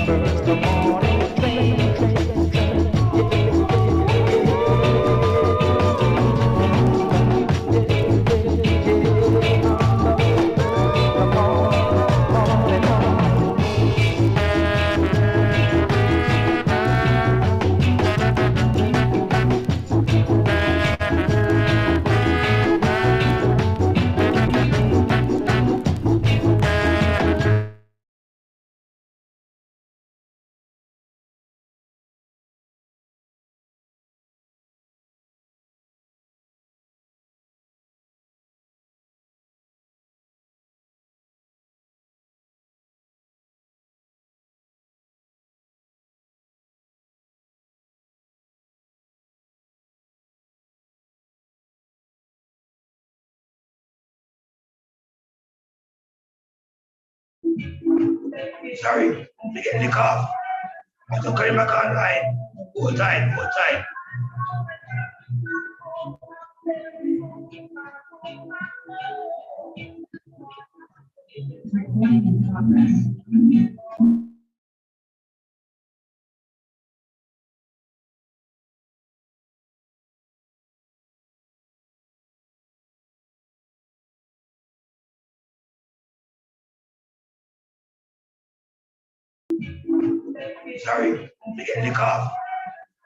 First the morning Sorry, to get the car. I took him back online. Hold tight, hold tight. Sorry, to get the car.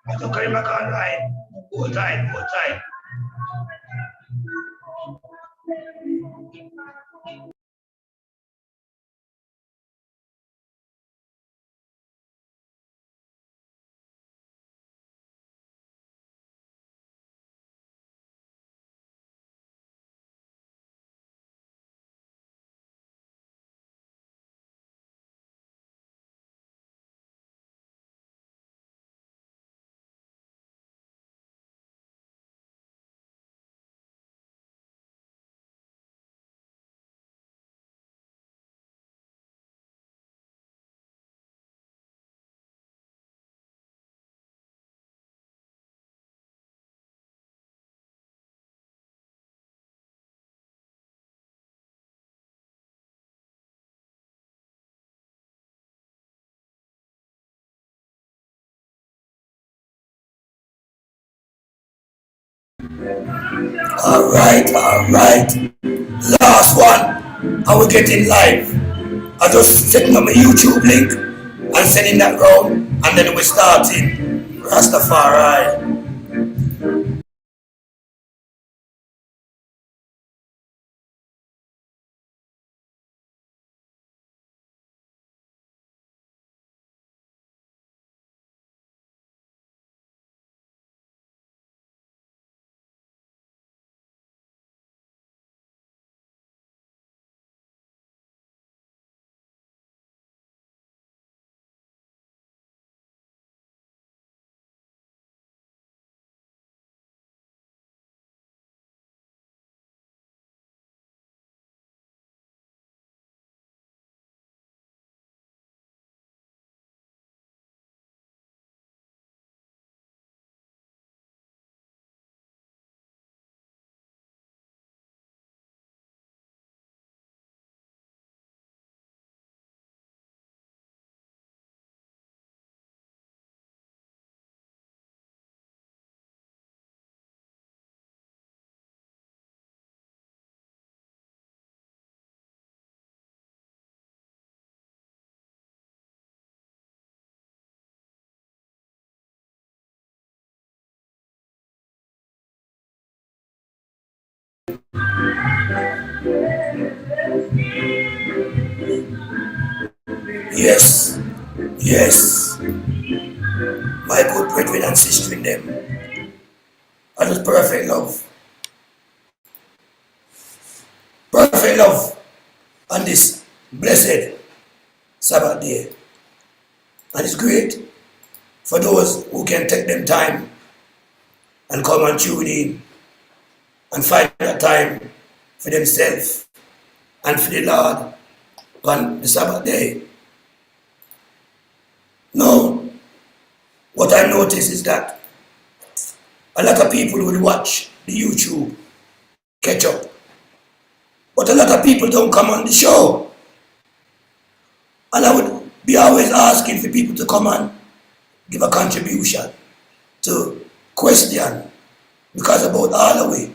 I took him back online. Hold tight, hold tight. All right. Last one. I will get in live. I just setting up my YouTube link and sending that round, and then we starting. Rastafari. Yes, yes, my good brethren and sisters in them. I just perfect love. Perfect love on this blessed Sabbath day. And it's great for those who can take them time and come and tune in and find that time for themselves and for the Lord on the Sabbath day. No, what I notice is that a lot of people will watch the YouTube catch up, but a lot of people don't come on the show. And I would be always asking for people to come and give a contribution to question, because about all the way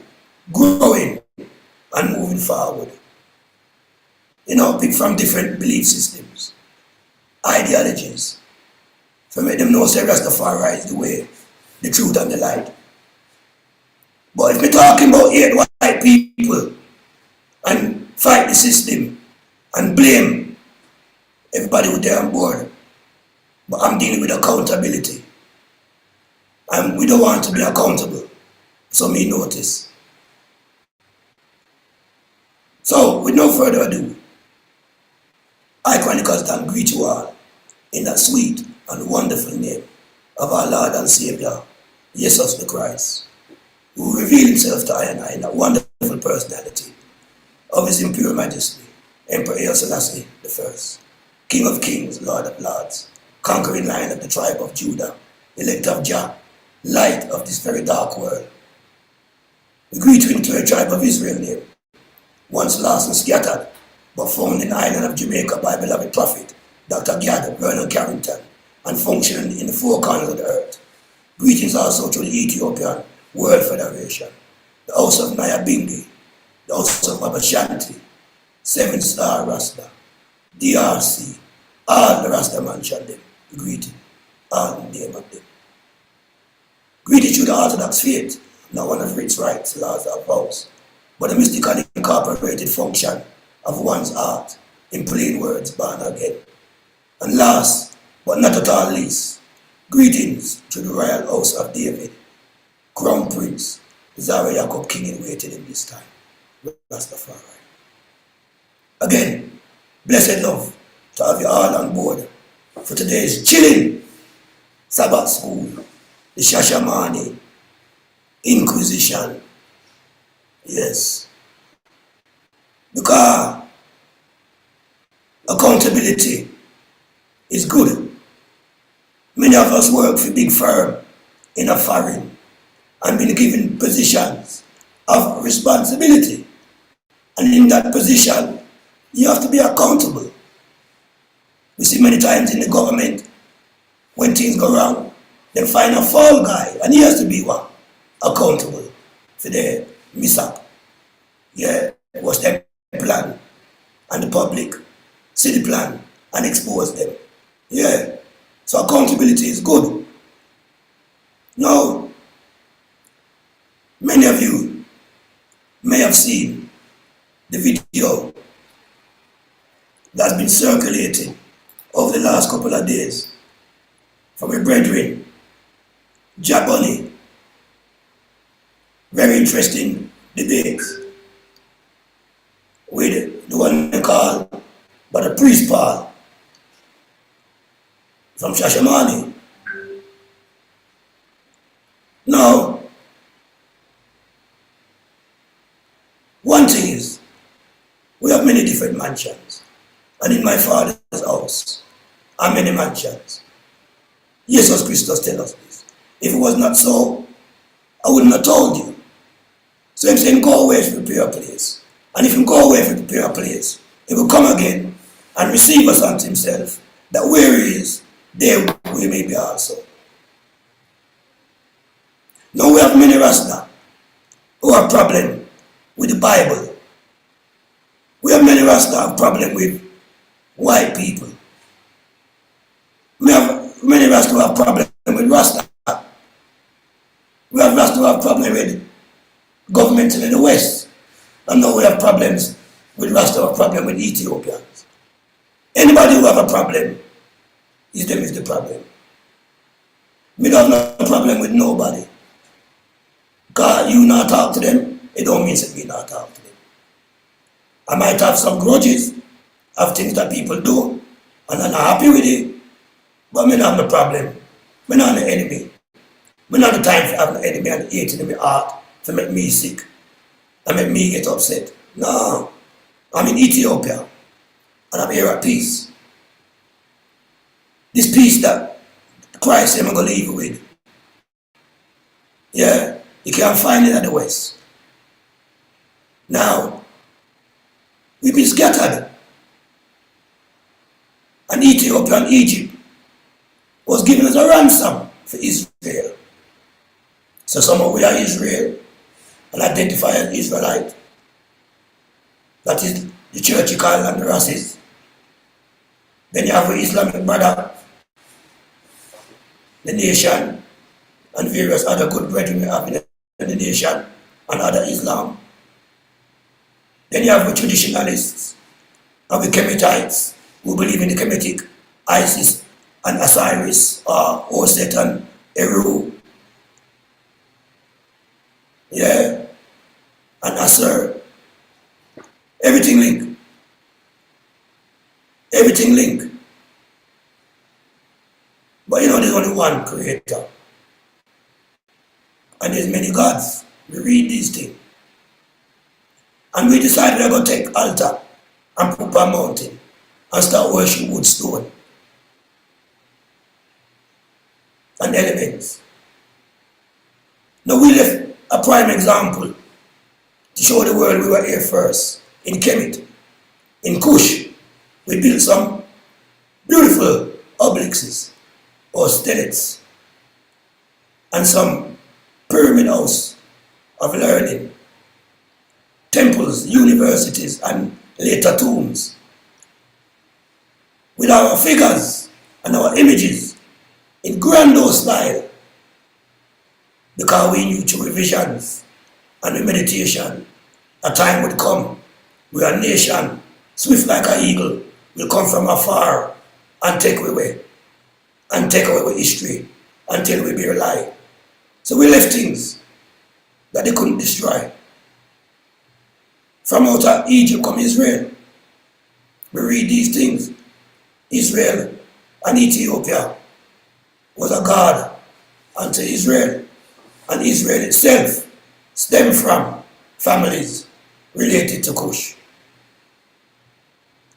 growing and moving forward. You know, people from different belief systems, ideologies, to make them know say Rastafari is the way, the truth and the light. But if we're talking about hate white people and fight the system and blame everybody who they're on board, but I'm dealing with accountability. And we don't want to be accountable. So me notice. So with no further ado, I, Chronicles, Dan, greet you all in that sweet and wonderful name of our Lord and Savior, Jesus the Christ, who revealed himself to I and I in that wonderful personality of his imperial majesty, Emperor Haile Selassie I, King of kings, Lord of lords, conquering lion of the tribe of Judah, elect of Jah, light of this very dark world. We greet you into a tribe of Israel name, once lost and scattered, but found in the island of Jamaica by beloved prophet, Dr. Gad Vernon Carrington, and functioning in the four corners of the earth. Greetings also to the Ethiopian World Federation, the House of Nyabingi, the House of Baba Shanti, Seven Star Rasta, DRC, all the Rasta mansion them. Greeting, all in the name of them. Greeting to the Orthodox faith, not one of its rights, laws, or vows, but a mystically incorporated function of one's heart, in plain words, born again. And last, but not at all least, greetings to the royal house of David, Crown Prince, Zara Jacob King in waiting in this time, Rastafari. Again, blessed love to have you all on board for today's chilling Sabbath school, the Shashamane Inquisition. Yes. Because accountability is good. Many of us work for big firm in a foreign and been given positions of responsibility. And in that position, you have to be accountable. We see many times in the government, when things go wrong, they find a fall guy, and he has to be what? Accountable for their mishap. Yeah, what's their plan? And the public see the plan and expose them. Yeah, so accountability is good. Now, many of you may have seen the video that's been circulating over the last couple of days from a brethren, Jaboni. Very interesting debates with the one they call but a priest Paul from Shashamane. Now, one thing is, we have many different mansions, and in my father's house are many mansions. Jesus Christus tells us this. If it was not so, I wouldn't have told you. So I'm saying go away to prepare a place. And if you go away to prepare a place, he will come again and receive us unto himself, that where he is, there we may be also. Now we have many Rasta who have problem with the Bible. We have many Rasta who have problem with white people. We have many Rasta who have problem with Rasta. We have Rasta who have problem with government in the West. And now we have problems with Rasta who have problem with Ethiopians. Anybody who have a problem, is them is the problem. We don't have no problem with nobody. Because you not talk to them, it don't mean that we not talk to them. I might have some grudges of things that people do, and I'm not happy with it, but I don't have no problem. I'm not an enemy. I don't have the time for having an enemy and hating in my heart to make me sick and make me get upset. No. I'm in Ethiopia, and I'm here at peace. This peace that Christ said I'm going to leave you with. Yeah, you can't find it at the West. Now, we've been scattered. and Ethiopia and Egypt was given as a ransom for Israel. So somehow we are Israel and identify as Israelite. That is the church you call and the races. Then you have the Islamic brother, the nation, and various other good brethren we have in the nation and other Islam. Then you have the traditionalists and the Kemetites who believe in the Kemetic, Isis and Osiris, Oset and Eru. Yeah, and Asur. Everything linked. Everything linked. But you know there's only one creator. And there's many gods. We read these things. And we decided we're going to take altar and put up a mountain and start worshiping wood, stone and elements. Now we left a prime example to show the world we were here first. In Kemet, in Kush, we built some beautiful obelisks or stelates and some pyramid house of learning, temples, universities, and later tombs, with our figures and our images in grandiose style, because we knew through visions and the meditation a time would come where a nation, swift like an eagle, will come from afar and take away our history until we be alive. So we left things that they couldn't destroy. From out of Egypt come Israel. We read these things. Israel and Ethiopia was a god unto Israel. And Israel itself stemmed from families related to Cush.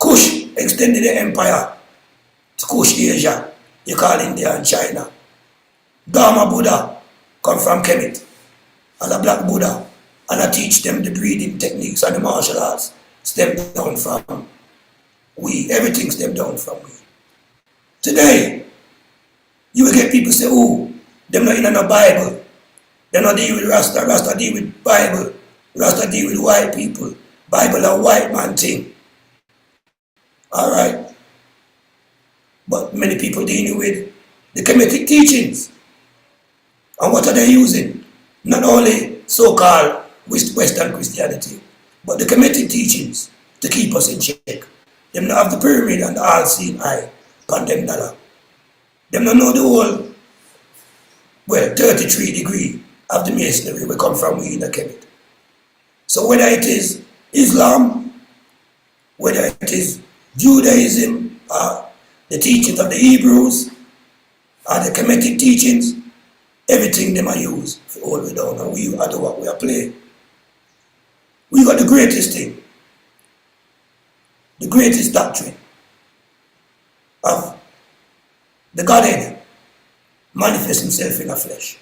Cush extended the empire to Cush Asia, you call India and China. Dharma Buddha come from Kemet, and a black Buddha, and I teach them the breathing techniques and the martial arts stem down from we. Everything stem down from we. Today, you will get people say, oh, them not in the Bible. They not deal with Rasta, Rasta deal with Bible, Rasta deal with white people. Bible a white man thing. Alright? But many people dealing with the Kemetic teachings. And what are they using? Not only so-called Western Christianity, but the Kemetic teachings to keep us in check. Them not have the pyramid and the all-seeing eye on them dollar. Them not know the whole, 33 degree of the masonry we come from we in the Kemet. So whether it is Islam, whether it is Judaism, the teachings of the Hebrews, or the Kemetic teachings, everything them are used for all we down, and we are the what we are playing. We got the greatest thing, the greatest doctrine of the Godhead manifest himself in the flesh.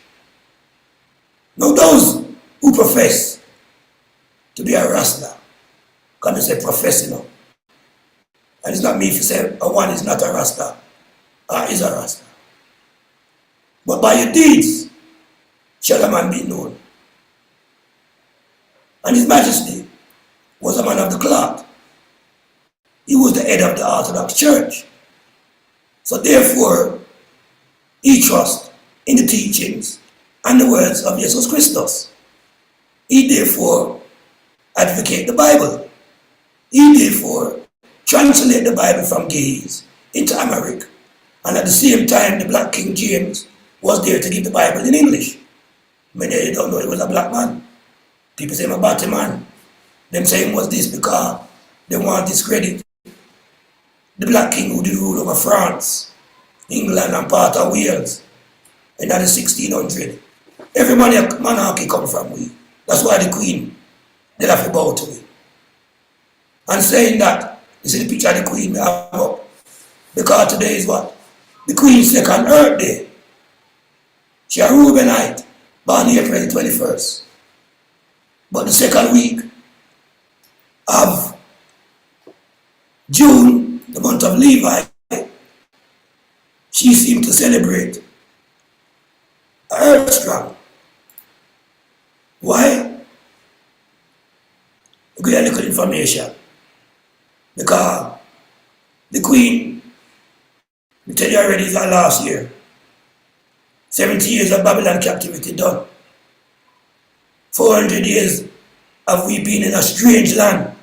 Now those who profess to be a Rasta, can say profess, you know. And it's not me if you say one is not a Rasta or is a Rasta. But by your deeds shall a man be known. And His Majesty was a man of the cloth. He was the head of the Orthodox Church. So therefore, he trusts in the teachings and the words of Jesus Christus. He therefore advocate the Bible. He therefore translate the Bible from Gaze into Amharic. And at the same time, the Black King James was there to give the Bible in English. Many of you don't know he was a black man. People say him a batty man. Them say him was this because they want to discredit the Black King who did rule over France, England and part of Wales in the 1600. Every monarchy come from we. That's why the Queen, they have to bow to we. And saying that, you see the picture of the Queen we have up. Because today is what? The Queen's second Earth Day. She a Reubenite, born April 21st. But the second week of June, the month of Levi, she seemed to celebrate her strong. Why? We get a little information. Because the Queen, we tell you already, is our last year. 70 years of Babylon captivity done. 400 years have we been in a strange land.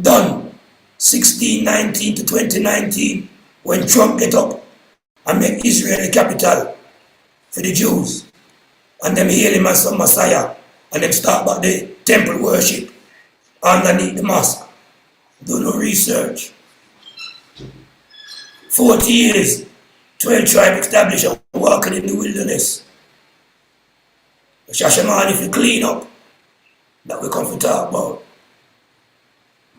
Done. 1619 to 2019, when Trump get up and make Israel the capital for the Jews. And them hail him as some Messiah. And them start back the temple worship underneath the mosque. Do no research. 40 years, 12 tribes established and walking in the wilderness. Shashamane, if you clean up, that we come to talk about.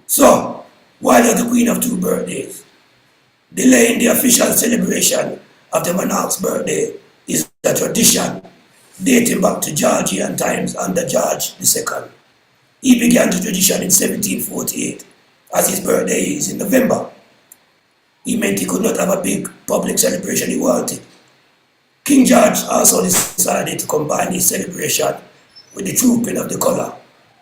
So, why does the Queen have 2 birthdays? Delaying the official celebration of the monarch's birthday is a tradition dating back to Georgian times under George II. He began the tradition in 1748, as his birthday is in November. He meant he could not have a big public celebration he wanted. King George also decided to combine his celebration with the Trooping of the Colour,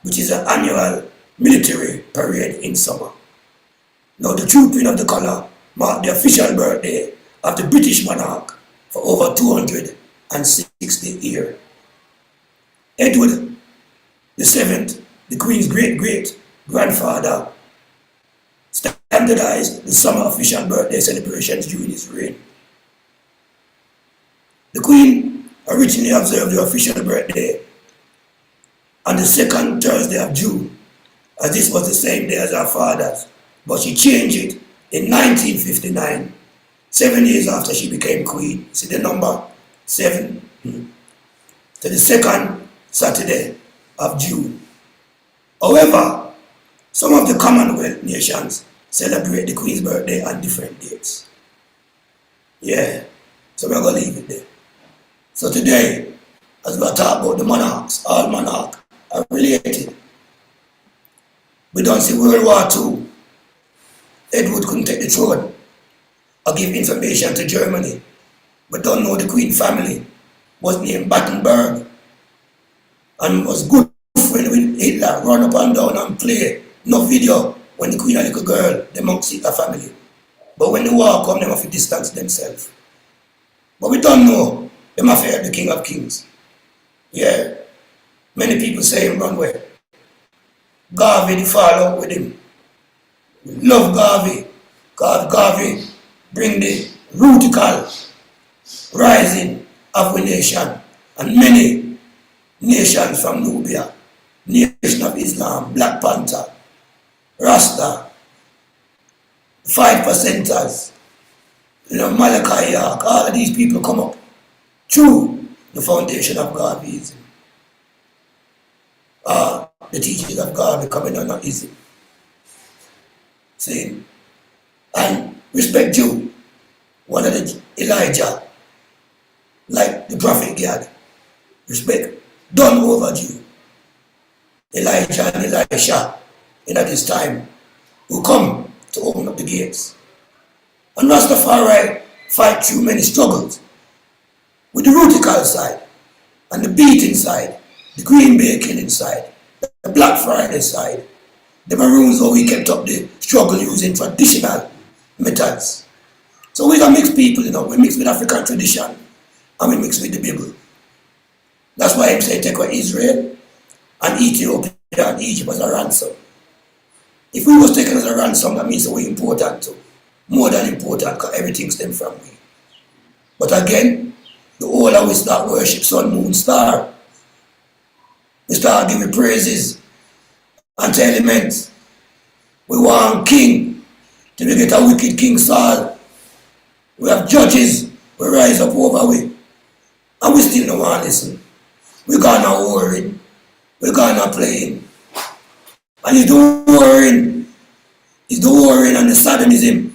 which is an annual military parade in summer. Now the Trooping of the Colour marked the official birthday of the British monarch for over 260 years. Edward VII, the Queen's great-great-grandfather, standardized the summer official birthday celebrations during his reign. The Queen originally observed the official birthday on the second Thursday of June, as this was the same day as her father's, but she changed it in 1959, 7 years after she became Queen. See the number 7 to the second Saturday of June. However, some of the Commonwealth nations celebrate the Queen's birthday on different dates. Yeah, so we're going to leave it there. So today, as we are talking about the monarchs, all monarchs are related. We don't see World War II. Edward couldn't take the throne or give information to Germany. But don't know the Queen family was named Battenberg and was good friend with Hitler, run up and down and play. No video when the Queen a little girl, the amongst Hitler family. But when the war come, they have to distance themselves. But we don't know them affair the King of Kings. Yeah. Many people say him run away. Garvey they fall out with him. We love Garvey, because Garvey bring the radical rising of a nation, and many nations from Nubia, Nation of Islam, Black Panther, Rasta, 5%ers, Malachi York, all of these people come up through the foundation of Garveyism. The teachings of Garvey coming on ism. See? And respect you, one of the Elijah, like the prophet God. Respect, done over you. Elijah and Elisha, in at this time, will come to open up the gates. And Rastafari fight through many struggles with the radical side and the beating side, the Green Bay killing side, the Black Friday side, the Maroons, how we kept up the struggle using traditional methods. So we're a mixed people, we mix with African tradition and we mix with the Bible. That's why I'm saying take away Israel and Ethiopia and Egypt as a ransom. If we was taken as a ransom, that means that we're important too. More than important, because everything stems from we. But again, the older we start worship sun, moon, star, we start giving praises unto elements. We want king till we get a wicked King Saul. We have judges, we rise up over we. And we still don't want to listen. We gonna warring, we gonna playing. And it's the warring and the Satanism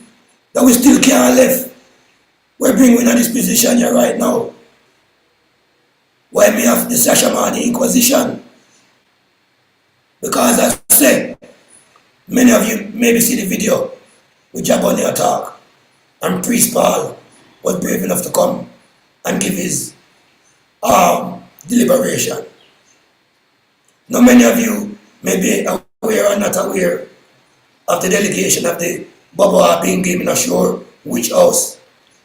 that we still can't left. We're bringing in this position here right now. Why me have the Shashamane Inquisition? Because as I said, many of you maybe see the video with Jaboni attack and Priest Paul was brave enough to come and give his deliberation. Now many of you may be aware or not aware of the delegation of the Baba being given ashore which house.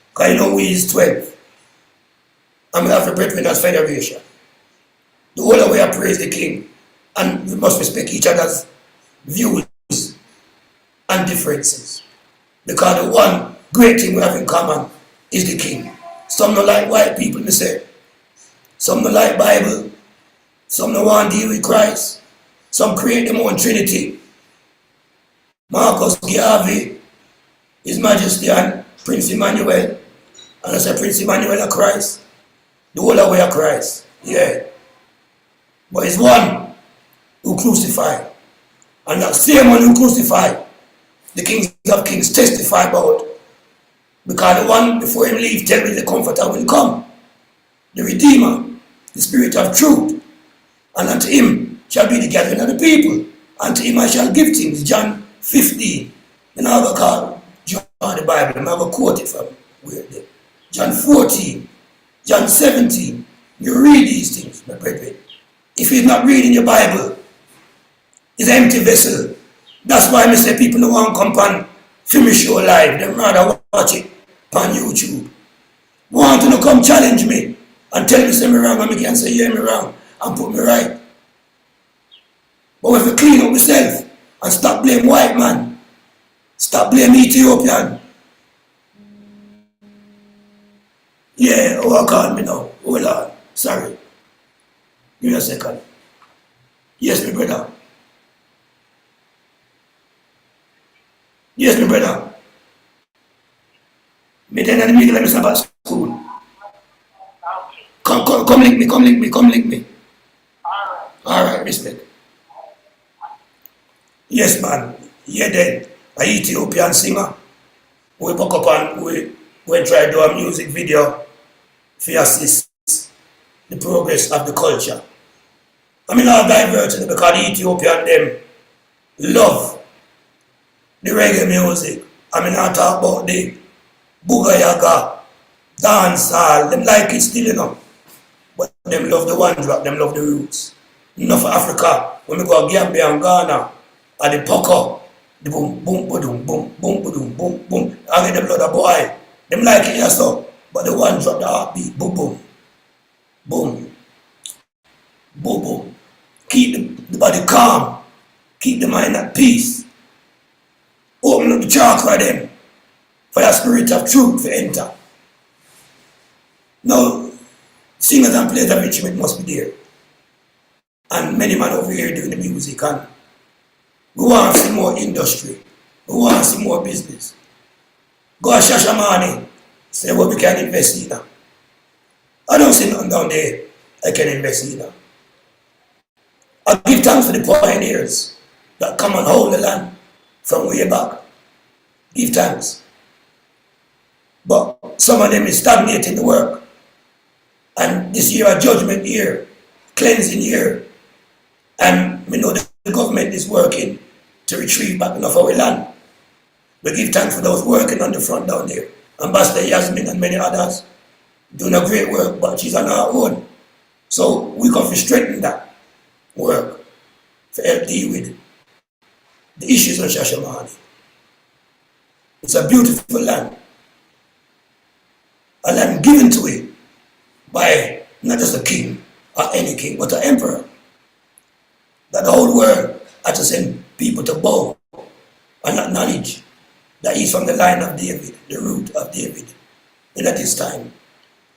Because you know we is 12. And we have the brethren as federation. The whole way I praise the king. And we must respect each other's views and differences. Because the one great thing we have in common is the king. Some don't like white people, me say. Some don't like Bible. Some don't want to deal with Christ. Some create their own Trinity. Marcus Garvey, His Majesty and Prince Emmanuel. And I say Prince Emmanuel of Christ. The whole way of Christ. Yeah. But it's one who crucified. And that same one who crucified, the kings of kings testify about. Because the one before him leave tell me the comforter will come. The Redeemer, the Spirit of truth. And unto him shall be the gathering of the people. Unto him I shall give things. John 15. And I have call John the Bible. And I have quote it from where there. John 14. John 17. You read these things, my brethren. If you're not reading your Bible, it's an empty vessel. That's why I say people don't want to come on film show live. They rather watch it on YouTube. Want to come challenge me and tell me say me wrong and me can say yeah me wrong and put me right. But if we clean up myself and stop blame white man, stop blame Ethiopian. Yeah, call me now. Hold on. Sorry. Give me a second. Yes, my brother. Yes, my brother. Me then at the middle of the Sabbath school. Come link me. Alright, respect. Yes, man. Yeah, then. An Ethiopian singer. We buck up and we try to do a music video for assist the progress of the culture. I mean, I'll divert it because the Ethiopian them love the reggae music. I mean, I talk about the Booga Yaga, dancehall, them like it still, you know. But them love the one drop, them love the roots. Enough for Africa, when we go to Gambia and Ghana, and the pucker, the boom, boom, boom, boom, boom, boom, boom, boom, I get the blood of boy. Them like it, yes, so. But the one drop, the heartbeat, boom, boom, boom, boom, boom. Keep the body calm, keep the mind at peace. Open up the chakra them for that spirit of truth to enter. Now, singers and players of instrument must be there. And many men over here doing the music, and we want to see more industry. We want to see more business. Go to Shashamane, say what we can invest in. I don't see nothing down there I can invest in. I give thanks for the pioneers that come and hold the land from way back. Give thanks. But some of them is stagnating the work. And this year a judgment year, cleansing year. And we know the government is working to retrieve back enough of our land. We give thanks for those working on the front down there. Ambassador Yasmin and many others doing a great work, but she's on our own. So we can strengthen that work to help deal with the issues of Shashamane. It's a beautiful land. A land given to it by not just a king or any king, but an emperor. That the whole world had to send people to bow and acknowledge that he's from the line of David, the root of David, and at this time.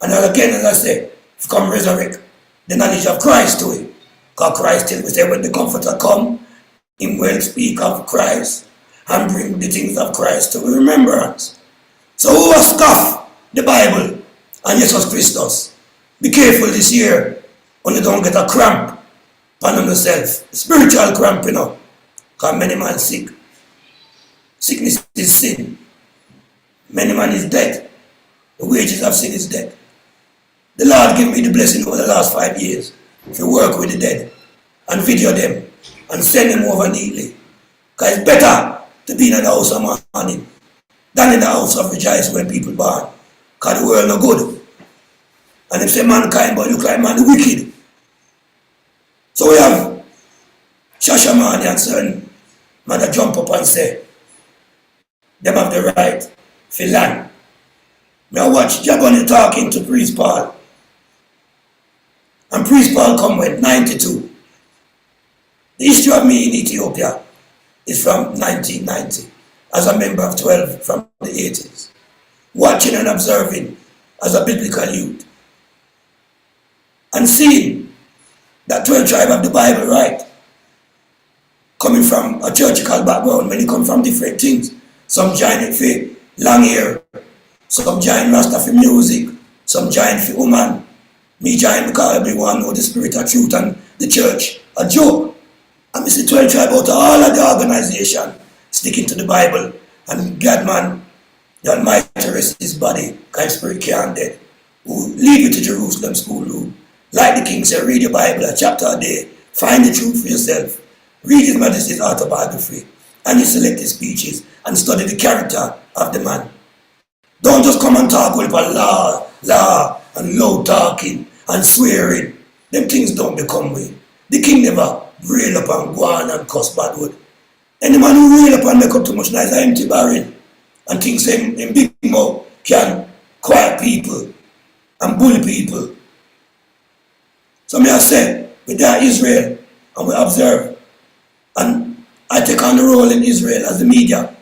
And again, as I say, come resurrect the knowledge of Christ to it. Because Christ tells me, say, when the Comforter come, him will speak of Christ and bring the things of Christ to remembrance. So who will scoff the Bible and Jesus Christus? Be careful this year when you don't get a cramp on yourself. Spiritual cramp, you know. Because many man sick. Sickness is sin. Many man is dead. The wages of sin is death. The Lord give me the blessing over the last 5 years to work with the dead and video them and send them over neatly. Because it's better to be in the house of mourning than in the house of rejoicing when people born. because the world no good. And if say mankind but look like man the wicked. So we have Shashamane and certain man that jump up and say, them have the right for land. Now watch Jaboni talking to Priest Paul. And Priest Paul come when 92. The history of me in Ethiopia is from 1990 as a member of 12 from the 80s. Watching and observing as a biblical youth. And seeing that 12 tribe have the Bible right. Coming from a churchical background, many come from different things. Some join for long hair, some join Rasta for music, some join for woman. Me join because everyone know the spirit of truth and the church a joke. And we see 12 tribe out of all of the organization sticking to the Bible. And God man, the Almighty rest his body, because spirit can't dead. Who lead you to Jerusalem school room. Like the king said, read the Bible a chapter a day. Find the truth for yourself. Read His Majesty's autobiography. And you select his speeches and study the character of the man. Don't just come and talk with law, and low talking and swearing. Them things don't become way. The king never rail up and go on and cuss bad word. Any man who rail up and make up too much noise, empty barrel. And things in big mouth can quiet people and bully people. So me I say, we there Israel and we observe. And I take on the role in Israel as the media.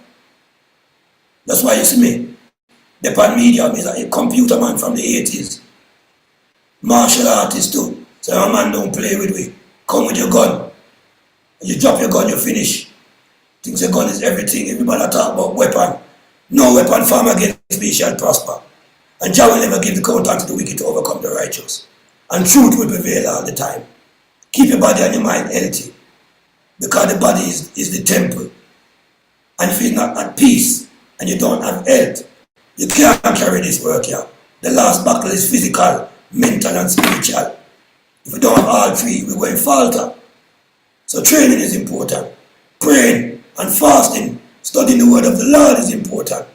That's why you see me. The pan media is a computer man from the 80s. Martial artist too. So a man don't play with me. Come with your gun. You drop your gun, you finish. Thinks a gun is everything. Everybody talk about weapon. No weapon form against me shall prosper. And Jah will never give the counter to the wicked to overcome the righteous. And truth will prevail all the time. Keep your body and your mind healthy. Because the body is the temple. And if you're not at peace and you don't have health, you can't carry this work here. The last battle is physical, mental and spiritual. If we don't have all three, we're going to falter. So training is important. Praying and fasting, studying the word of the Lord is important.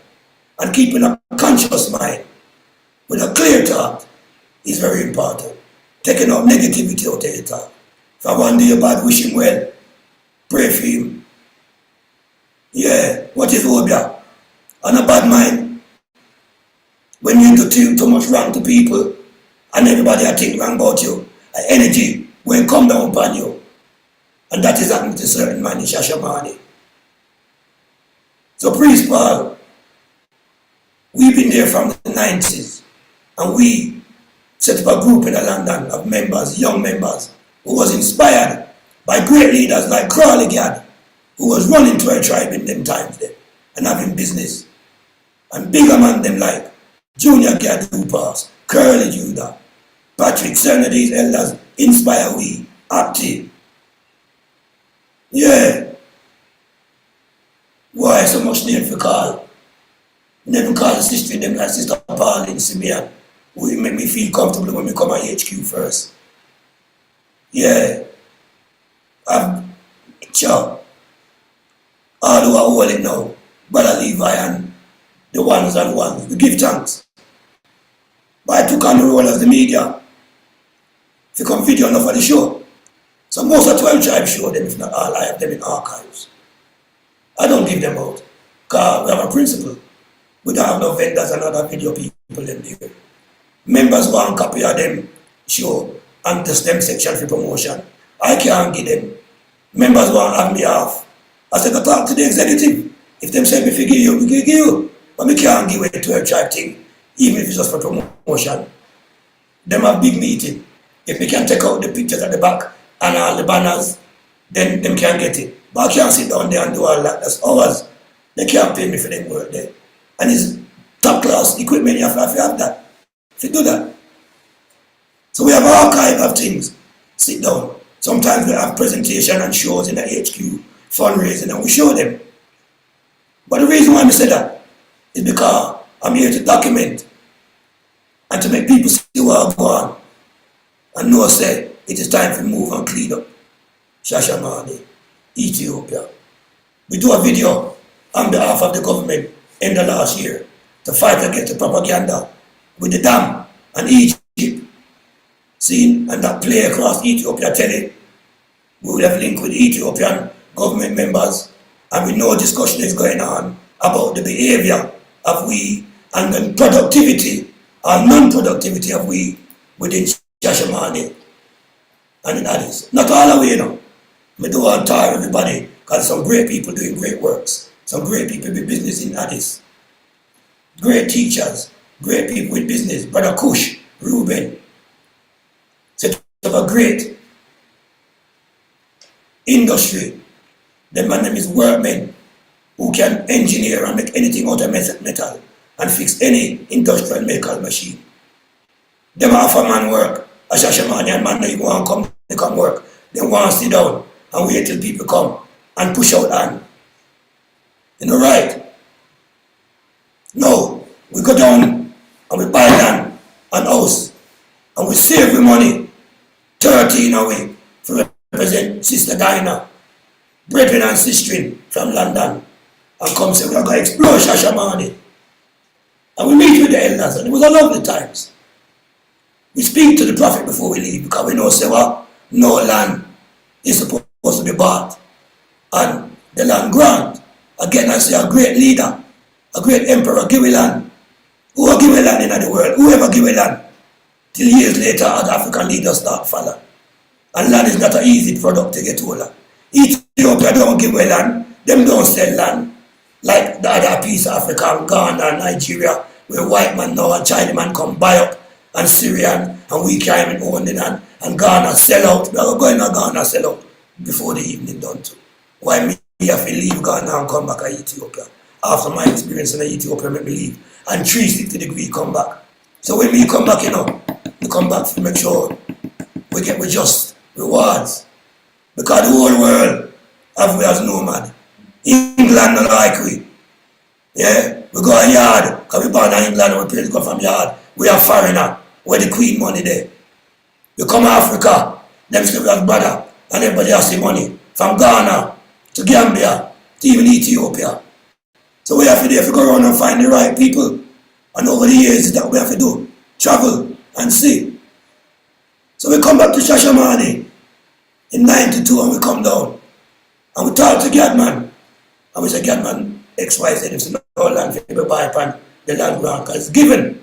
And keeping a conscious mind with a clear thought is very important. Taking out negativity out of your thought. If I want to do your bad, wish him well. Pray for him. Yeah, what is Obia? And a bad mind. When you do too much wrong to people, and everybody I think wrong about you, energy will come down upon you. And that is happening to certain man in Shashamane. So Priest Paul, we've been there from the 90s, and we set up a group in London of members, young members, who was inspired by great leaders like Crawley Gad, who was running 12 tribe in them times there, and having business. And bigger man them like Junior Gad who passed, Curly Judah, Patrick, certain of these elders inspire we, active. Yeah. Why so much name for call? Never call the sister in them like Sister Pauline Simeon, who make me feel comfortable when we come at HQ first. Yeah. Sure. All who are holding now, Brother Levi and the ones, we give thanks. But I took on the role as the media. If you come video enough for the show. So most of 12 tribes show them, if not all, I have them in archives. I don't give them out. Because we have a principle. We don't have no vendors and other video people in there. Members want a copy of them show and the STEM section for promotion. I can't give them. Members want to have me off. I said, I talk to the executive. If them say me forgive you, we give you. But we can't give away a 12 tribe thing, even if it's just for promotion. Them have big meeting. If we can take out the pictures at the back and all the banners, then them can get it. But I can't sit down there and do all that. That's hours. They can't pay me for them work there. And it's top class equipment, you have to have that. If you do that. So we have an archive of things. Sit down. Sometimes we have presentation and shows in the HQ, fundraising, and we show them. But the reason why I say that is because I'm here to document and to make people see what I've gone and know say it is time to move and clean up Shashamane, Ethiopia. We do a video on behalf of the government in the last year to fight against the propaganda with the dam and Egypt, seen and that play across Ethiopia telling, we will have linked with Ethiopian government members, and we know discussion is going on about the behavior of we and the productivity or non-productivity of we within Shashamane and in Addis. Not all the way, you know. I do want to tire everybody, because some great people doing great works. Some great people with business in Addis. Great teachers, great people with business. Brother Kush, Ruben, set up a great industry. The man name is workmen who can engineer and make anything out of metal and fix any industrial medical machine. Them half a man work, a Shashamane and man they want to come, they come work. They want to sit down and wait till people come and push out hand. You know right? No, we go down and we buy land and house and we save the money 13 away to represent Sister Dinah, brethren and sister from London, and come say we're going to explore Shashamane. And we meet with the elders, and it was a lovely times. We speak to the prophet before we leave, because we know, say what? No land is supposed to be bought. And the land grant, again I say a great leader, a great emperor give a land. Who will give a land in the world? Whoever give a land? Till years later, other African leaders start falling. And land is not an easy product to get hold of. Ethiopia don't give away land, them don't sell land. Like the other piece of Africa, Ghana, Nigeria, where white man now and Chinaman come buy up, and Syrian, and we came and own the land, and Ghana sell out. We are going to Ghana sell out before the evening done too. Why me have to leave Ghana and come back to Ethiopia? After my experience in Ethiopia, make me leave. And 360-degree come back. So when we come back, you know, we come back to make sure we get with just rewards. Because the whole world have we as nomad. England not like we. Yeah? We go a yard, because we born in England and we parents go from yard. We are foreigner, where the queen money there. You come to Africa, them say we have brother, and everybody has the money. From Ghana to Gambia to even Ethiopia. So we have to do, if we go around and find the right people. And over the years that we have to do, travel and see. So we come back to Shashamane in 92 and we come down. And we talk to Gadman. And we say, Gadman, XYZ, it's no land for people buy upon the land grant, because it's given.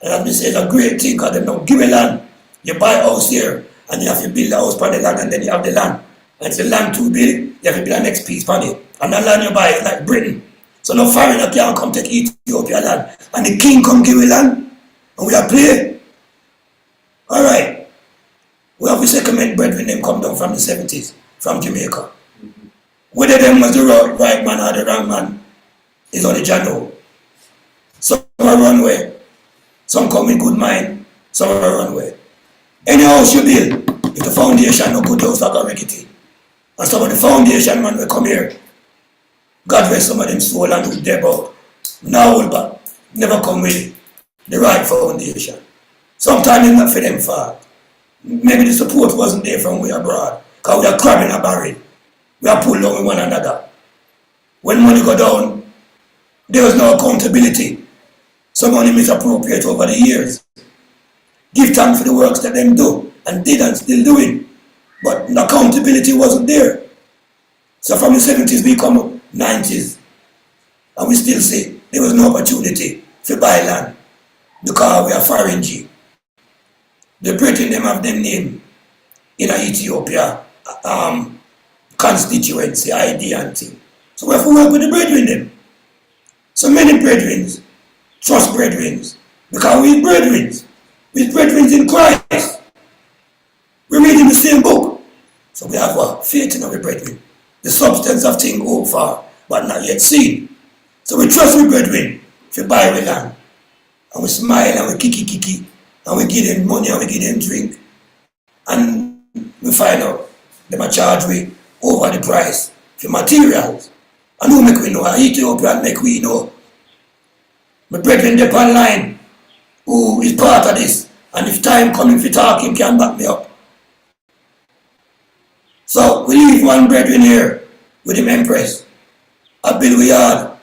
And as we say, it's a great thing, because they don't give a land. You buy a house here, and you have to build a house on the land, and then you have the land. And if the land too big, you have to build the next piece on it. And the land you buy is like Britain. So no foreigner can come take Ethiopia land. And the king come give a land, and we are play. Alright. We have the second brethren, them come down from the 70s, from Jamaica. Whether them was the right man or the wrong man is only Jah know. Some are runway, some come with good mind, some are runway. Any house you build, if the foundation no good, house like a rickety. And some of the foundation man will come here. God rest some of them soul and do their about. Now but never come with the right foundation. Sometimes it's not for them fault. Maybe the support wasn't there from we abroad. Because we are crabbing a barrel. We are pulled down with one another. When money go down, there was no accountability. Some money misappropriate over the years. Give thanks for the works that them do and did and still doing. But the accountability wasn't there. So from the 70s we come up 90s and we still say there was no opportunity to buy land because we are foreign G. The Britain them have them name in Ethiopia constituency, ID and thing. So we have to work with the brethren them. So many brethren, trust brethren, because we brethren in Christ. We're reading the same book. So we have faith in our brethren. The substance of things hope for, but not yet seen. So we trust our brethren to buy the land. And we smile and we kiki, and we give them money and we give them drink. And we find out them a charge we over the price for materials. And who make we know? Ethiopia make we know. My brethren up online who is part of this. And if time coming for talking can back me up. So we leave one brethren here with him Empress. I build we yard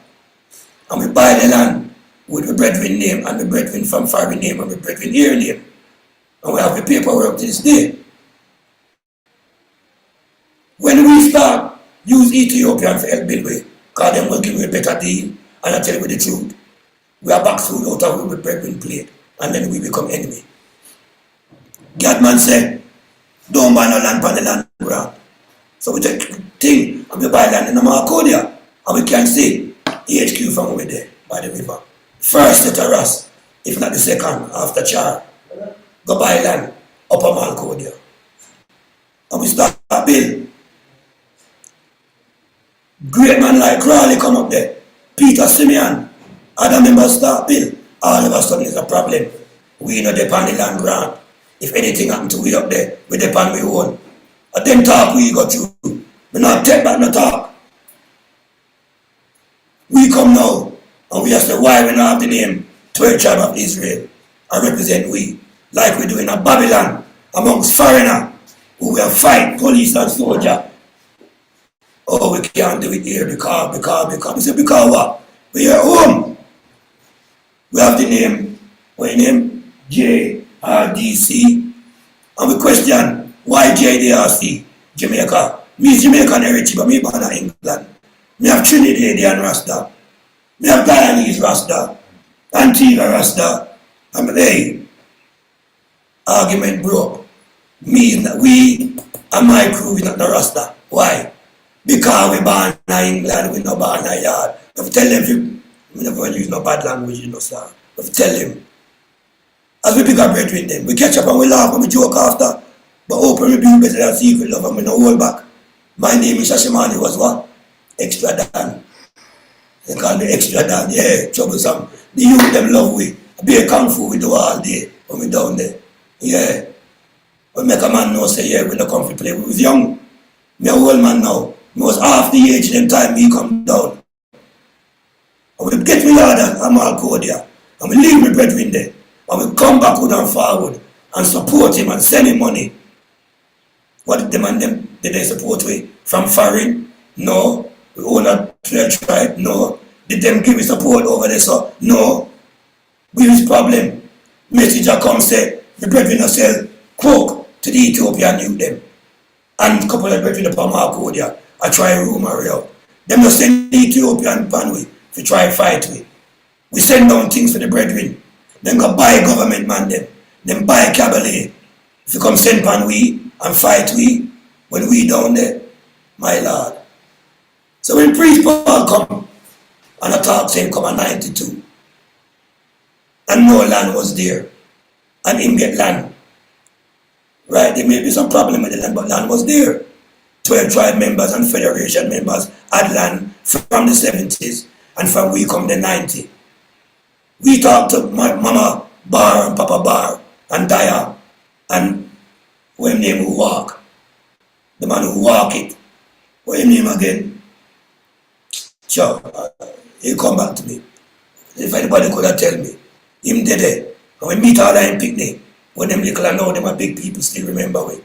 and we buy the land with the brethren name and the brethren from foreign name and the brethren here name. And we have the paperwork to this day. When we start use Ethiopian for help build way, because them will give you a better deal, and I tell you the truth. We are back through out of the brethren plate, and then we become enemy. Gadman said, don't buy no land on the land ground. So we take thing and we buy land in the Marcodia, and we can see HQ from over there by the river. First set of us, if not the second, after Char, go buy land upper Marcodia. And we start build. Great man like Crawley come up there, Peter Simeon, other members start build. All of a sudden it's a problem. We know depend the land grant. If anything happen to we up there, we depend we own. And them talk we got through. We not take back no talk. We come now and we ask why we not have the name 12 tribe of Israel and represent we, like we do in Babylon amongst foreigner who will fight police and soldier. Oh, we can't do it here because. We say because what? We are home. We have the name, what name? JRDC. And we question why JDRC? Jamaica. Me is Jamaican heritage, but me born in England. Me have Trinidadian Rasta. Me have Guyanese Rasta. Antigua Rasta. And hey, argument broke. We and my crew is not the Rasta. Why? Because we born in England, we not born in yard. If tell them, we never use no bad language, you know, sir. If tell them, as we pick up bread with them, we catch up and we laugh and we joke after. But open review better than secret love and we no hold back. My name is Shashamane was what? Extra Dan. They call me Extra Dan, yeah, troublesome. The youth them love we. Be a kung fu we do all day when we down there. Yeah. We make a man know say, yeah, we don't come to play. We was young. Me a old man now. Me was half the age them time me come down. And we get me ladder and Malcodia. And we leave my brethren there. And we come backward and forward and support him and send him money. What did them and them did they support we? From foreign? No. We own a 12 tribe? No. Did them give me support over there? So no. We have problem. Messenger come say the brethren sell coke to the Ethiopian youth them. And a couple of brethren upon Marcodia. I try rumor out. Them not send the Ethiopian pan we to try fight we. We send down things for the brethren. Then go buy government man them. Then buy cabaret. If you come send pan we and fight we, when we down there, my lord. So when Priest Paul come and I talk to him come at 92. And no land was there. And him get land. Right, there may be some problem with the land, but land was there. 12 tribe members and federation members had land from the 70s and from we come the 90. We talk to my Mama Bar and Papa Bar and Daya and what him name who walk. The man who walk it. What him name again? Sure, he come back to me. If anybody could have tell me. Him dead there. And we meet all in picnic. When them little and now them are big people still remember me.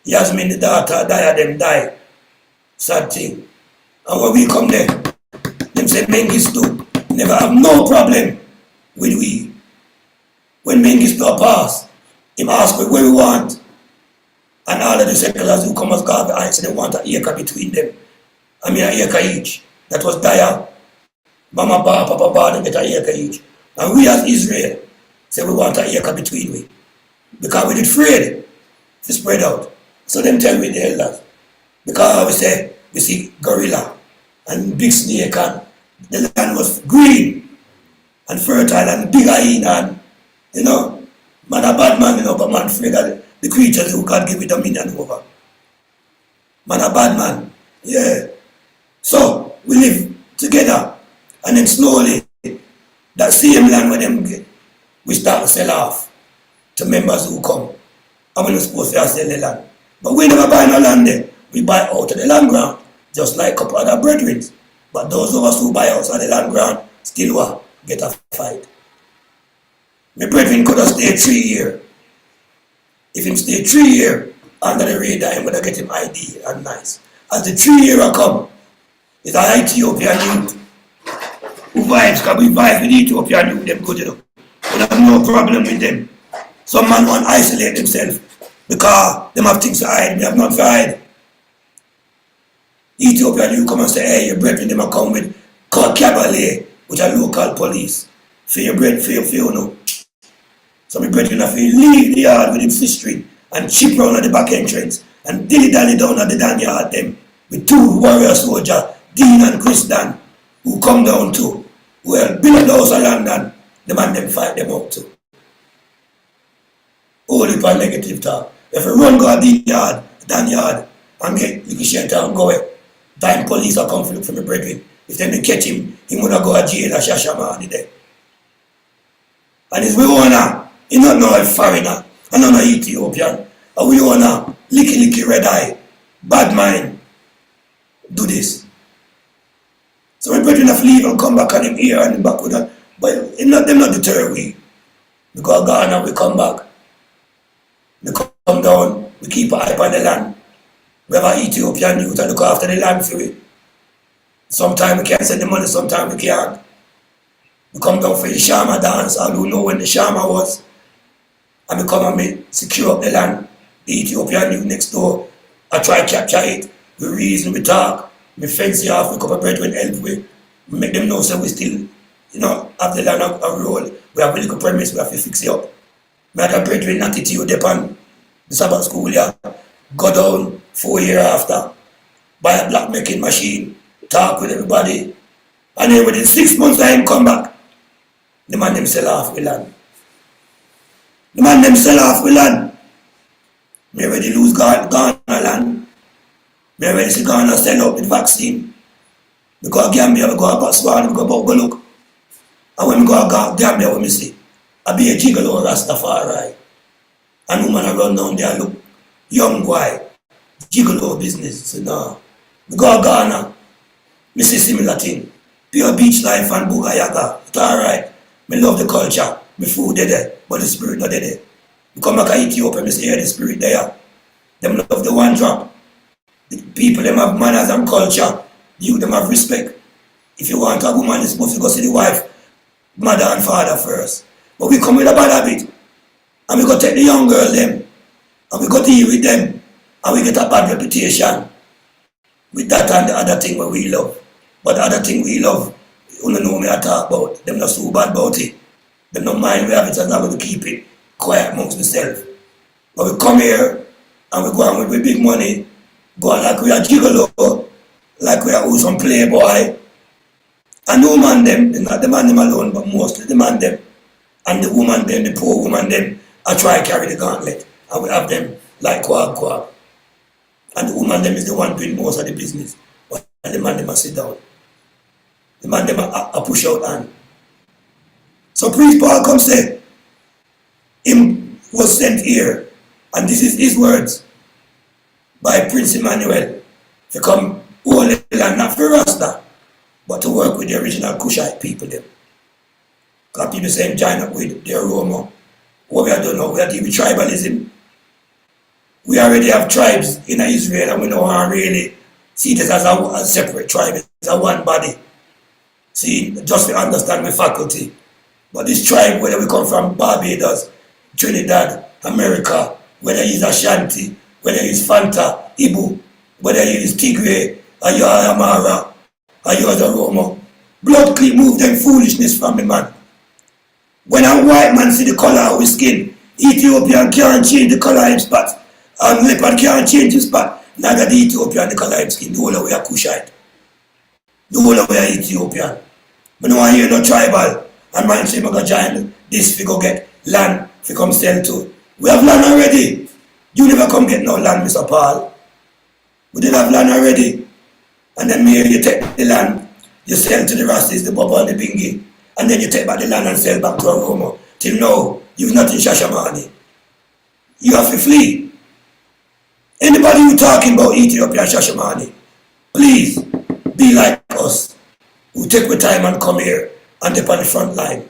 Yasmin the daughter die them die. Sad thing. And when we come there, them say Mengistu never have no problem with we. When Mengistu pass, him ask me where we want. And all of the settlers who come as God answer they want an acre between them. I mean an acre each. That was Daya. Mama Bar, Papa Bar, they get an acre each. And we as Israel say we want an acre between we. Because we did afraid to spread out. So them tell me the elders. Because we say we see gorilla and big snake and the land was green and fertile and big hyena and you know, man a bad man, you know, but man afraid of the creatures who God give it dominion over. Man a bad man. Yeah. So we live together and then slowly that same land where them get, we start to sell off to members who come. And we're not supposed to sell the land. But we never buy no land there. We buy out of the land ground, just like a couple other brethren. But those of us who buy out of the land ground still what? Get a fight. My brethren could have stayed 3 years. If him stay 3 years under the radar, I'm gonna get him ID and nice. As the 3 year come, it's an Ethiopian youth. who vibes, because we vibe with Ethiopia and do them good, you know. We have no problem with them. Some man want to isolate themselves because them have things to hide. We have not to hide. Ethiopia, you come and say, hey, your brethren, them come with cavalry, which are local police. For your bread, for you know. So my brethren have to leave the yard with him fish string and chip round at the back entrance and dilly-dally down at the down yard them with two warrior soldiers, Dean and Chris Dan, who come down too. Well, build the house of London, the man them fight them out too. Only for negative talk. If you run go the yard, down yard, and get the shelter and go away, time police are come for look for my brethren. If they catch him, he would have go to jail or Shashamane there. And it's we owner, he not know a foreigner, and not an Ethiopian. And we owner, licky red eye, bad mind, do this. So my brethren have to leave and come back on him here and back with that. But them not deter we. Because Ghana we come back. We come down, we keep an eye on the land. We have an Ethiopian youth and look after the land for it. Sometimes we can send the money, sometimes we can't. We come down for the Shama dance, all who know when the Shama was. And we come and we secure up the land. The Ethiopian youth next door, I try to capture it. We reason, we talk, we fence it off, we come up brethren help we make them know so we still, have the land of roll. We have a little premise, we have to fix it up. We had a brethren attitude upon the Sabbath school here. Go down 4 years after, buy a black making machine, talk with everybody, and then within 6 months time come back. The man them sell off with land. The man them sell off with land. Me already lose Ghana land. Me already see Ghana sell out with vaccine. We go to Gambia, we go to Botswana, we go to Bogoluk. And when we go to Gambia, what me see? I be a gigolo Rastafari. And woman I run down there, look, young boy, gigolo business. So no. We go to Ghana, me see similar thing. Pure beach life and Bugayaga. It's alright. Me love the culture. Me food there, but the spirit not there. We come back to Ethiopia, me say, yeah, the spirit there. Them love the one drop. The people, them have manners and culture. You, them have respect. If you want a woman, you're supposed to go see the wife, mother and father first. But we come with a bad habit. And we go take the young girl them. And we go deal with them. And we get a bad reputation. With that and the other thing we love. But the other thing we love, you don't know me I talk about. Them not so bad about it. Them not mind we have it, so I'm going to keep it quiet amongst themselves. But we come here and we go on with big money, go on like we are gigolo, like we are who some playboy. And the woman them, not the man them alone, but mostly the man them. And the woman them, the poor woman them, I try to carry the gauntlet. And we have them like quag. And the woman them is the one doing most of the business. And the man them a sit down. The man them a push out hand. So Priest Paul come say, him was sent here, and this is his words, by Prince Emmanuel, to come holy land, not for Rasta, but to work with the original Cushite people them. Because people say join up with their Roma. What we are doing now, we are dealing with tribalism. We already have tribes in Israel, and we don't want to really see this as a separate tribe, it's a one body. See, just to understand my faculty. But this tribe, whether we come from Barbados, Trinidad, America, whether he's Ashanti, whether he's Fanta, Ibu, whether he's Tigray, or you're Amara, or you're the Roma, blood clean move them foolishness from me, man. When a white man see the color of his skin, Ethiopian can't change the color of his spot, and leopard can't change his spot. Neither the Ethiopian the color of his skin, the whole of we are Cushite. The whole of we are Ethiopian. But no one hear no tribal. And man say, I'm going to join this, we go get land, we come sell to. We have land already. You never come get no land, Mr. Paul. We did have land already. And then you take the land, you sell to the Rastis, the Baba and the Bingi. And then you take back the land and sell back to Roma. Till now, you've not in Shashamane. You have to flee. Anybody who talking about Ethiopia and Shashamane, please be like us, who take the time and come here and they're on the front line.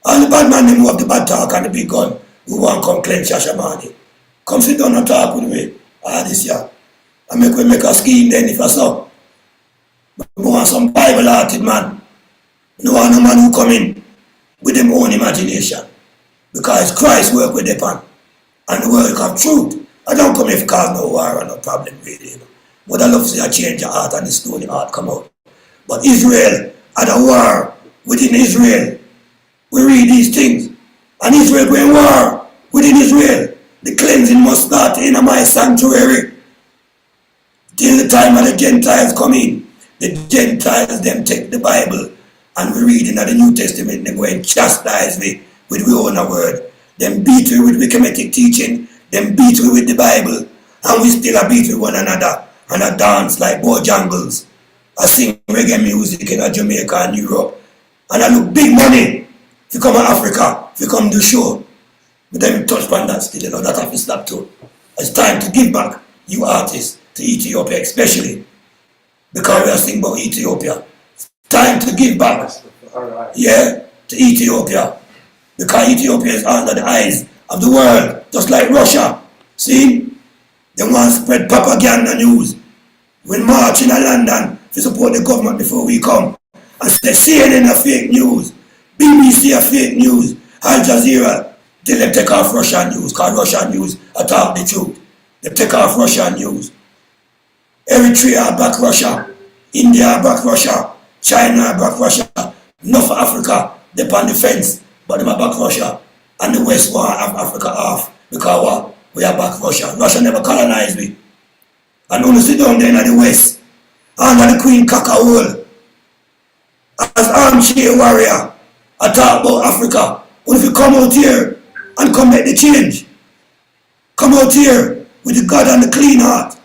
All the bad man who have the bad talk and the big gun, who want to come claim Shashamane. Come sit down and talk with me this year. And we make a scheme then if I saw. We want some Bible hearted man. No one no man who come in with them own imagination. Because Christ work with them and the work of truth. I don't come if cause no war or no problem really. But I love to see a change of heart and the stony heart come out. But Israel had a war within Israel. We read these things. And Israel going war within Israel. The cleansing must start in my sanctuary. Till the time of the Gentiles come in. The Gentiles them take the Bible and we read in the New Testament, they go and chastise me with we own a word. Them beat me with wickematic teaching, them beat me with the Bible, and we still a beat with one another and a dance like Bojangles. I sing reggae music in Jamaica and Europe. And I look big money if you come to Africa, if you come to the show. But then we touch upon that still, that have to stop too. It's time to give back, you artists, to Ethiopia especially. Because we are singing about Ethiopia. It's time to give back. Yeah, to Ethiopia. Because Ethiopia is under the eyes of the world, just like Russia. See? They want to spread propaganda news. We march in London to support the government before we come. And say CNN are fake news, BBC are fake news, Al Jazeera, they take off Russian news, because Russian news attack the truth. They take off Russian news. Eritrea back Russia, India back Russia, China back Russia, North Africa, they on the fence, but they are back Russia. And the West want have Africa off, because what? We are back Russia. Russia never colonized me. And only sit down there in the West, under the Queen Cacaole, as armchair warrior, I talk about Africa. What if you come out here and come make the change? Come out here with the God and the clean heart.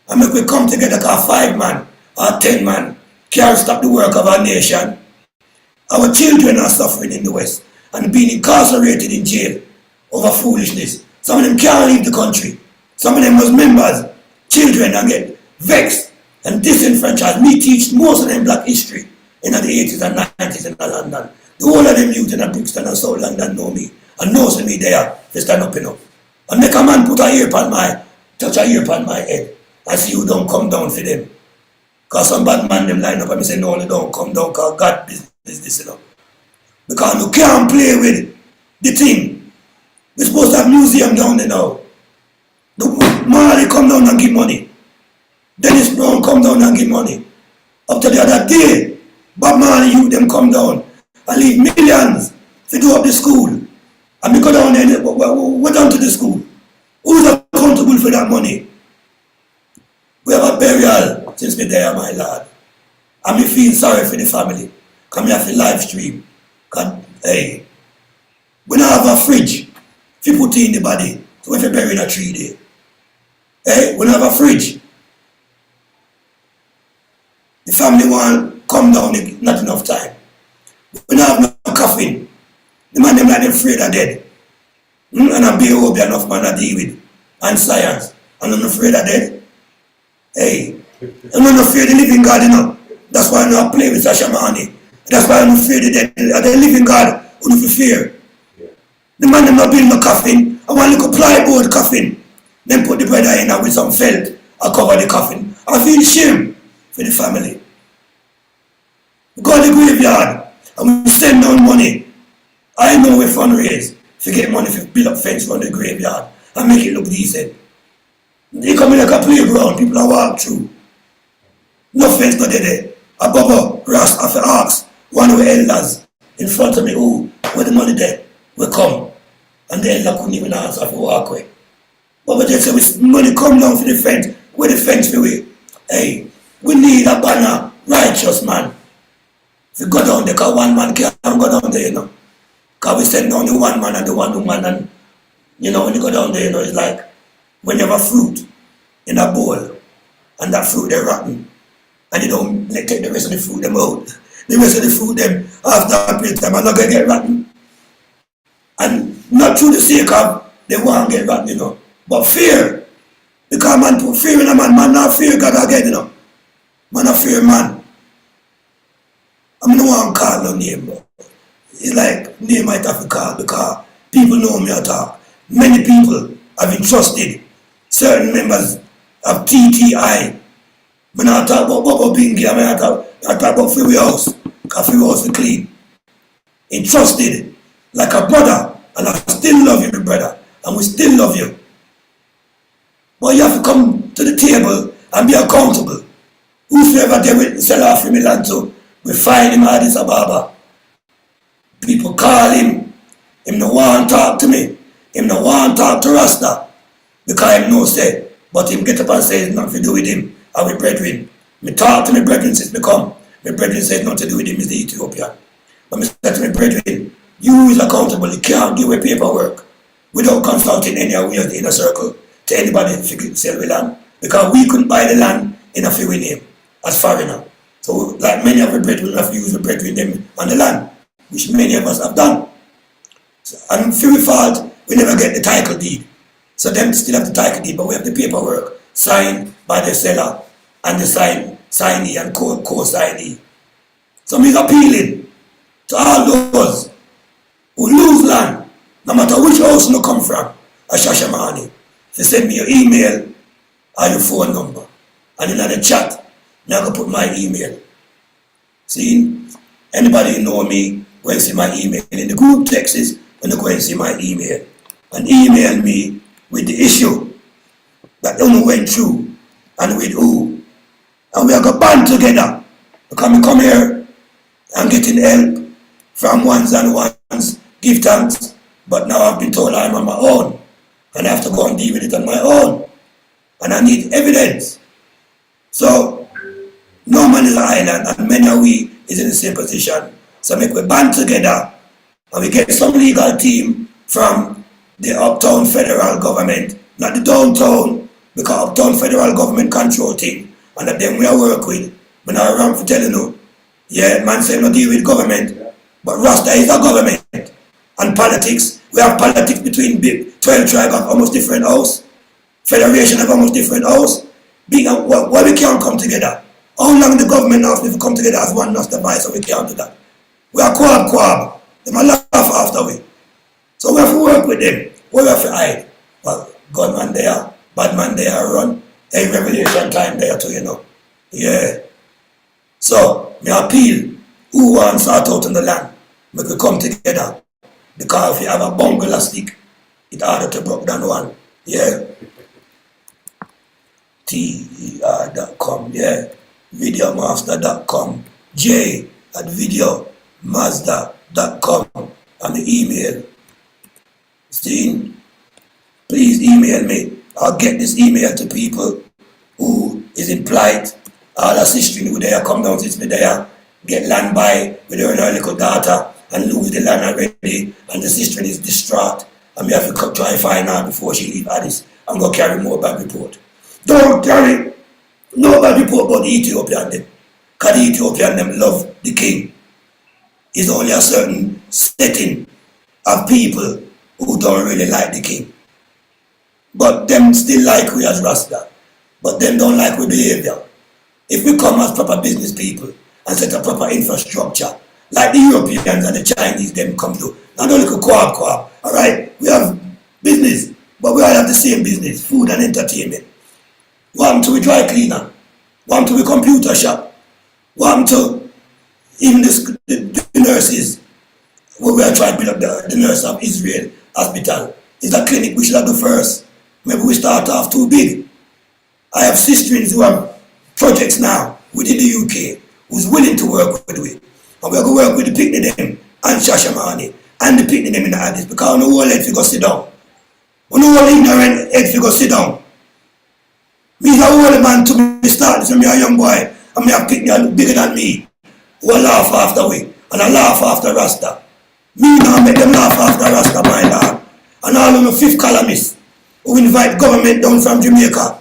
And make we come together because 5 man or 10 man can't stop the work of our nation. Our children are suffering in the West and being incarcerated in jail over foolishness. Some of them can't leave the country. Some of them was members, children, and get vexed and disenfranchised. Me teach most of them black history in the 80s and 90s in London. The whole of them youth in Brixton and South London know me and knows me there. They stand up, And make a man put a ear upon touch a ear upon my head and see you don't come down for them. Because some bad man them line up and say, no, they don't come down because God business this, Because you can't play with the thing. We're supposed to have museum down there now. The Marley come down and give money. Dennis Brown come down and give money. Up to the other day, Bob Marley you them come down and leave millions to do up the school. And we go down there, what done to the school? Who's accountable for that money? We have a burial since we're there, my lord. And we feel sorry for the family. Come here for live stream. Cause, hey, we don't have a fridge if you put it in the body. So if you bury in a tree there. Hey, we don't have a fridge. The family want come down, not enough time. We don't have no coffin. The man them like them afraid of dead. And a beer will be enough man to deal with. And science. And I'm not afraid of dead. Hey, I'm not afraid of the living God, That's why I'm not play with Shashamane. That's why I'm not afraid of the living God who don't fear. Yeah. The man them not build no coffin. I want a little plywood coffin. Then put the brother in with some felt. I cover the coffin. I feel shame for the family. We go to the graveyard and we send down money. I know we fundraise to get money to build up fence around the graveyard and make it look decent. They come in like a playground, people are walk through. No fence not there. A bubble, Rast after ask one of the elders in front of me, where the money there? We come. And the elder couldn't even answer for walkway. But they say money come down for the fence, where the fence for we. Hey, we need a banner, righteous man. If you go down there, because one man can't go down there, Because we send down the one man and the one woman, and when you go down there, it's like when you have a fruit in a bowl, and that fruit they're rotten, and you don't take the rest of the fruit them out. The rest of the fruit them after a period of time are not gonna get rotten. And not through the sake of they want to get rotten, but fear. Because man put fear in a man not fear God again, Man not fear man. I'm not want to call no name, but it's like name might have to call because people know me at all. Many people have entrusted certain members of TTI. I'm not talking about Bobo Bingy, I'm not talking about Freeway House. Coffee was clean. Entrusted like a brother, and I still love you, my brother, and we still love you. But you have to come to the table and be accountable. Whosoever they will sell off him land to, we find him at Addis Ababa. People call him no want to talk to me, him no want to talk to Rasta, because him no say, but him get up and say it's nothing to do with him, and we brethren. Me talk to my brethren since me come, my brethren said nothing to do with him is the Ethiopian. But me said to my brethren, you is accountable, you can't give away paperwork without consulting any of the inner circle to anybody to sell the land, because we couldn't buy the land in a few name as foreigner. So like many of the brethren have used the brethren them on the land, which many of us have done. So, and few fault, we never get the title deed. So them still have the title deed, but we have the paperwork signed by the seller and the signee and co-signee. So I'm appealing to all those who lose land, no matter which house you come from, a Shashamane, to send me your email or your phone number. And in the chat, now I can put my email. See, anybody who know me, go and see my email. In the group texts, when you go and see my email. And email me with the issue that you went through and with who. And we are going to band together. Because we come here and getting help from ones and ones, give thanks. But now I've been told I'm on my own. And I have to go and deal with it on my own. And I need evidence. So, no man is an island, and many of we is in the same position. So make we band together, and we get some legal team from the uptown federal government, not the downtown, because uptown federal government control thing, and that them we are work with. But now I'm for telling you, yeah, man say no deal with government, but Rasta is a government. And politics, we have politics between 12 tribes of almost different house, federation of almost different house. Why we can't come together? How long the government has to come together as one Rasta so we can't do that? We are quab. They might laugh after we. So we have to work with them. We have to hide. Well, gunman there, bad man there run. Hey, revelation time there too, you know. Yeah. So, me appeal, who wants sort out on the land, we could come together. Because if you have a bungalow stick, it's harder to break than one. Yeah. TER.com, yeah. Videomaster.com, J at videomazda.com, and the email. See? Please email me. I'll get this email to people who is in plight. All assisting who there, come down, sit me there, get land by with their little daughter and lose the land already, and the sister is distraught. And we have to try and find her before she leave Addis and go carry more bad report. Don't carry no bad report about the Ethiopian them. Because the Ethiopian them love the king. It's only a certain setting of people who don't really like the king. But them still like we as Rasta. But them don't like we behavior. If we come as proper business people and set a proper infrastructure, like the Europeans and the Chinese them come to, not only quab. Alright, we have business, but we all have the same business, food and entertainment. One to be dry cleaner, one to be computer shop, one to even the nurses, where we are trying to build up the nurse of Israel hospital. It's a clinic we should have do first. Maybe we start off too big. I have sisters who have projects now within the UK who's willing to work with me. And we're going to work with the picnic them and Shashamane and the picnic them in the Addis because no whole head figure sit down. No whole ignorant head figure sit down. Me is a old man to me start, so me a young boy and me a picnic bigger than me who will laugh after we and I laugh after Rasta. Me now make them laugh after Rasta, my lord. And all of the fifth columnists who invite government down from Jamaica,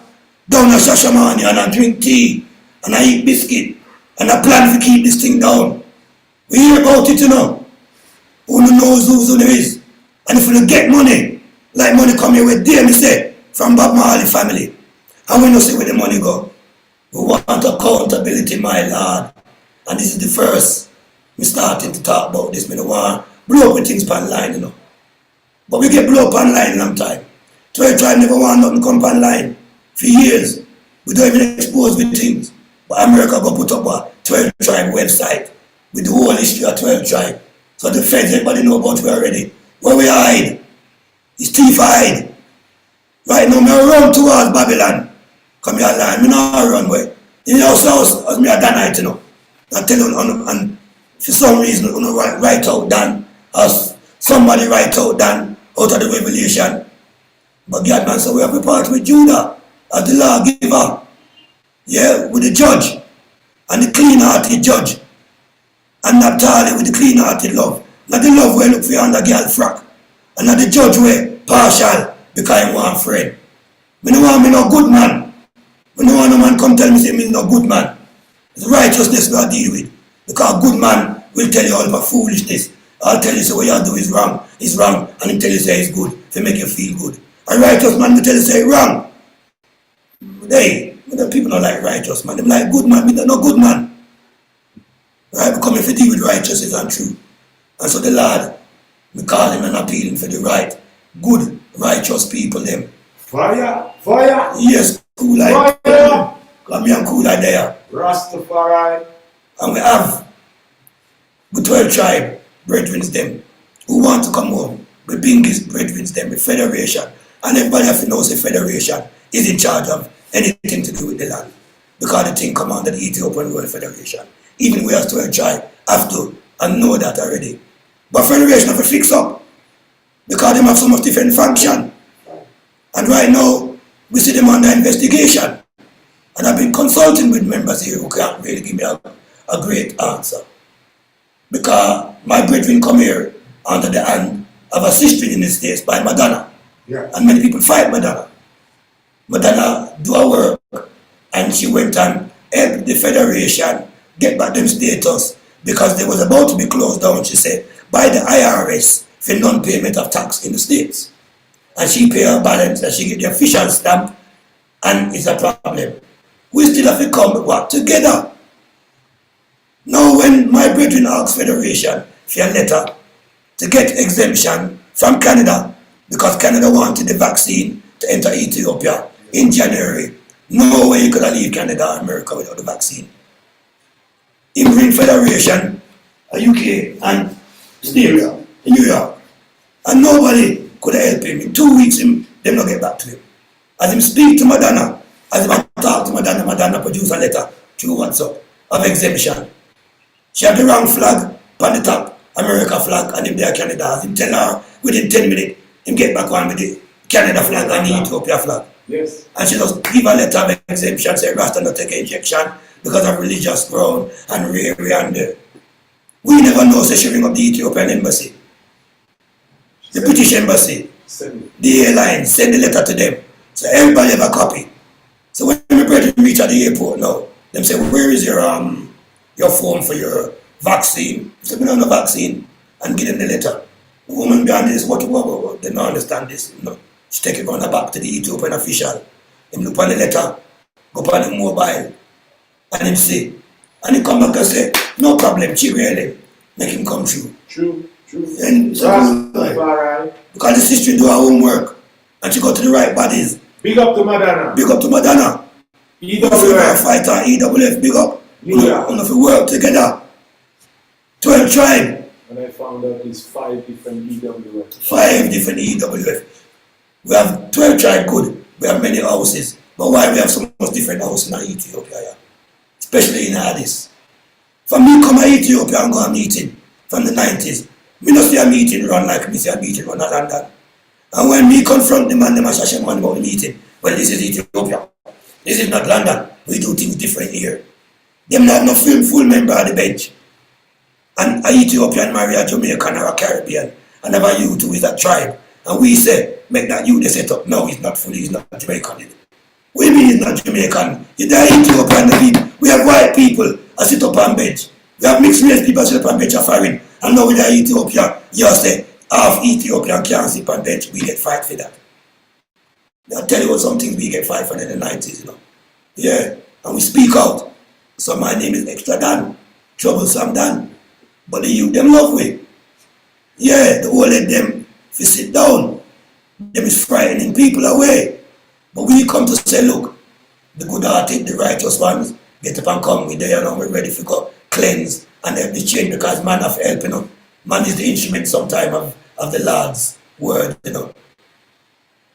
down to Shashamane, and I drink tea, and I eat biscuit, and I plan to keep this thing down. We hear about it, you know. Who knows who there is. And if we get money, like money come here with dear me say, from Bob Marley family, and we know see where the money go. We want accountability, my lord. And this is the first we starting to talk about this. We don't want to blow up with things online, you know. But we get blow up online long time. 12 tribe never want nothing come online. For years, we don't even expose with things. But America go put up a 12 tribe website with the whole history of 12 tribe. So the feds, everybody know about we already. Where we hide? It's thief hide. Right now, me run towards Babylon. Come here, line. Me not run away. In your house, as me a Danite, you know. I tell you, and for some reason, you know, write out Dan, as somebody write out Dan out of the revelation. But God man said we have a part with Judah as the lawgiver. Yeah, with the judge. And the clean-hearted judge. And Naphtali with the clean-hearted love. Not the love where look for you under girl frack. And not the judge where partial because he want friend. Me no want me no good man. Me no want no man come tell me say me no good man. It's righteousness we are deal with. Because a good man will tell you all about foolishness. I'll tell you say what you do is wrong. It's wrong. And he'll tell you say it's good. To make you feel good. A righteous man will tell you say wrong. Hey, the people don't like righteous man. They like good man. Me no good man. Right? Because if you deal with righteousness and true. And so the Lord, we call him and appeal him for the right, good, righteous people them. Fire! Fire! Yes, cool like fire! Come here and cool like there. Rastafari. And we have the 12 tribe, brethren them, who want to come home. We bring his brethren them, the federation. And everybody have to know the federation is in charge of anything to do with the land. Because the thing come under the Ethiopian World Federation. Even we as 12 tribe have to and know that already. But federation have to fix up. Because they have so much different function. And right now, we see them under investigation. And I've been consulting with members here who can't really give me a great answer. Because my brethren come here under the hand of a sister in the States by Madonna. Yeah. And many people fight Madonna. Madonna do her work and she went and helped the federation get back them status because they was about to be closed down, she said, by the IRS for non-payment of tax in the States. And she pay her balance and she get the official stamp and it's a problem. We still have to come work together. Now when my brethren asked Federation for a letter to get exemption from Canada because Canada wanted the vaccine to enter Ethiopia in January, no way you could leave Canada or America without the vaccine. He bring Federation, UK and State in New York. And nobody could help him. In 2 weeks, them not get back to him. As him speak to Madonna, as him talk to Madonna, Madonna produce a letter through WhatsApp of exemption. She had the wrong flag on the top, America flag, and him there Canada. As him tell her within 10 minutes, him get back on with the Canada flag and the Ethiopia flag. Yes. And she just give a letter of exemption, say Rasta not take injection because of religious ground and rare and we never know, so she ring up the Ethiopian embassy, the British embassy, the airline, send the letter to them. So everybody have a copy. So when my brother reach at the airport now, them say, where is your form for your vaccine? I said, we don't have a vaccine, and give them the letter. The woman behind this, what, they don't understand this. No. She take it on back to the Ethiopian official. Him look on the letter, go on the mobile, and him say, and he come back and say, no problem, she really make him come through. True. And so because the sister do her homework, and she go to the right bodies. Big up to Madonna. EWF fighter, EWF, big up. Yeah. And if we work together, 12 tribe. And I found out there's 5 different EWF. 5 different EWF. We have 12 tribe good. We have many houses. But why we have so much different houses in Ethiopia? Yeah? Especially in Addis. For me come to Ethiopia and go a meeting from the 90s. Me not see a meeting run like me see a meeting run in London. And when me confront the man, them a Shashamane about the meeting, well, this is Ethiopia. This is not London. We do things different here. Them not no full member of the bench. And a Ethiopian marry a Jamaican or a Caribbean. And have a youth who is a tribe. And we say, make that youth set up. No, he's not fully, he's not Jamaican. We mean he's not Jamaican. He's the Ethiopian. We have white people who sit up on bench. We have mixed race people who sit up on bench of foreign. And now with the Ethiopia, you say, half Ethiopian can't sit on bench. We get fight for that. I'll tell you what some things we get fight for in the 90s, you know. Yeah, and we speak out. So my name is Extra Dan, Troublesome Dan. But the youth, them love we. Yeah, the whole of them, if you sit down, them is frightening people away. But we come to say, look, the good hearted, the righteous ones, get up and come, we're there now, we're ready to go cleanse and help the change because man have help, Man is the instrument sometime of the Lord's word,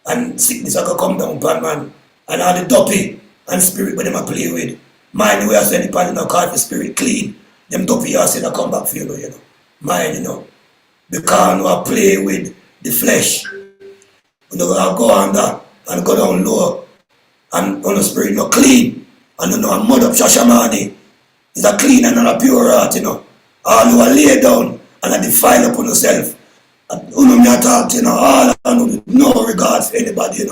And sickness are gonna come down upon man. And all the dopey and spirit where them a play with. Mind the way I send it upon call the spirit clean. Them dopey you say they come back for you. Mind, Because I play with the flesh. You know, go under and go down low. And on the spirit no clean. And a mud up Shashamane is a clean and not a pure heart, All you are lay down and a defile upon yourself. And me talk, all no regard for anybody,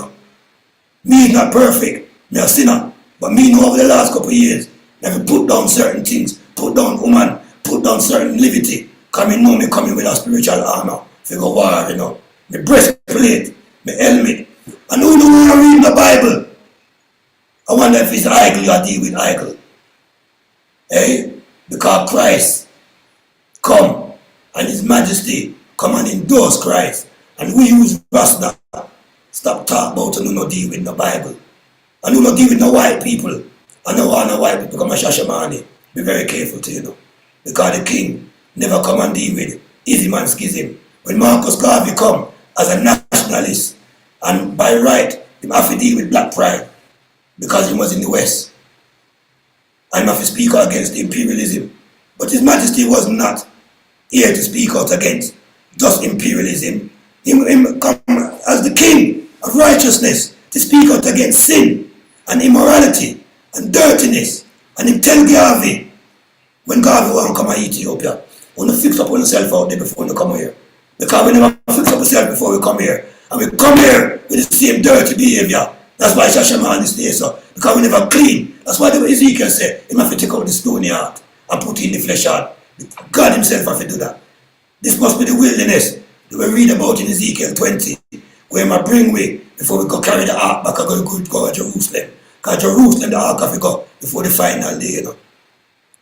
Me is not perfect, me a sinner. But me know over the last couple of years, never put down certain things, put down woman, put down certain liberty. Cause me coming with a spiritual armor. Figure war, Me breastplate, me helmet. And who know when I read the Bible? I wonder if it's idol you are deal with idol. Eh? Because Christ come and His Majesty come and endorse Christ. And we use Rasta. Stop talking about and no deal with the Bible. And no deal with no white people. And no white people come a Shashamane. Be very careful to Because the king never come and deal with easy man schism. When Marcus Garvey come as a nationalist and by right he have to deal with black pride because he was in the West. And he have to speak out against imperialism. But His Majesty was not here to speak out against just imperialism. Him come as the king of righteousness to speak out against sin and immorality and dirtiness. And him tell Garvey, when Garvey want to come to Ethiopia, we want to fix up on yourself out there before we come here. Because we never fix up ourselves before we come here. And we come here with the same dirty behavior. That's why Shashamane is there, so. Because we never clean. That's why Ezekiel said, he have to take out the stony heart and put in the flesh heart. God Himself have to do that. This must be the wilderness that we read about in Ezekiel 20, where He bring we before we go carry the ark back and go to Jerusalem. Because Jerusalem, the ark have to go before the final day,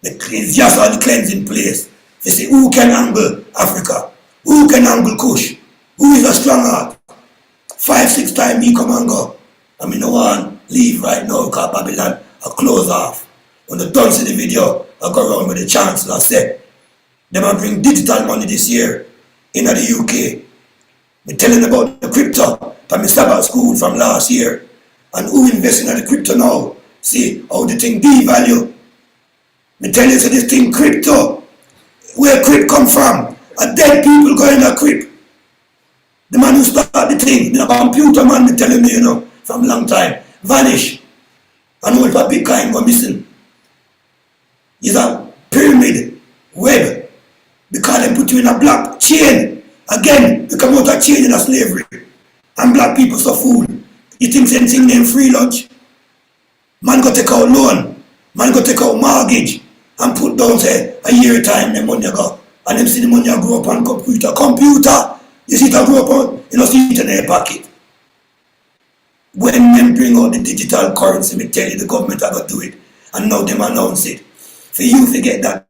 It's just all the cleansing place. You see, who can angle Africa? Who can angle Kush? Who is a strong heart? 5-6 times me come and go. I mean, no one leave right now because Babylon are close off. When they don't see the video, I go around with the chancellor say, they might bring digital money this year in the UK. Me telling about the crypto from my Sabbath school from last year. And who investing in the crypto now? See how the thing devalue. Me tell you, so this thing crypto, where crypt come from? A dead people going to crypt. The man who started the thing, the computer man, me telling me, from a long time, vanish. And all for Bitcoin go missing. It's a pyramid web. Because they put you in a black chain. Again, you come out of chain in a slavery. And black people so fool. You think anything named free lunch? Man go take out loan. Man go take out mortgage. And put down say a year time the money go. And them see the money grow up on computer. Computer! You see it grow up on, you know, see it in their pocket. When them bring out the digital currency, me tell you the government are going to do it. And now them announce it. For you to get that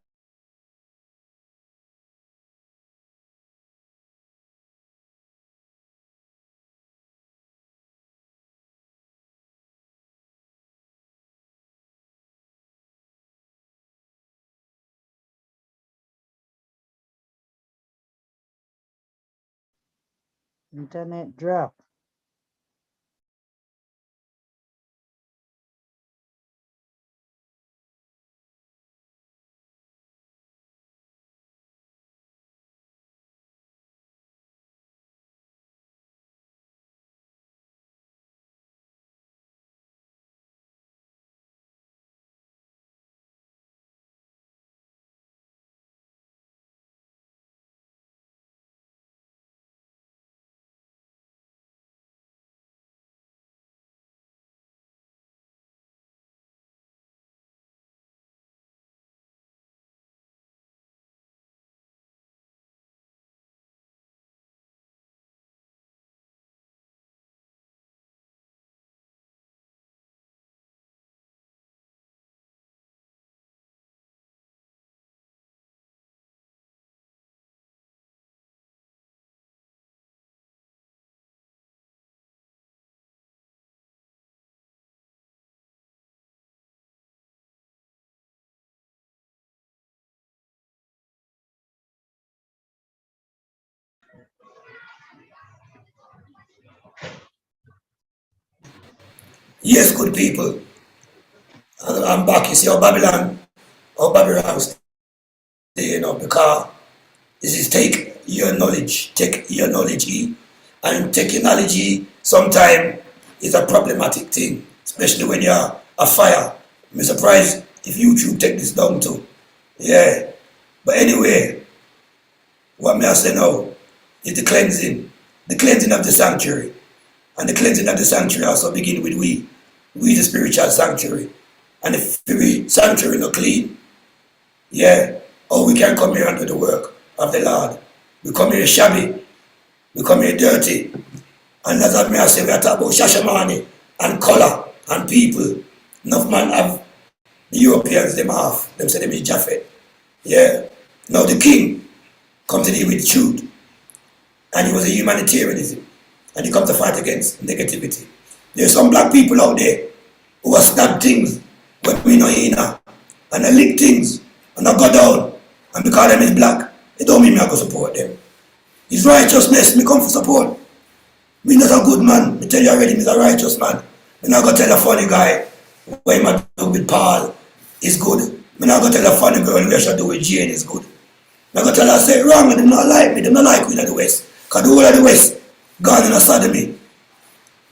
Internet drop. Yes, good people. I'm back. You see how Babylon, how Babylon stay, because this is take your knowledge, and technology sometimes is a problematic thing, especially when you're a fire. I'm surprised if YouTube take this down too. Yeah. But anyway, what may I say now is the cleansing of the sanctuary. And the cleansing of the sanctuary also begin with we the spiritual sanctuary. And if the sanctuary not clean, yeah, or we can come here and do the work of the Lord. We come here shabby, we come here dirty. And as I say, we are talking about Shashamane and color and people. Enough man have the Europeans them off. Them say them is Japhet. Yeah. Now the king comes to deal with truth. And he was a humanitarianism. And he comes to fight against negativity. There's some black people out there who are stab things when we know here now. And they lick things and I go down. And because them is black, it don't mean me I go support them. It's righteousness, me come for support. Me not a good man. Me tell you already, me's a righteous man. Me not go tell a funny guy what him a do with Paul is good. Me not go tell a funny girl what she do with Jane is good. Me not go tell her say wrong and them not like me. Them not like we in the West. Because the whole of the West gone in a sodomy.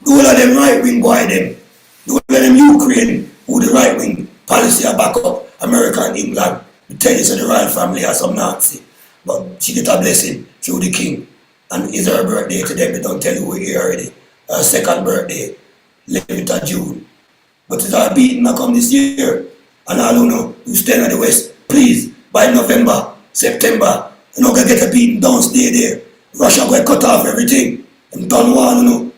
The whole of them right wing boy them. The whole of them Ukraine who the right wing policy are back up America and England. We tell you so the royal family are some Nazi. But she get a blessing through the king. And it's her birthday to them, they don't tell you we're here already. Her second birthday, 11th of June. But it's our beating that come this year. And all who know, who stay in the West, please, by November, September, you're not going to get a beating, don't stay there. Russia going to cut off everything. And done one, you know.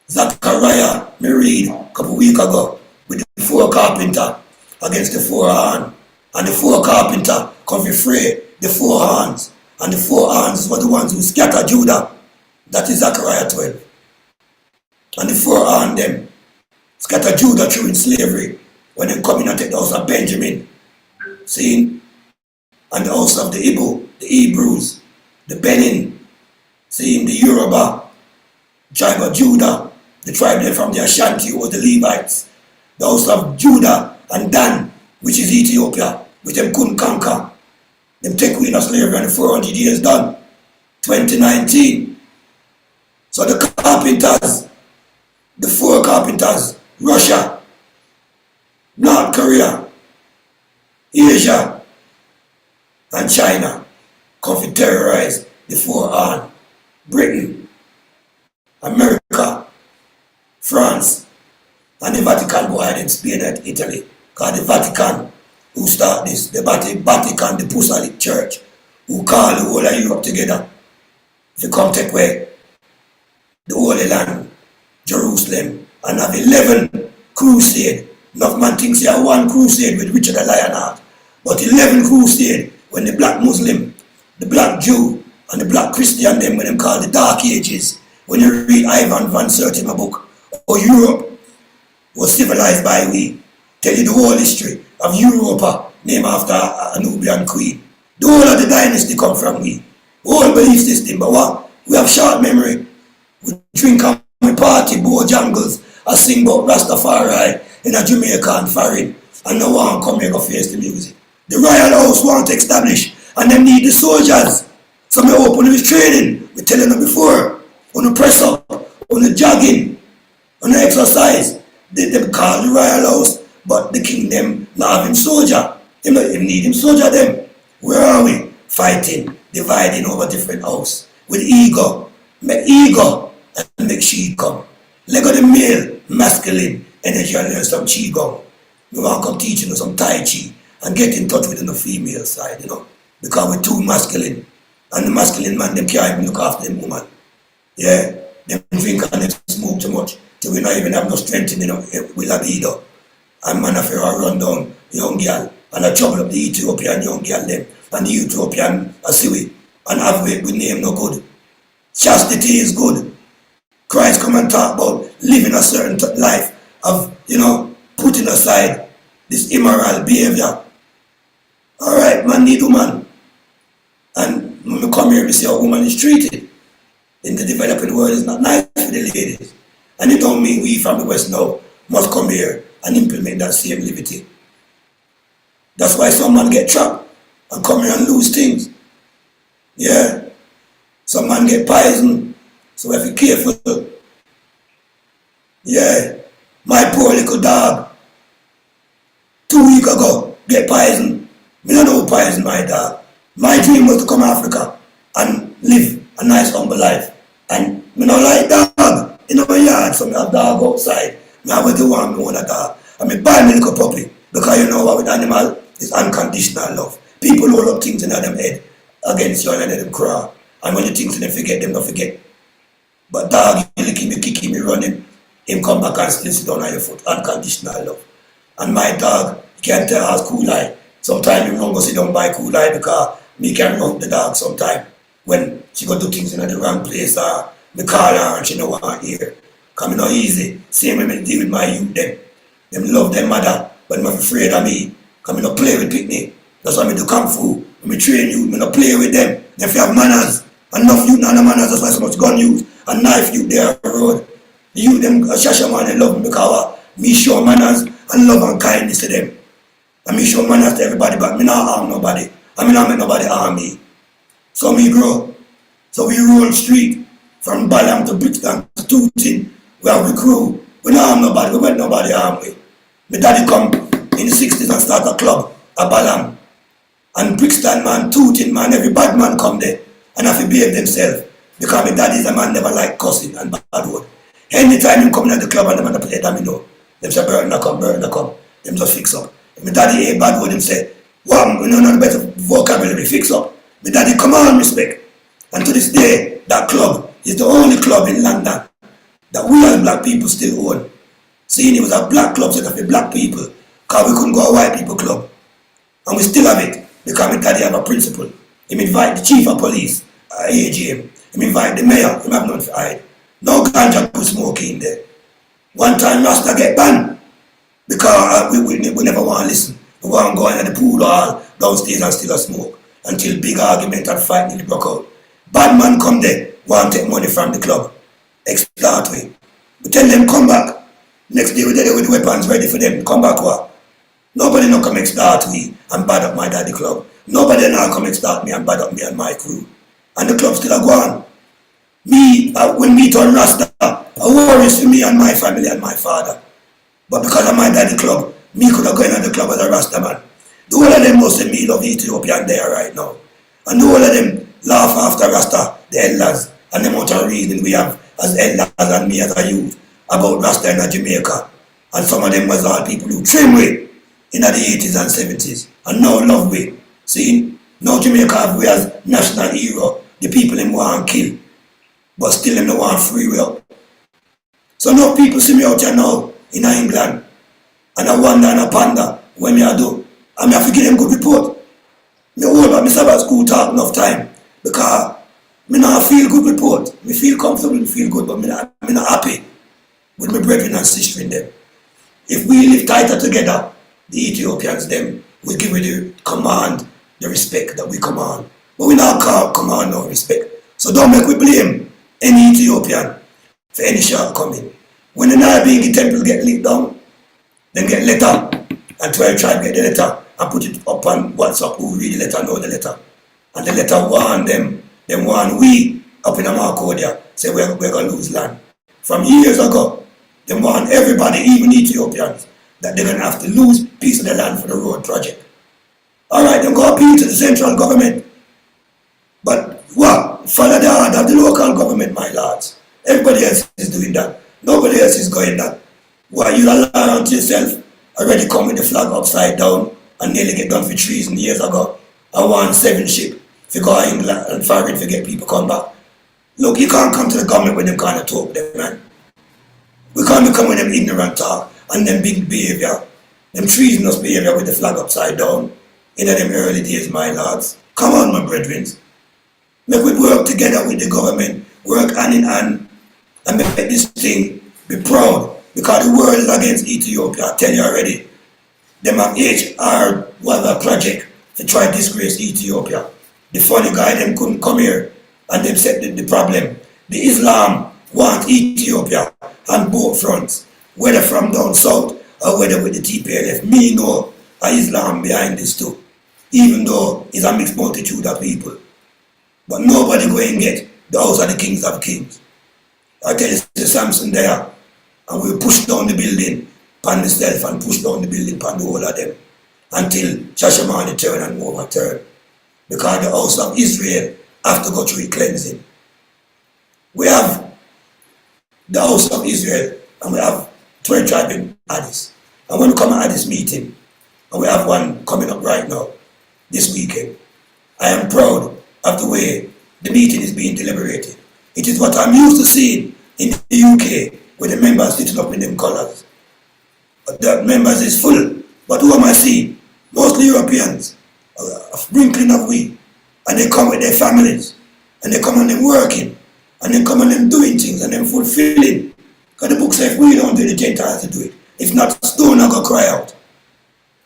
Zachariah, me read a couple weeks ago, with the 4 carpenter against the 4 hand. And the 4 carpenter come for free the 4 hands. And the 4 hands were the ones who scattered Judah. That is Zechariah 12. And the 4 hands them scattered Judah through in slavery when they come in and take the house of Benjamin. See? And the house of the Igbo, the Hebrews, the Benin, see, the Yoruba, tribe of Judah, the tribe there from the Ashanti who was the Levites, the house of Judah and Dan, which is Ethiopia, which them couldn't conquer. Them take we in slavery and 400 years done. 2019. So the carpenters, the 4 carpenters, Russia, North Korea, Asia, and China, come to terrorize the 4 hand. Britain, America, France, and the Vatican boy in Spain and Italy. Because the Vatican who start this, the Vatican, the Apostolic Church, who call the whole of Europe together to come take away the Holy Land, Jerusalem, and have 11 crusade. Enough man thinks you have 1 crusade with Richard the Lionheart, but 11 crusade when the black Muslim, the black Jew, and the black Christian, them when them call the Dark Ages. When you read Ivan Van Sertima book, or Europe was civilized by we, tell you the whole history of Europa, named after a Nubian queen. The whole of the dynasty come from we. Whole belief system, but what? We have short memory. We drink and we party, Bojangles, I sing about Rastafari in a Jamaica and foreign, and no one come here go face the music. The royal house want to establish, and them need the soldiers. So me open with training, we telling them before, on the press up, on the jogging, on the exercise. They call the royal house, but the kingdom not having soldier. Him need him soldier them. Where are we? Fighting, dividing over different house. With ego. Make ego and make she come. Let go the male, masculine energy and learn some qigong. We want to come teaching you some tai chi and get in touch with the female side, Because we're too masculine. And the masculine man, them can't even look after them woman. Yeah, them drink and them smoke too much. Till we not even have no strength in with libido. And man after run down young girl and I trouble up the Ethiopian young girl them and the Ethiopian Asiwi and have we name no good. Chastity is good. Christ come and talk about living a certain life of, putting aside this immoral behavior. Alright, man need woman. And when we come here, we see how woman is treated. In the developing world, it's not nice for the ladies. And it don't mean we from the West now must come here and implement that same liberty. That's why some man get trapped and come here and lose things. Yeah. Some man get poisoned. So we have to be careful. Yeah. My poor little dog, 2 weeks ago, get poisoned. Me don't know who poisoned my dog. My dream was to come to Africa and live a nice humble life. And me don't like dog in my yard, so me have dog outside. Me have to want me own a dog. And me buy me little puppy. Because you know what with animal is unconditional love. People hold up things in them head against you and let them cry. And when you think them forget, them don't forget. But dog, you lick him, you kick him, you run him come back and still sit down on your foot. Unconditional love. And my dog, you can't tell us cool eye. Sometimes you don't go sit down by cool eye because me can run the dog sometimes. When she go do things in the wrong place or me call her and she don't want to hear. Because me not easy. Same way me deal with my youth them. Them love them mother, but them afraid of me. Because me not play with picnic. That's why me do kung fu. When me train you, me not play with them. If you have manners, enough youth and manners, that's why so much gun use and knife youth there on the road. The youth them Shashamane love me because me show manners and love and kindness to them. And me show manners to everybody, but me not harm nobody. And me not make nobody harm me. So me grow. So we roll street from Balam to Brixton to Tooting. We have the crew. We not harm nobody, we let nobody harm me. My daddy come in the 60s and start a club at Balam. And Brixton man, Tooting man, every bad man come there and have to behave themselves. Because my daddy is a man never like cussing and bad word. Anytime him coming at the club and them and play that me know. Them say burn na come. Them just fix up. If my daddy ain't bad word, him say, wow, we know not better vocabulary, fix up. My daddy command respect. And to this day, that club is the only club in London that we as black people still own. Seeing it was a black club set up for black people, because we couldn't go a white people club. And we still have it, because my daddy have a principle. He invite the chief of police, AGM. He invite the mayor, he have nothing to hide. No ganja put smoke in there. One time Rasta get banned, because we never want to listen. We want to go into the pool hall downstairs and still a smoke, until big argument and fight nearly broke out. Bad man come there, want to take money from the club. Exploit we. We tell them come back. Next day we there with weapons ready for them. Come back what? Nobody no come start me and bad up my daddy club. Nobody now come start me and bad up me and my crew. And the club still a go on. Me, when me turn Rasta, a worry for me and my family and my father. But because of my daddy club, me could have gone in the club as a Rasta man. The whole of them must say me love Ethiopian there right now. And the whole of them laugh after Rasta, the elders, and the amount of reading we have as elders and me as a youth about Rasta in Jamaica. And some of them was all people who train with in the 80s and 70s. And now love we. See, now Jamaica have we as national hero, the people them want to kill. But still them don't want free will. So now people see me out here now in England. And I wonder and I ponder what me I do. And me have to give them good report. Me hold up, me Sabbath school talk enough time. Because me not feel good report. Me feel comfortable, me feel good, but me not happy with my brethren and sisters in them. If we live tighter together, the Ethiopians them will give me the command, the respect that we command. But we not call command no respect. So don't make we blame any Ethiopian for any shortcoming. When the Narbingi temple get lit down, then get letter and try to get the letter and put it up on WhatsApp. Who read the letter know the letter. And the letter warn them warn we up in Amakodia, say we're going to lose land. From years ago, they warn everybody, even Ethiopians, that they're going to have to lose piece of the land for the road project. Alright, then go appeal to the central government. But what? Follow the order of the local government, my lords. Everybody else is doing that. Nobody else is going that. Why you allow unto yourself already come with the flag upside down and nearly get done for treason years ago. I want 7 ship to go to England and foreign to get people come back. Look, you can't come to the government with them kind of talk them, man. We can't come with them ignorant talk and them big behavior, them treasonous behavior with the flag upside down in them early days, my lords. Come on, my brethren. Make we work together with the government, work hand in hand, and make this thing be proud. Because the world is against Ethiopia, I tell you already. Them have HR whatever project to try to disgrace Ethiopia. The funny guy, them couldn't come here and them set the problem. The Islam want Ethiopia on both fronts. whether from down south or whether with the TPLF, me know Islam behind this too. Even though it's a mixed multitude of people. But nobody go and get the house of the kings of kings. I tell you, Samson there, and we push down the building upon myself and push down the building upon the whole of them until Shashamane turn and overturn. Because the house of Israel have to go through cleansing. We have the house of Israel and we have 12 tribes in Addis. And when we come at this meeting, and we have one coming up right now, this weekend, I am proud of the way the meeting is being deliberated. It is what I'm used to seeing in the UK, where the members sitting up in them colours. The members is full, but who am I seeing? Mostly Europeans, a sprinkling of we, and they come with their families, and they come on them working, and they come on them doing things, and them fulfilling. Because the book says, if we don't do it, the Gentiles to do it. If not, stone are going to cry out.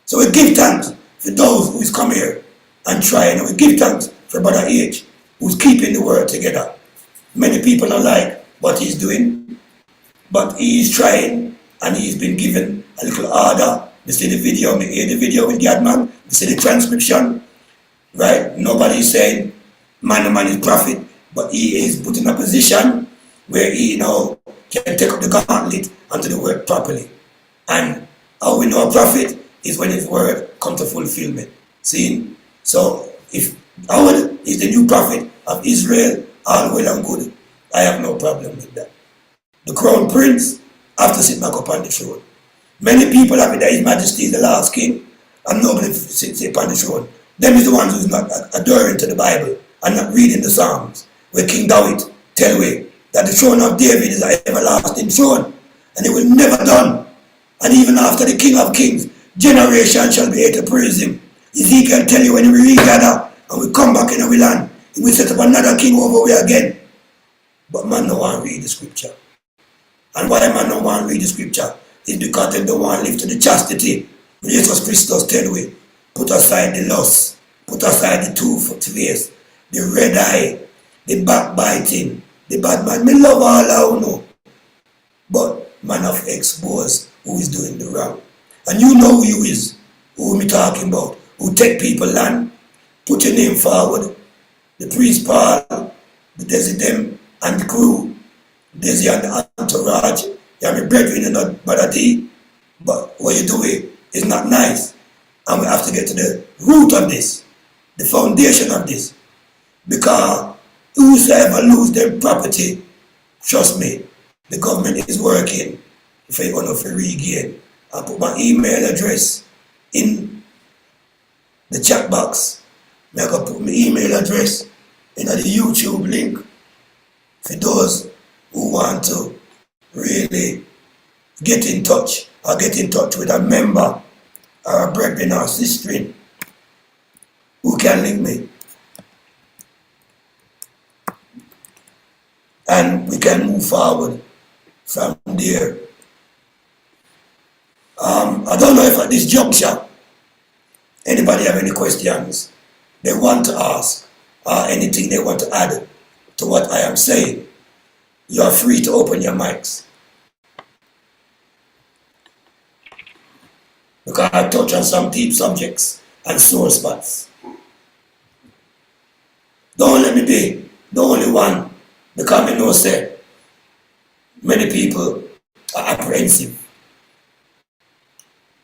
So we give thanks for those who is come here and trying, and we give thanks for Brother H, who's keeping the word together. Many people don't like what he's doing, but he is trying, and he's been given a little order. You see the video, we hear the video with Gadman, you see the transcription, right? Nobody is saying man is prophet, but he is put in a position where he now can take up the gauntlet and do the work properly. And how we know a prophet is when his word comes to fulfillment. See? So if Howard is the new prophet of Israel, all well and good, I have no problem with that. The crown prince have to sit back up on the throne. Many people have it that His Majesty is the last king, and nobody sits upon the throne. Them is the ones who's not adhering to the Bible and not reading the Psalms, where King David tell we that the throne of David is an everlasting throne, and it will never done. And even after the King of Kings, generation shall be able to praise him. Ezekiel tell you when we regather and we come back in our land, he will set up another king over here again. But man no want to read the scripture. And why man no want to read the scripture is because they don't want to live to the chastity. Jesus Christus tell we, put aside the lust, put aside the two-foot face, the red eye, the backbiting, the bad man. Me love all I know. But man of expose who is doing the wrong. And you know who you is, who me talking about, who take people land, put your name forward. The priest Paul, the Desidem and the crew, Desi and the entourage, you have a brethren and not Brother D, but what you do is not nice. And we have to get to the root of this, the foundation of this. Because whosoever lose their property, trust me, the government is working if I want to regain. I put my email address in the chat box. I can put my email address in the YouTube link for those who want to really get in touch or get in touch with a member or a brethren or sister who can link me. And we can move forward from there. I don't know if at this juncture anybody have any questions they want to ask or anything they want to add to what I am saying. You are free to open your mics. Because I touch on some deep subjects and sore spots. Don't let me be the only one, because I know say many people are apprehensive.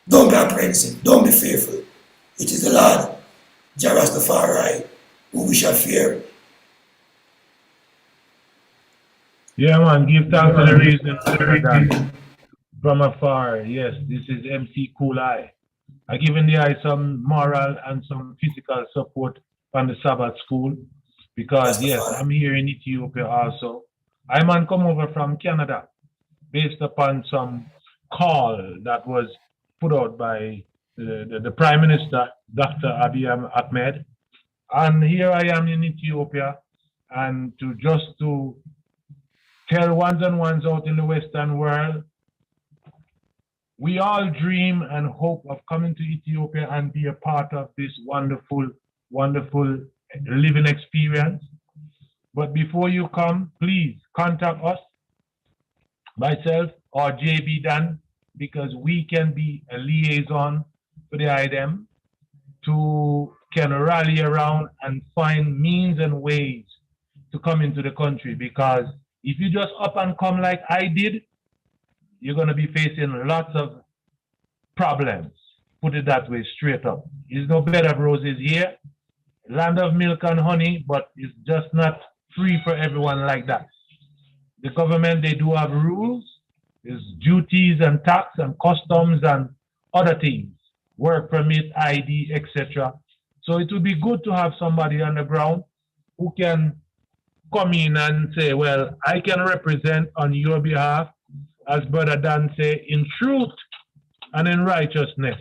Don't be apprehensive, don't be fearful. It is the Lord, Jah Rastafari, who we shall fear. Yeah, man, give thanks for the reason for that. From afar, yes, this is MC Cool Eye. I given the eye some moral and some physical support from the Sabbath school because, yes, I'm here in Ethiopia also. I man come over from Canada based upon some call that was put out by the Prime Minister, Dr. Abiy Ahmed. And here I am in Ethiopia, and to tell ones and ones out in the Western world, we all dream and hope of coming to Ethiopia and be a part of this wonderful, wonderful living experience. But before you come, please contact us, myself or JB done, because we can be a liaison for the item to can rally around and find means and ways to come into the country. Because if you just up and come like I did, you're going to be facing lots of problems. Put it that way, straight up. There's no bed of roses here, land of milk and honey, but it's just not free for everyone like that. The government, they do have rules. There's duties and tax and customs and other things, work permit, ID, etc. So it would be good to have somebody on the ground who can come in and say, well, I can represent on your behalf, as Brother Dan say, in truth and in righteousness.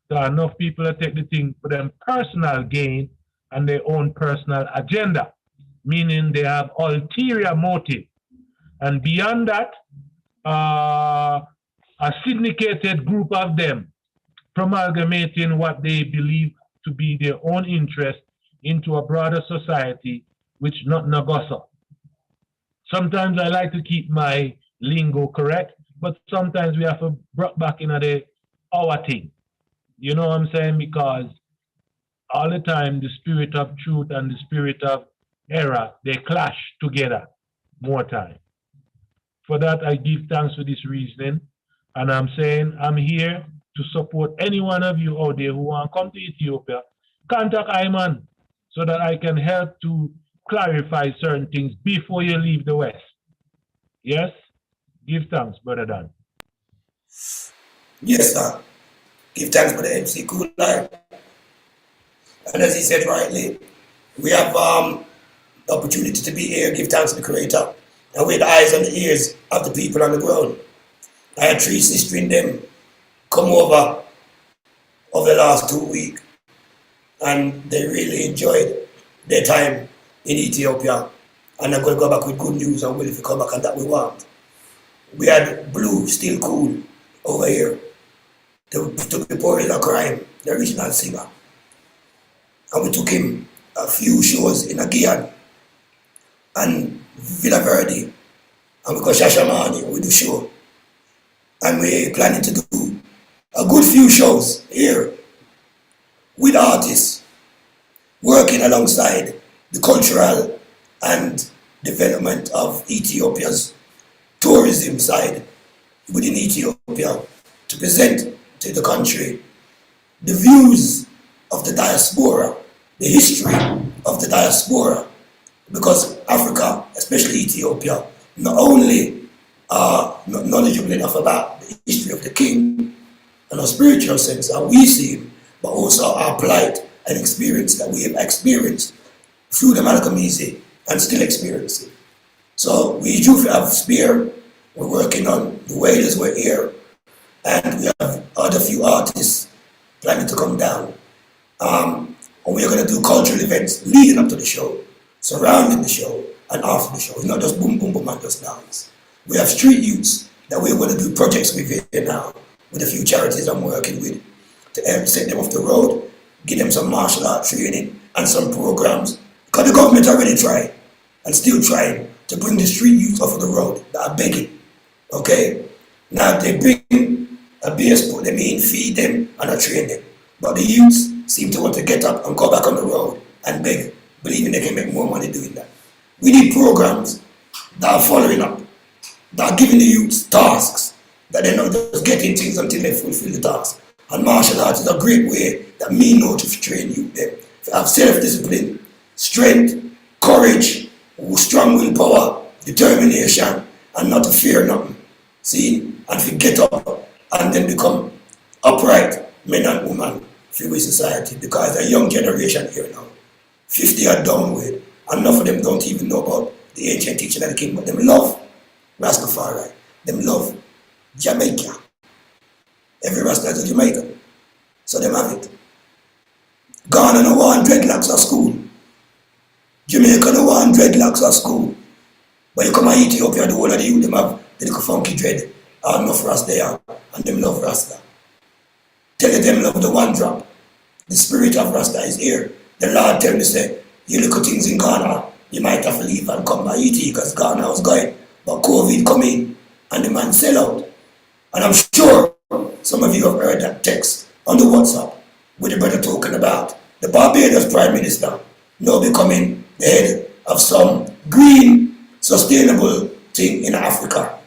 There are enough people that take the thing for them personal gain and their own personal agenda, meaning they have ulterior motive. And beyond that, a syndicated group of them promulgating what they believe to be their own interest into a broader society, which not Nagosa. Sometimes I like to keep my lingo correct, but sometimes we have to bring back in our thing. You know what I'm saying? Because all the time the spirit of truth and the spirit of error, they clash together more time. For that, I give thanks for this reasoning. And I'm saying I'm here to support any one of you out there who want to come to Ethiopia. Contact Iman so that I can help to clarify certain things before you leave the West. Yes? Give thanks, Brother Dan. Yes, sir. Give thanks for the MC Cool Life. And as he said rightly, we have the opportunity to be here, give thanks to the Creator, and with the eyes and the ears of the people on the ground. I had 3 sisters in them come over the last 2 weeks, and they really enjoyed their time in Ethiopia, and I'm going to go back with good news and willing to come back, and that we want. We had Blue, Still Cool, over here. They took the Poet of Crime, the original singer. And we took him a few shows in Agian and Villa Verde. And we got Shashamane with the show. And we're planning to do a good few shows here with artists, working alongside the cultural and development of Ethiopia's tourism side within Ethiopia, to present to the country the views of the diaspora, the history of the diaspora, because Africa, especially Ethiopia, not only are not knowledgeable enough about the history of the king in a spiritual sense, how we see him, but also our plight and experience that we have experienced through the Malcolmese and still experiencing. So we do have Spear, we're working on the Wailers, we're here, and we have other few artists planning to come down. And we're going to do cultural events leading up to the show, surrounding the show, and after the show. It's not just boom, boom, boom, and just dance. We have street youths that we're going to do projects with here now, with a few charities I'm working with, to help set them off the road, give them some martial art training and some programs. Because the government already tried, and still trying, to bring the street youths off of the road that are begging. Okay? Now they bring a base, put them in, feed them, and train them. But the youths seem to want to get up and go back on the road and beg, believing they can make more money doing that. We need programs that are following up, that are giving the youths tasks, that they're not just getting things until they fulfill the task. And martial arts is a great way that me know to train youth them. To have self-discipline, strength, courage, strong willpower, determination, and not to fear nothing. See? And to get up and then become upright men and women for the society, because the young generation here now, 50 are downward, and enough of them don't even know about the ancient teaching of the king, but them love Rastafari, them love Jamaica. Every Rasta is a Jamaican, so them have it. Ghana no want dreadlocks at school. Jamaica no want dreadlocks at school. But you come to Ethiopia, the whole of the youth, them have the little funky dread, and enough Rasta there, and them love Rasta. Tell them love the one drop. The spirit of Rasta is here. The Lord tell me, say, you look at things in Ghana, you might have to leave and come by ET, because Ghana was going. But COVID come in, and the man sell out. And I'm sure some of you have heard that text on the WhatsApp with the brother talking about the Barbados Prime Minister now becoming the head of some green, sustainable thing in Africa.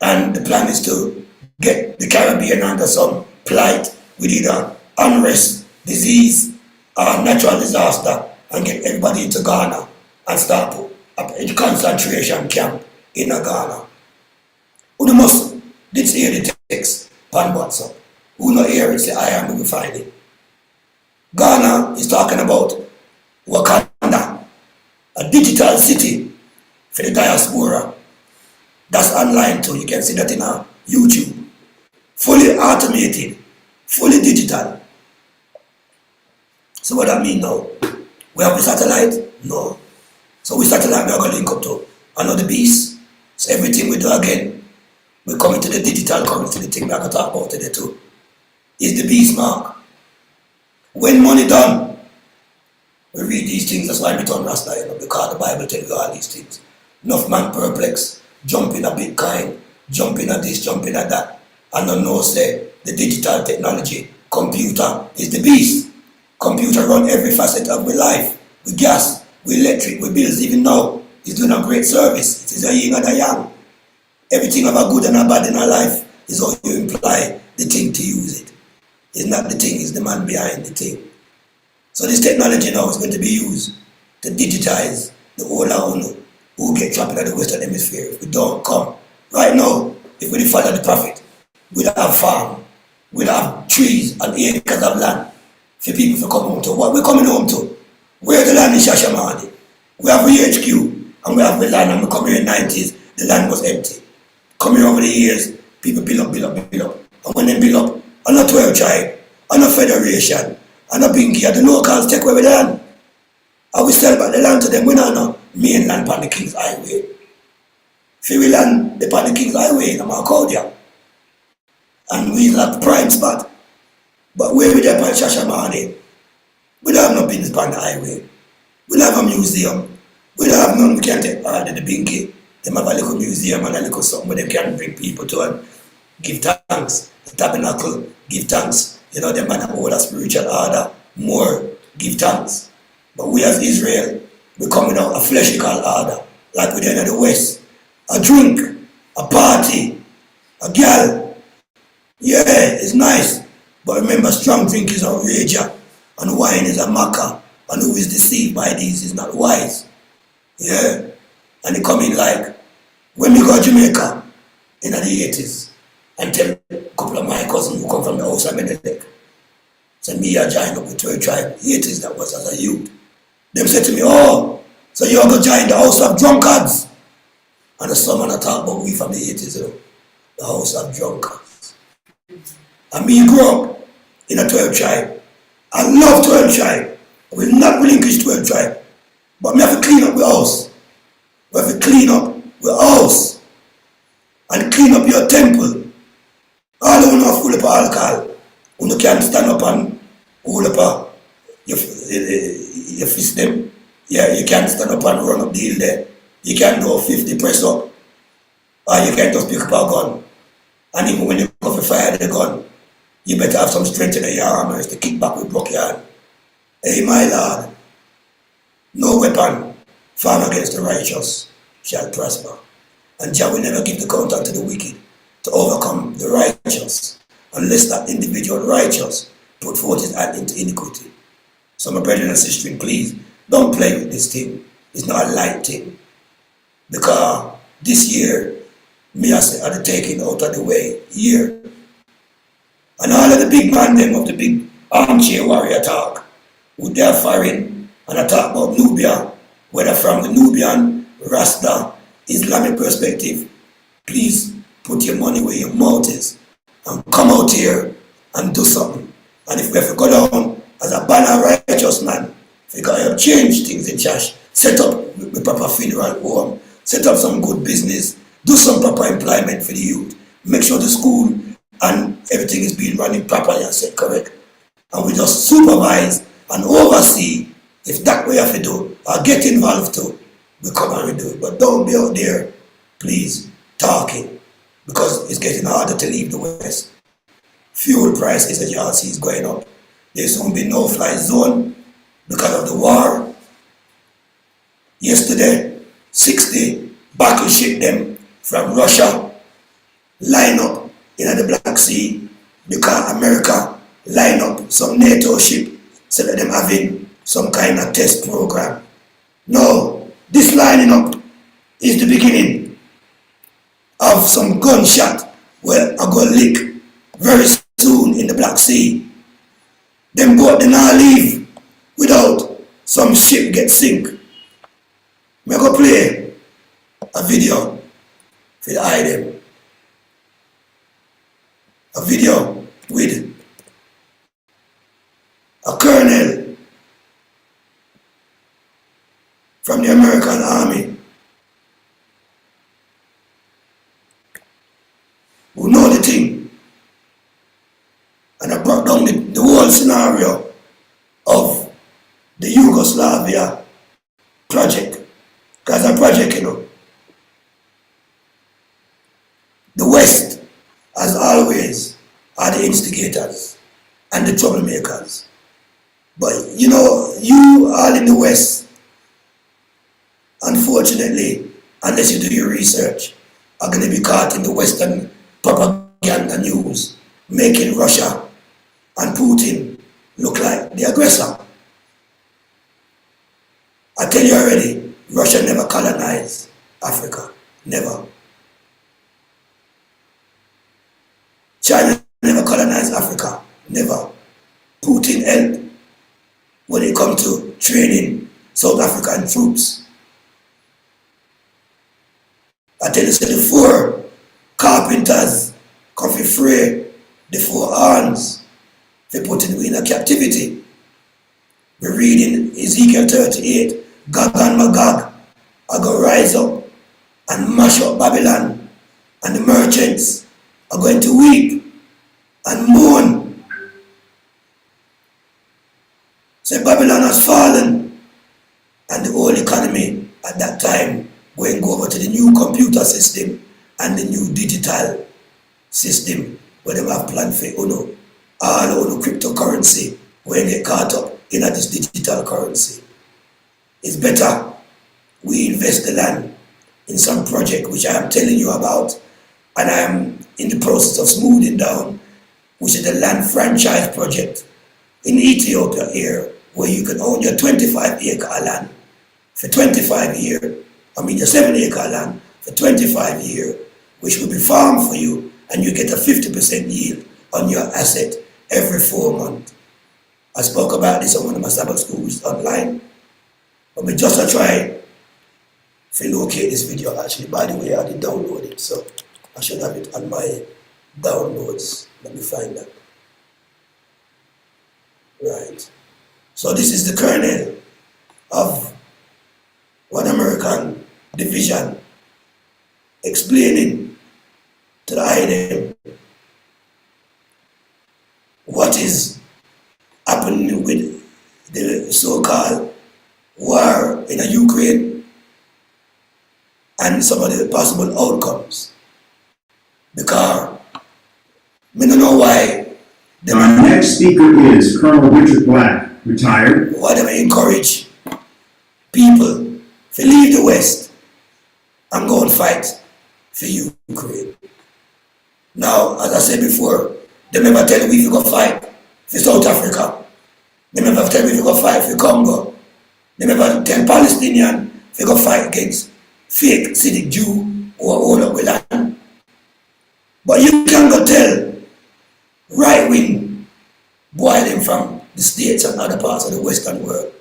And the plan is to get the Caribbean under some plight with either unrest, disease, or natural disaster and get everybody into Ghana and start a concentration camp in Ghana. Who must did hear the text on WhatsApp? Who not hear it say I am will find it. Ghana is talking about Wakanda, a digital city for the diaspora. That's online too. You can see that in our YouTube. Fully automated, fully digital. So what that mean now? We have a satellite? No. So we satellite we are going to link up to another beast. So everything we do again, we come into the digital, come into the thing we are going to talk about today too. Is the beast mark. When money done, we read these things, that's why we turn last night, because the Bible tells you all these things. Enough man perplex, jumping a Bitcoin, jumping at this, jumping at that. And don't know say the digital technology, computer is the beast. Computer run every facet of my life. With gas, with electric, with bills, even now. It's doing a great service. It is a yin and a yang. Everything of a good and a bad in our life is how you imply the thing to use it. It's not the thing, it's the man behind the thing. So this technology now is going to be used to digitize the whole of who get trapped in the Western Hemisphere. If we don't come. Right now, if we follow the prophet, we'll have farm, we'll have trees and acres of land for people to come home to. What we're coming home to? Where the land is Shashamane. We have HQ and we have the land, and we come here in the 90s, the land was empty. Come here over the years, people build up. And when they build up, and a 12 tribe, and a federation, and a bingy, and the locals take away the land. And we sell back the land to them. We don't know mainland upon the King's Highway. If we land upon the King's Highway in Marcodia, and we have prime spot. But where we there upon Shashamane, we don't have no business upon the highway. We don't have a museum. We don't have none, we can't take part in the bingy. They have a little museum and a little something where they can bring people to and give thanks. The tabernacle, give thanks. You know, they man have all a spiritual order, more give thanks. But we as Israel, we coming out a fleshly order, like we did in the West. A drink, a party, a girl. Yeah, it's nice. But remember, strong drink is outrageous, and wine is a maca, and who is deceived by these is not wise. Yeah. And they come in like, when we go to Jamaica in the 80s, and tell a couple of my cousins who come from the house of Menelek, said me I joined up with 12 tribe, 80s that was as a youth. Them said to me, oh, so you're going to join the house of drunkards. And the someone I talk about we from the 80s, you know, the house of drunkards. And me grew up in a 12 tribe. I love 12 tribe. I will not relinquish 12 tribe. But we have to clean up the house. We have to clean up the house. And clean up your temple. All of you know full of alcohol. You can't stand up and hold up your fist them. Yeah, you can't stand up and run up the hill there. You can't do 50 press up. Or you can't just pick up a gun. And even when you go for fire the gun, you better have some strength in your armors to kick back with broken hand. Hey my Lord, no weapon formed against the righteous shall prosper. And Jah will never give the counter to the wicked to overcome the righteous, unless that individual righteous put forth his hand into iniquity. So my brethren and sisters, please, don't play with this thing. It's not a light thing. Because this year, me I say, are the taking out of the way year. And all of the big man them of the big armchair warrior talk, with their foreign, and I talk about Nubia, whether from the Nubian, Rasta, Islamic perspective, please put your money where your mouth is and come out here and do something. And if we have to go down as a banner righteous man, if we got to change things in church, set up the proper funeral home, set up some good business, do some proper employment for the youth, make sure the school and everything is being running properly and set correct. And we just supervise and oversee if that we have to do or get involved to, we come and we do it. But don't be out there, please, talking. because it's getting harder to leave the West. Fuel prices, as y'all see, is going up. There's soon be no-fly zone because of the war. Yesterday, 60 battleship them from Russia line up in the Black Sea because America line up some NATO ship so that them having some kind of test program. No, this lining up is the beginning of some gunshot where I go lick very soon in the Black Sea. Them boat they not leave without some ship get sink. Me go play a video for the eye them. A video with a colonel from the American Army who know the thing, and I brought down the whole scenario of the Yugoslavia project. Because a project, you know. The West, as always, are the instigators and the troublemakers. But you know, you all in the West, unfortunately, unless you do your research, are going to be caught in the Western propaganda news, making Russia and Putin look like the aggressor. I tell you already, Russia never colonized Africa, never. China never colonized Africa, never. Putin helped when it comes to training South African troops. I tell you, so the four carpenters come for free, the four arms, they put in a captivity. We're reading Ezekiel 38, Gog and Magog are going to rise up and mash up Babylon, and the merchants are going to weep and mourn. So Babylon has fallen, and the whole economy at that time going over to the new computer system and the new digital system where they have planned for all cryptocurrency when they caught up in this digital currency. It's better we invest the land in some project which I am telling you about, and I am in the process of smoothing down, which is the land franchise project in Ethiopia here, where you can own your 25-acre land for 25 years. I mean your 7-acre land for 25 years, which will be farmed for you, and you get a 50% yield on your asset every 4 months. I spoke about this on one of my Sabbath schools online, but we just try to locate this video. Actually, by the way, I did download it, so I should have it on my downloads. Let me find that. Right. So this is the kernel of one American division explaining to the INM what is happening with the so-called war in Ukraine and some of the possible outcomes. Because we don't know why Our next speaker is Colonel Richard Black, retired. why they encourage people to leave the West and go and fight for Ukraine. Now, as I said before, they never tell me if you go fight for South Africa. They never tell me if you go fight for Congo. They never tell Palestinians if you go fight against fake Siddiq Jew or all of the land. But you can go tell right-wing boy them from the States and other parts of the Western world.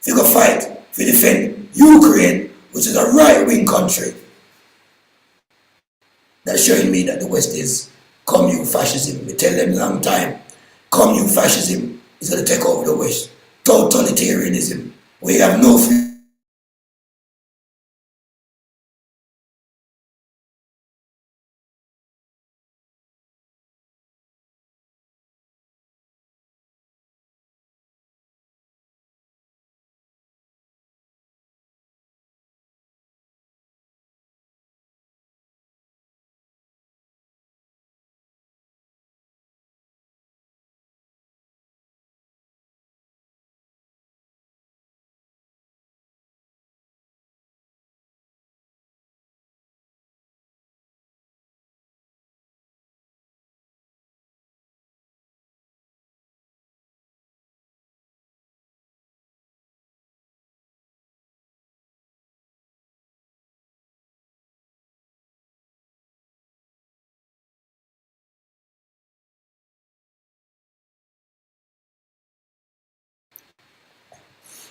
If you go fight, if you defend Ukraine, which is a right-wing country, that's showing me that the West is commune fascism. We tell them a long time, commune fascism is going to take over the West. Totalitarianism. We have no freedom.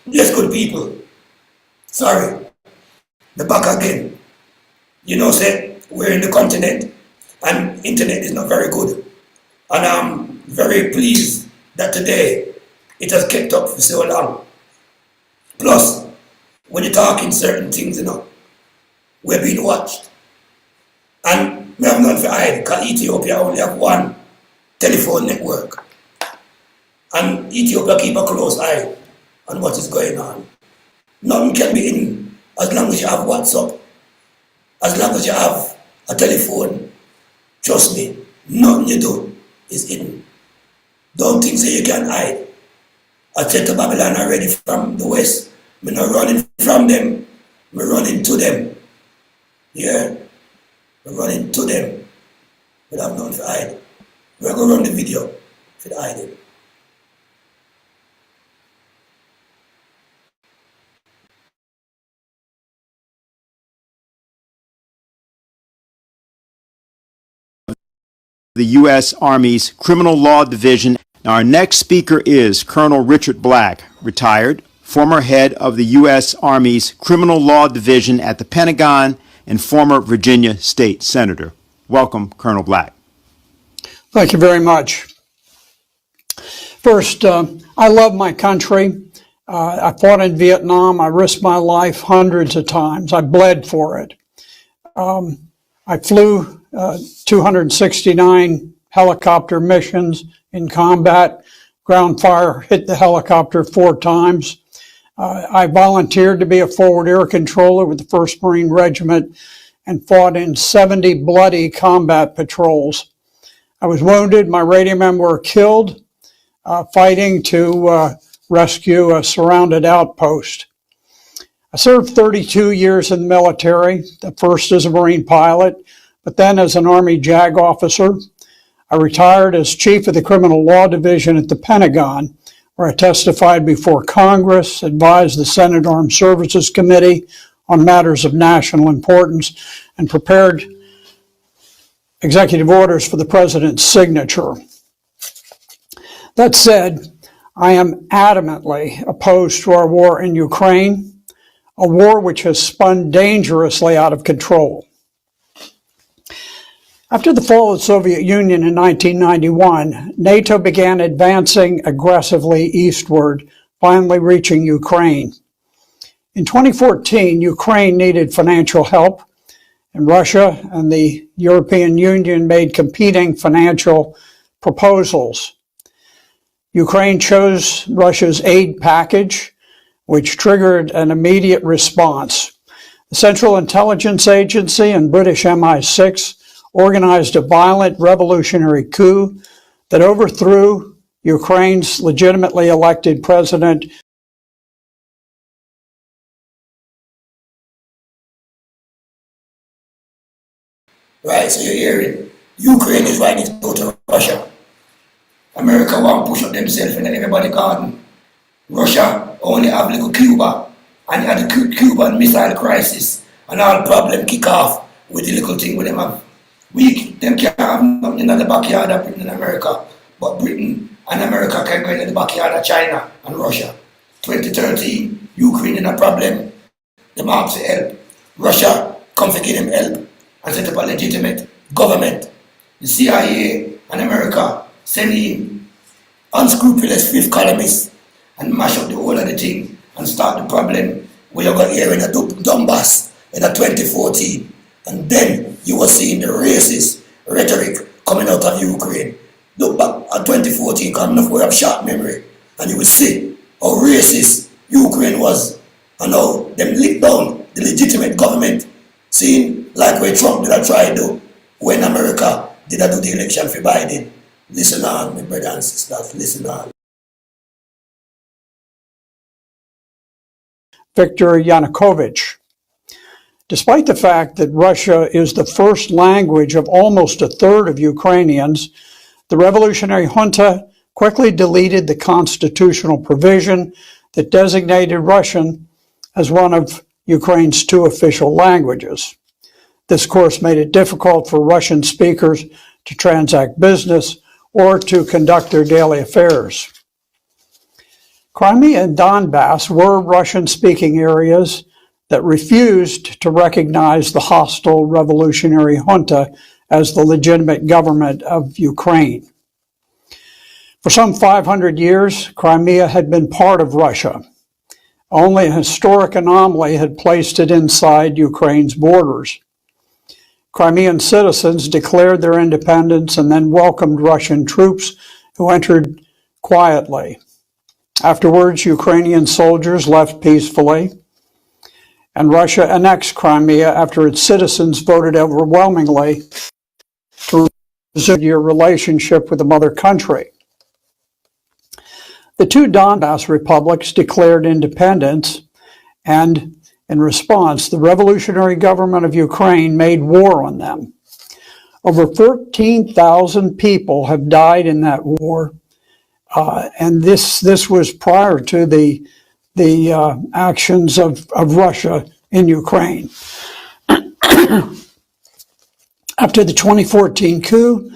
Yes, good people. Sorry, the back again. You know, say, we're in the continent and internet is not very good. And I'm very pleased that today it has kept up for so long. Plus, when you're talking certain things, we're being watched. And we have none for hide, because Ethiopia only have one telephone network. And Ethiopia keep a close eye on what is going on. Nothing can be hidden as long as you have WhatsApp, as long as you have a telephone. Trust me, nothing you do is hidden. Don't think that you can hide. I said to Babylon already from the west, we're not running from them, we're running to them. Yeah, we're running to them. We have nothing to hide. We're going to run the video for the hiding. The U.S. Army's Criminal Law Division. Now, our next speaker is Colonel Richard Black, retired, former head of the U.S. Army's Criminal Law Division at the Pentagon and former Virginia State Senator. Welcome, Colonel Black. Thank you very much. First, I love my country. I fought in Vietnam. I risked my life hundreds of times. I bled for it. I flew 269 helicopter missions in combat. Ground fire hit the helicopter 4 times. I volunteered to be a forward air controller with the 1st Marine Regiment and fought in 70 bloody combat patrols. I was wounded. My radio men were killed fighting to rescue a surrounded outpost. I served 32 years in the military, the first as a Marine pilot, but then as an Army JAG officer. I retired as chief of the Criminal Law Division at the Pentagon, where I testified before Congress, advised the Senate Armed Services Committee on matters of national importance, and prepared executive orders for the president's signature. That said, I am adamantly opposed to our war in Ukraine, a war which has spun dangerously out of control. After the fall of the Soviet Union in 1991, NATO began advancing aggressively eastward, finally reaching Ukraine. In 2014, Ukraine needed financial help, and Russia and the European Union made competing financial proposals. Ukraine chose Russia's aid package, which triggered an immediate response. The Central Intelligence Agency and British MI6 organized a violent revolutionary coup that overthrew Ukraine's legitimately elected president. Right, so you're hearing, Ukraine is right next door to Russia. America won't push up themselves in everybody's garden. Russia only have little Cuba, and you had the Cuban missile crisis, and all problem kick off with the little thing with them have. Them can't have nothing in the backyard of Britain and America, but Britain and America can go in the backyard of China and Russia. 2013, Ukraine in a problem, them ask for help. Russia come to give them help and set up a legitimate government. The CIA and America send in unscrupulous fifth columnists and mash up the whole of the thing and start the problem we are going here in a Donbass in a 2014. And then you were seeing the racist rhetoric coming out of Ukraine. Look back at 2014, coming off, we have short memory, and you will see how racist Ukraine was and how them licked down the legitimate government, seeing like where Trump did try to do when America did do the election for Biden. Listen on, my brothers and sisters, listen on. Viktor Yanukovych. Despite the fact that Russia is the first language of almost a third of Ukrainians, the revolutionary junta quickly deleted the constitutional provision that designated Russian as one of Ukraine's 2 official languages. This, of course, made it difficult for Russian speakers to transact business or to conduct their daily affairs. Crimea and Donbass were Russian-speaking areas that refused to recognize the hostile revolutionary junta as the legitimate government of Ukraine. For some 500 years, Crimea had been part of Russia. Only a historic anomaly had placed it inside Ukraine's borders. Crimean citizens declared their independence and then welcomed Russian troops who entered quietly. Afterwards, Ukrainian soldiers left peacefully, and Russia annexed Crimea after its citizens voted overwhelmingly to resume your relationship with the mother country. The two Donbass republics declared independence, and in response, the revolutionary government of Ukraine made war on them. Over 14,000 people have died in that war, and this was prior to the actions of Russia in Ukraine. After the 2014 coup,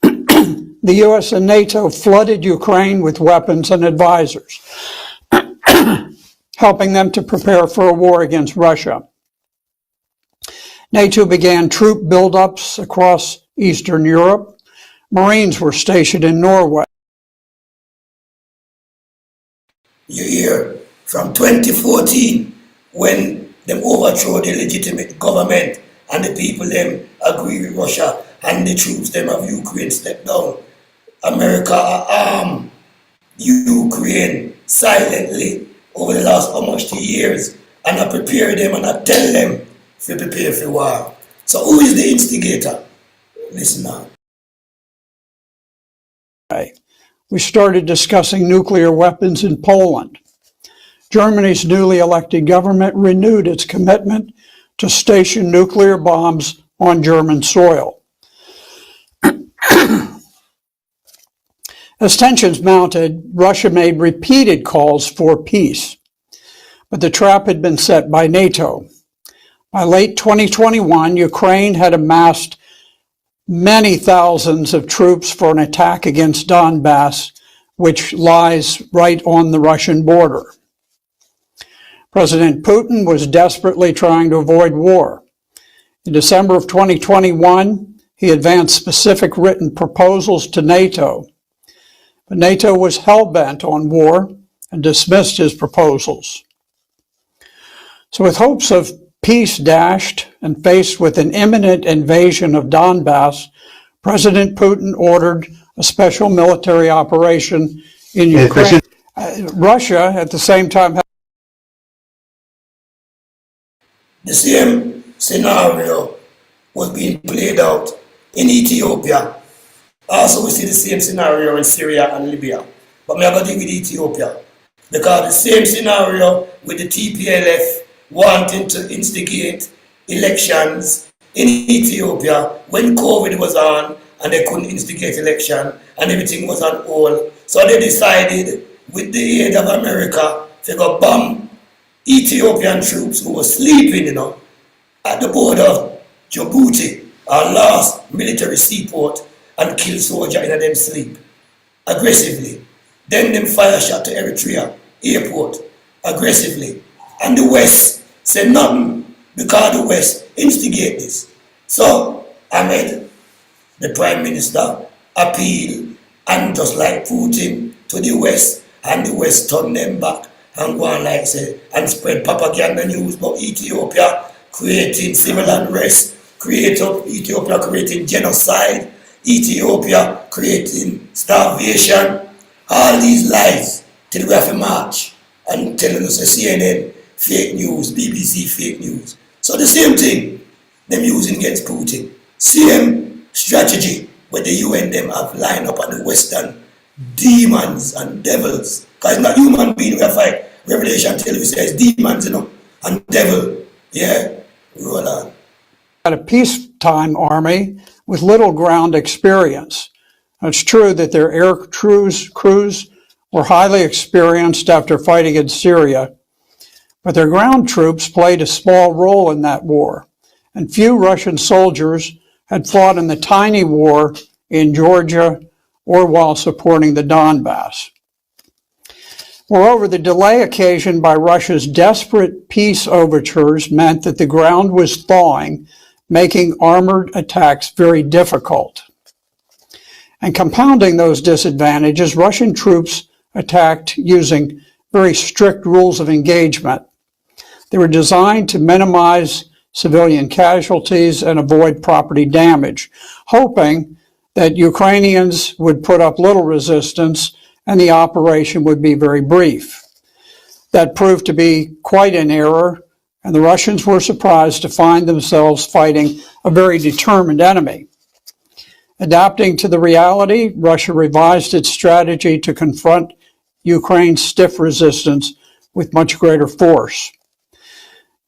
the U.S. and NATO flooded Ukraine with weapons and advisors, helping them to prepare for a war against Russia. NATO began troop buildups across Eastern Europe. Marines were stationed in Norway. You hear from 2014 when them overthrow the legitimate government and the people them agree with Russia and the troops them of Ukraine step down. America armed Ukraine silently over the last almost 2 years, and I prepare them and I tell them to prepare for war. So who is the instigator? Listen now. We started discussing nuclear weapons in Poland. Germany's newly elected government renewed its commitment to station nuclear bombs on German soil. As tensions mounted, Russia made repeated calls for peace, but the trap had been set by NATO. By late 2021, Ukraine had amassed many thousands of troops for an attack against Donbass, which lies right on the Russian border. President Putin was desperately trying to avoid war. In December of 2021, he advanced specific written proposals to NATO. But NATO was hell-bent on war and dismissed his proposals. So with hopes of peace dashed and faced with an imminent invasion of Donbass, President Putin ordered a special military operation in Ukraine. Russia, at the same time, the same scenario was being played out in Ethiopia. Also, we see the same scenario in Syria and Libya. But I'm going to deal with Ethiopia. Because the same scenario with the TPLF wanting to instigate elections in Ethiopia when COVID was on and they couldn't instigate election and everything was on hold. So they decided, with the aid of America, to go bomb Ethiopian troops who were sleeping, at the border of Djibouti, our last military seaport, and kill soldiers in them sleep aggressively. Then them fire shot to Eritrea airport aggressively. And the West said nothing because the West instigate this. So Ahmed, the Prime Minister, appeal and just like Putin to the West, and the West turn them back and go on like say and spread propaganda news about Ethiopia creating civil unrest, Ethiopia creating genocide, Ethiopia creating starvation, all these lies till we have to march and telling us the CNN fake news, BBC fake news. So the same thing them using against Putin. Same strategy where the UN them have lined up on the Western demons and devils. Because it's not human being we fight. Revelation tells us it's demons, and devil. Yeah, roll on. had a peacetime army with little ground experience. It's true that their air crews were highly experienced after fighting in Syria, but their ground troops played a small role in that war, and few Russian soldiers had fought in the tiny war in Georgia or while supporting the Donbass. Moreover, the delay occasioned by Russia's desperate peace overtures meant that the ground was thawing, making armored attacks very difficult. And compounding those disadvantages, Russian troops attacked using very strict rules of engagement. They were designed to minimize civilian casualties and avoid property damage, hoping that Ukrainians would put up little resistance and the operation would be very brief. That proved to be quite an error, and the Russians were surprised to find themselves fighting a very determined enemy. Adapting to the reality, Russia revised its strategy to confront Ukraine's stiff resistance with much greater force.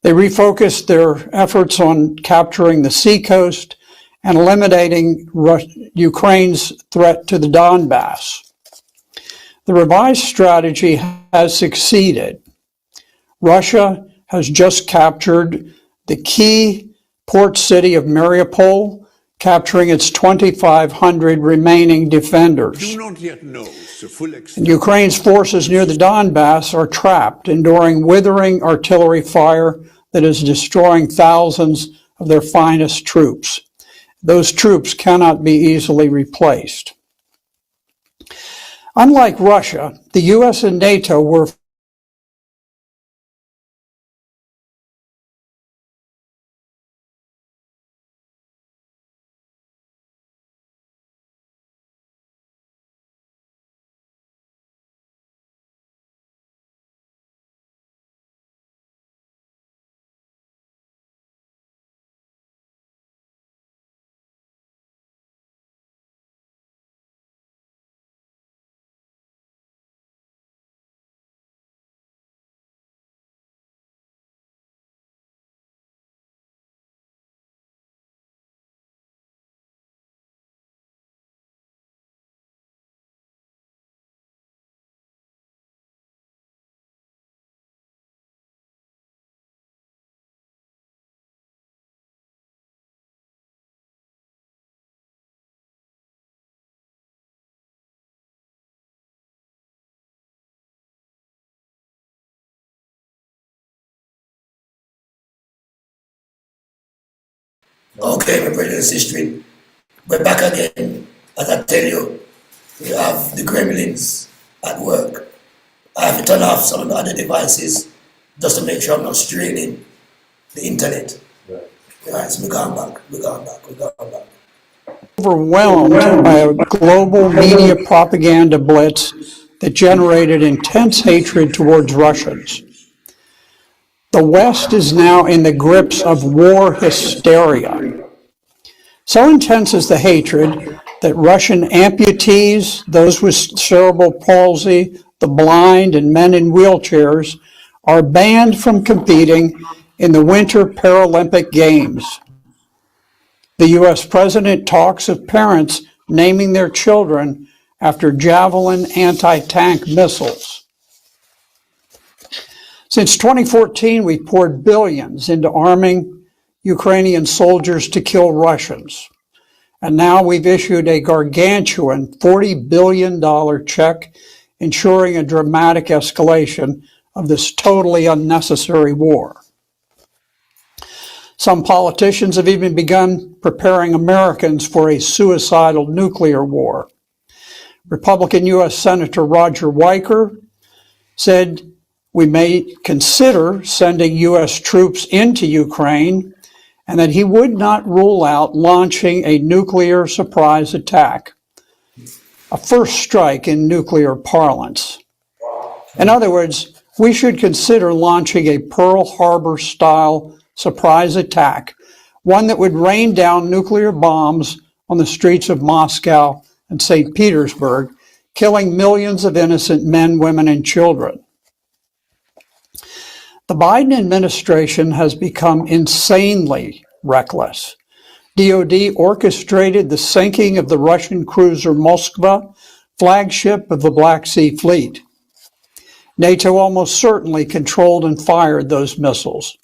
They refocused their efforts on capturing the seacoast and eliminating Ukraine's threat to the Donbass. The revised strategy has succeeded. Russia has just captured the key port city of Mariupol, capturing its 2,500 remaining defenders. Do not yet know the full extent. Ukraine's forces near the Donbass are trapped, enduring withering artillery fire that is destroying thousands of their finest troops. Those troops cannot be easily replaced. Unlike Russia, the U.S. and NATO were Okay, my brothers and sisters, we're back again. As I tell you, we have the gremlins at work. I have to turn off some of the other devices just to make sure I'm not straining the internet. Right, so we're going back. overwhelmed by a global media propaganda blitz that generated intense hatred towards Russians. The West is now in the grips of war hysteria. So intense is the hatred that Russian amputees, those with cerebral palsy, the blind, and men in wheelchairs are banned from competing in the Winter Paralympic Games. The U.S. President talks of parents naming their children after Javelin anti-tank missiles. Since 2014, we've poured billions into arming Ukrainian soldiers to kill Russians. And now we've issued a gargantuan $40 billion check, ensuring a dramatic escalation of this totally unnecessary war. Some politicians have even begun preparing Americans for a suicidal nuclear war. Republican U.S. Senator Roger Wicker said we may consider sending U.S. troops into Ukraine and that he would not rule out launching a nuclear surprise attack, a first strike in nuclear parlance. In other words, we should consider launching a Pearl Harbor-style surprise attack, one that would rain down nuclear bombs on the streets of Moscow and St. Petersburg, killing millions of innocent men, women, and children. The Biden administration has become insanely reckless. DoD orchestrated the sinking of the Russian cruiser Moskva, flagship of the Black Sea Fleet. NATO almost certainly controlled and fired those missiles.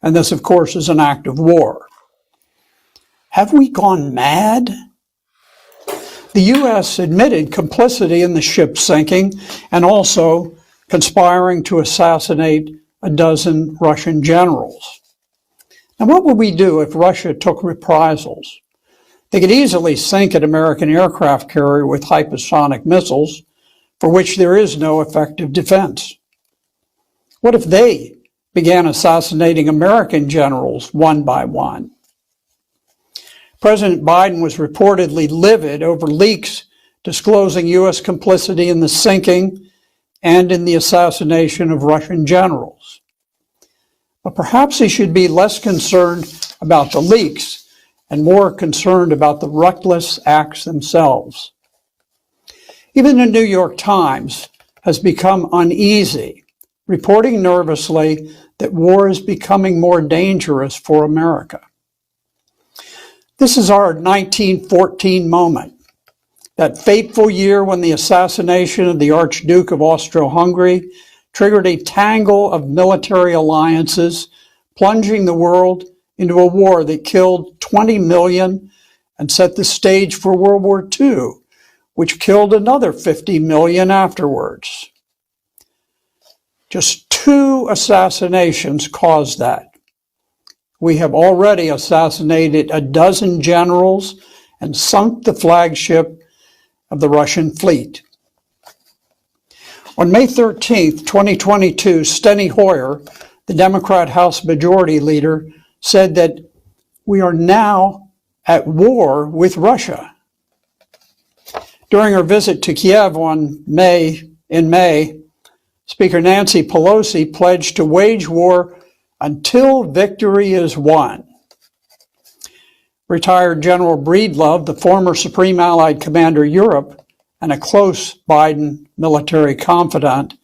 And this, of course, is an act of war. Have we gone mad? The U.S. admitted complicity in the ship sinking and also conspiring to assassinate a dozen Russian generals. Now, what would we do if Russia took reprisals? They could easily sink an American aircraft carrier with hypersonic missiles, for which there is no effective defense. What if they began assassinating American generals one by one? President Biden was reportedly livid over leaks disclosing U.S. complicity in the sinking and in the assassination of Russian generals. But perhaps he should be less concerned about the leaks and more concerned about the reckless acts themselves. Even the New York Times has become uneasy, reporting nervously that war is becoming more dangerous for America. This is our 1914 moment, that fateful year when the assassination of the Archduke of Austro-Hungary triggered a tangle of military alliances, plunging the world into a war that killed 20 million and set the stage for World War II, which killed another 50 million afterwards. Just 2 assassinations caused that. We have already assassinated a dozen generals and sunk the flagship of the Russian fleet. On May 13th, 2022, Steny Hoyer, the Democrat House Majority Leader, said that we are now at war with Russia. During her visit to Kiev in May, Speaker Nancy Pelosi pledged to wage war until victory is won. Retired General Breedlove, the former Supreme Allied Commander Europe and a close Biden military confidant,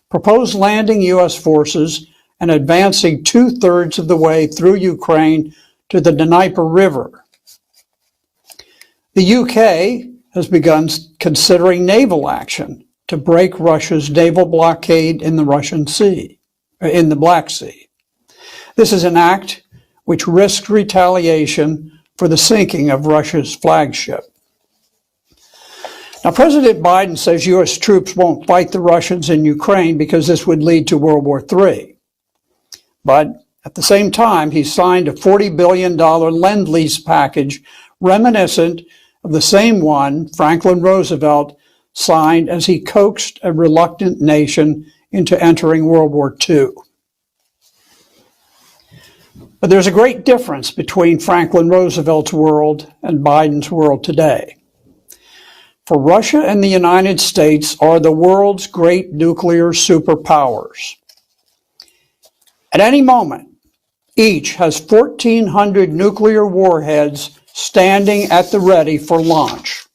proposed landing U.S. forces and advancing 2/3 of the way through Ukraine to the Dnieper River. The UK has begun considering naval action to break Russia's naval blockade in the Black Sea. This is an act which risks retaliation for the sinking of Russia's flagship. Now, President Biden says U.S. troops won't fight the Russians in Ukraine because this would lead to World War III. But at the same time, he signed a $40 billion Lend-Lease package reminiscent of the same one Franklin Roosevelt signed as he coaxed a reluctant nation into entering World War II. But there's a great difference between Franklin Roosevelt's world and Biden's world today. For Russia and the United States are the world's great nuclear superpowers. At any moment, each has 1,400 nuclear warheads standing at the ready for launch.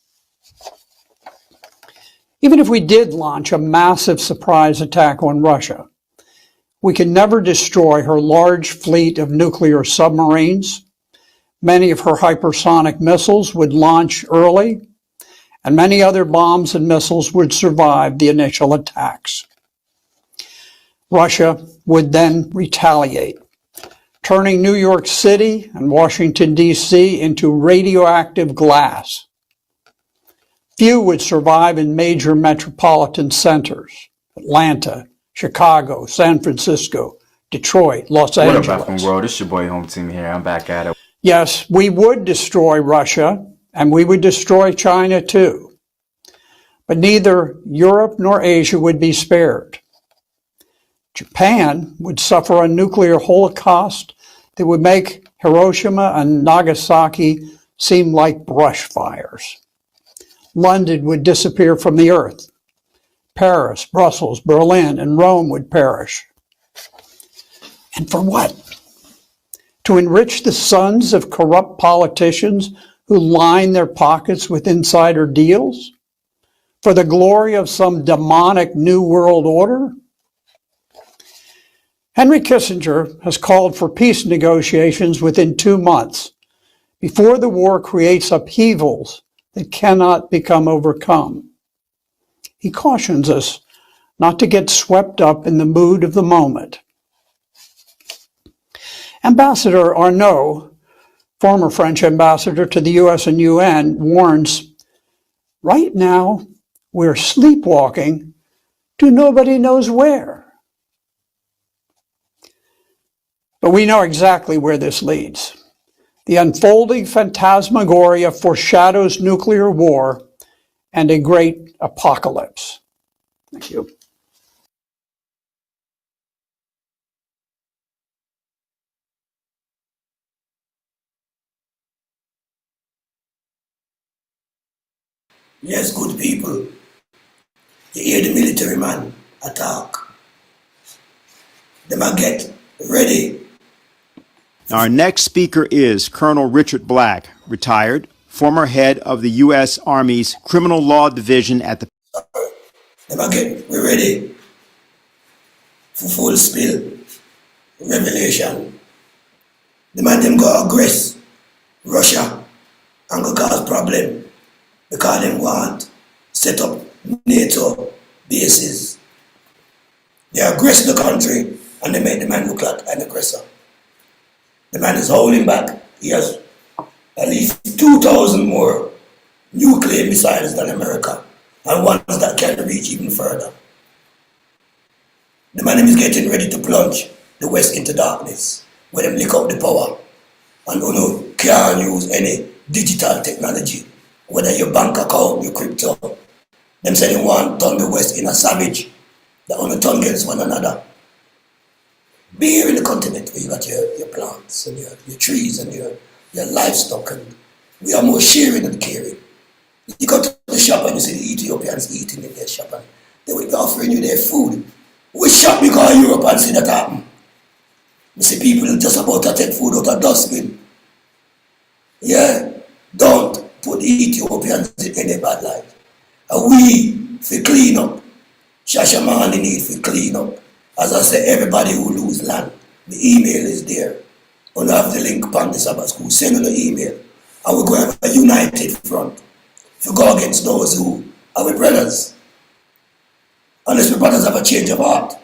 Even if we did launch a massive surprise attack on Russia, we can never destroy her large fleet of nuclear submarines. Many of her hypersonic missiles would launch early, and many other bombs and missiles would survive the initial attacks. Russia would then retaliate, turning New York City and Washington, D.C. into radioactive glass. Few would survive in major metropolitan centers: Atlanta, Chicago, San Francisco, Detroit, Los Angeles. What up, African world? It's your boy Home Team here. I'm back at it. Yes, we would destroy Russia, and we would destroy China too. But neither Europe nor Asia would be spared. Japan would suffer a nuclear holocaust that would make Hiroshima and Nagasaki seem like brush fires. London would disappear from the earth. Paris, Brussels, Berlin, and Rome would perish. And for what? To enrich the sons of corrupt politicians who line their pockets with insider deals? For the glory of some demonic new world order? Henry Kissinger has called for peace negotiations within 2 months, before the war creates upheavals that cannot become overcome. He cautions us not to get swept up in the mood of the moment. Ambassador Arnaud, former French ambassador to the U.S. and UN, warns, right now we're sleepwalking to nobody knows where. But we know exactly where this leads. The unfolding phantasmagoria foreshadows nuclear war and a great apocalypse. Thank you. Yes, good people. You hear the military man attack. Them a get ready. Now, our next speaker is Colonel Richard Black, retired, former head of the U.S. Army's Criminal Law Division at the... Them a get ready for full spill revelation. The man them go aggress Russia and go cause problem because them want set up NATO bases. They aggress the country and they make the man look like an aggressor. The man is holding back. He has at least 2,000 more nuclear missiles than America, and ones that can reach even further. The man is getting ready to plunge the West into darkness, where them lick out the power, and you can't use any digital technology, whether your bank account, your crypto. Them say they want to turn the West in a savage, that only turn against one another. Be here in the continent where you got your plants and your trees and your livestock, and we are more sharing and caring. You go to the shop and you see the Ethiopians eating in their shop and they will be offering you their food. We shop because Europe and see that happen. You see people just about to take food out of dustbin. Yeah, don't put the Ethiopians in any bad light. And we, for clean up, Shashamane need for clean up. As I say, everybody who lose land, the email is there. We'll have the link upon the Sabbath school. Send them the email. And we're going to have a united front to go against those who are our brothers. Unless my brothers have a change of heart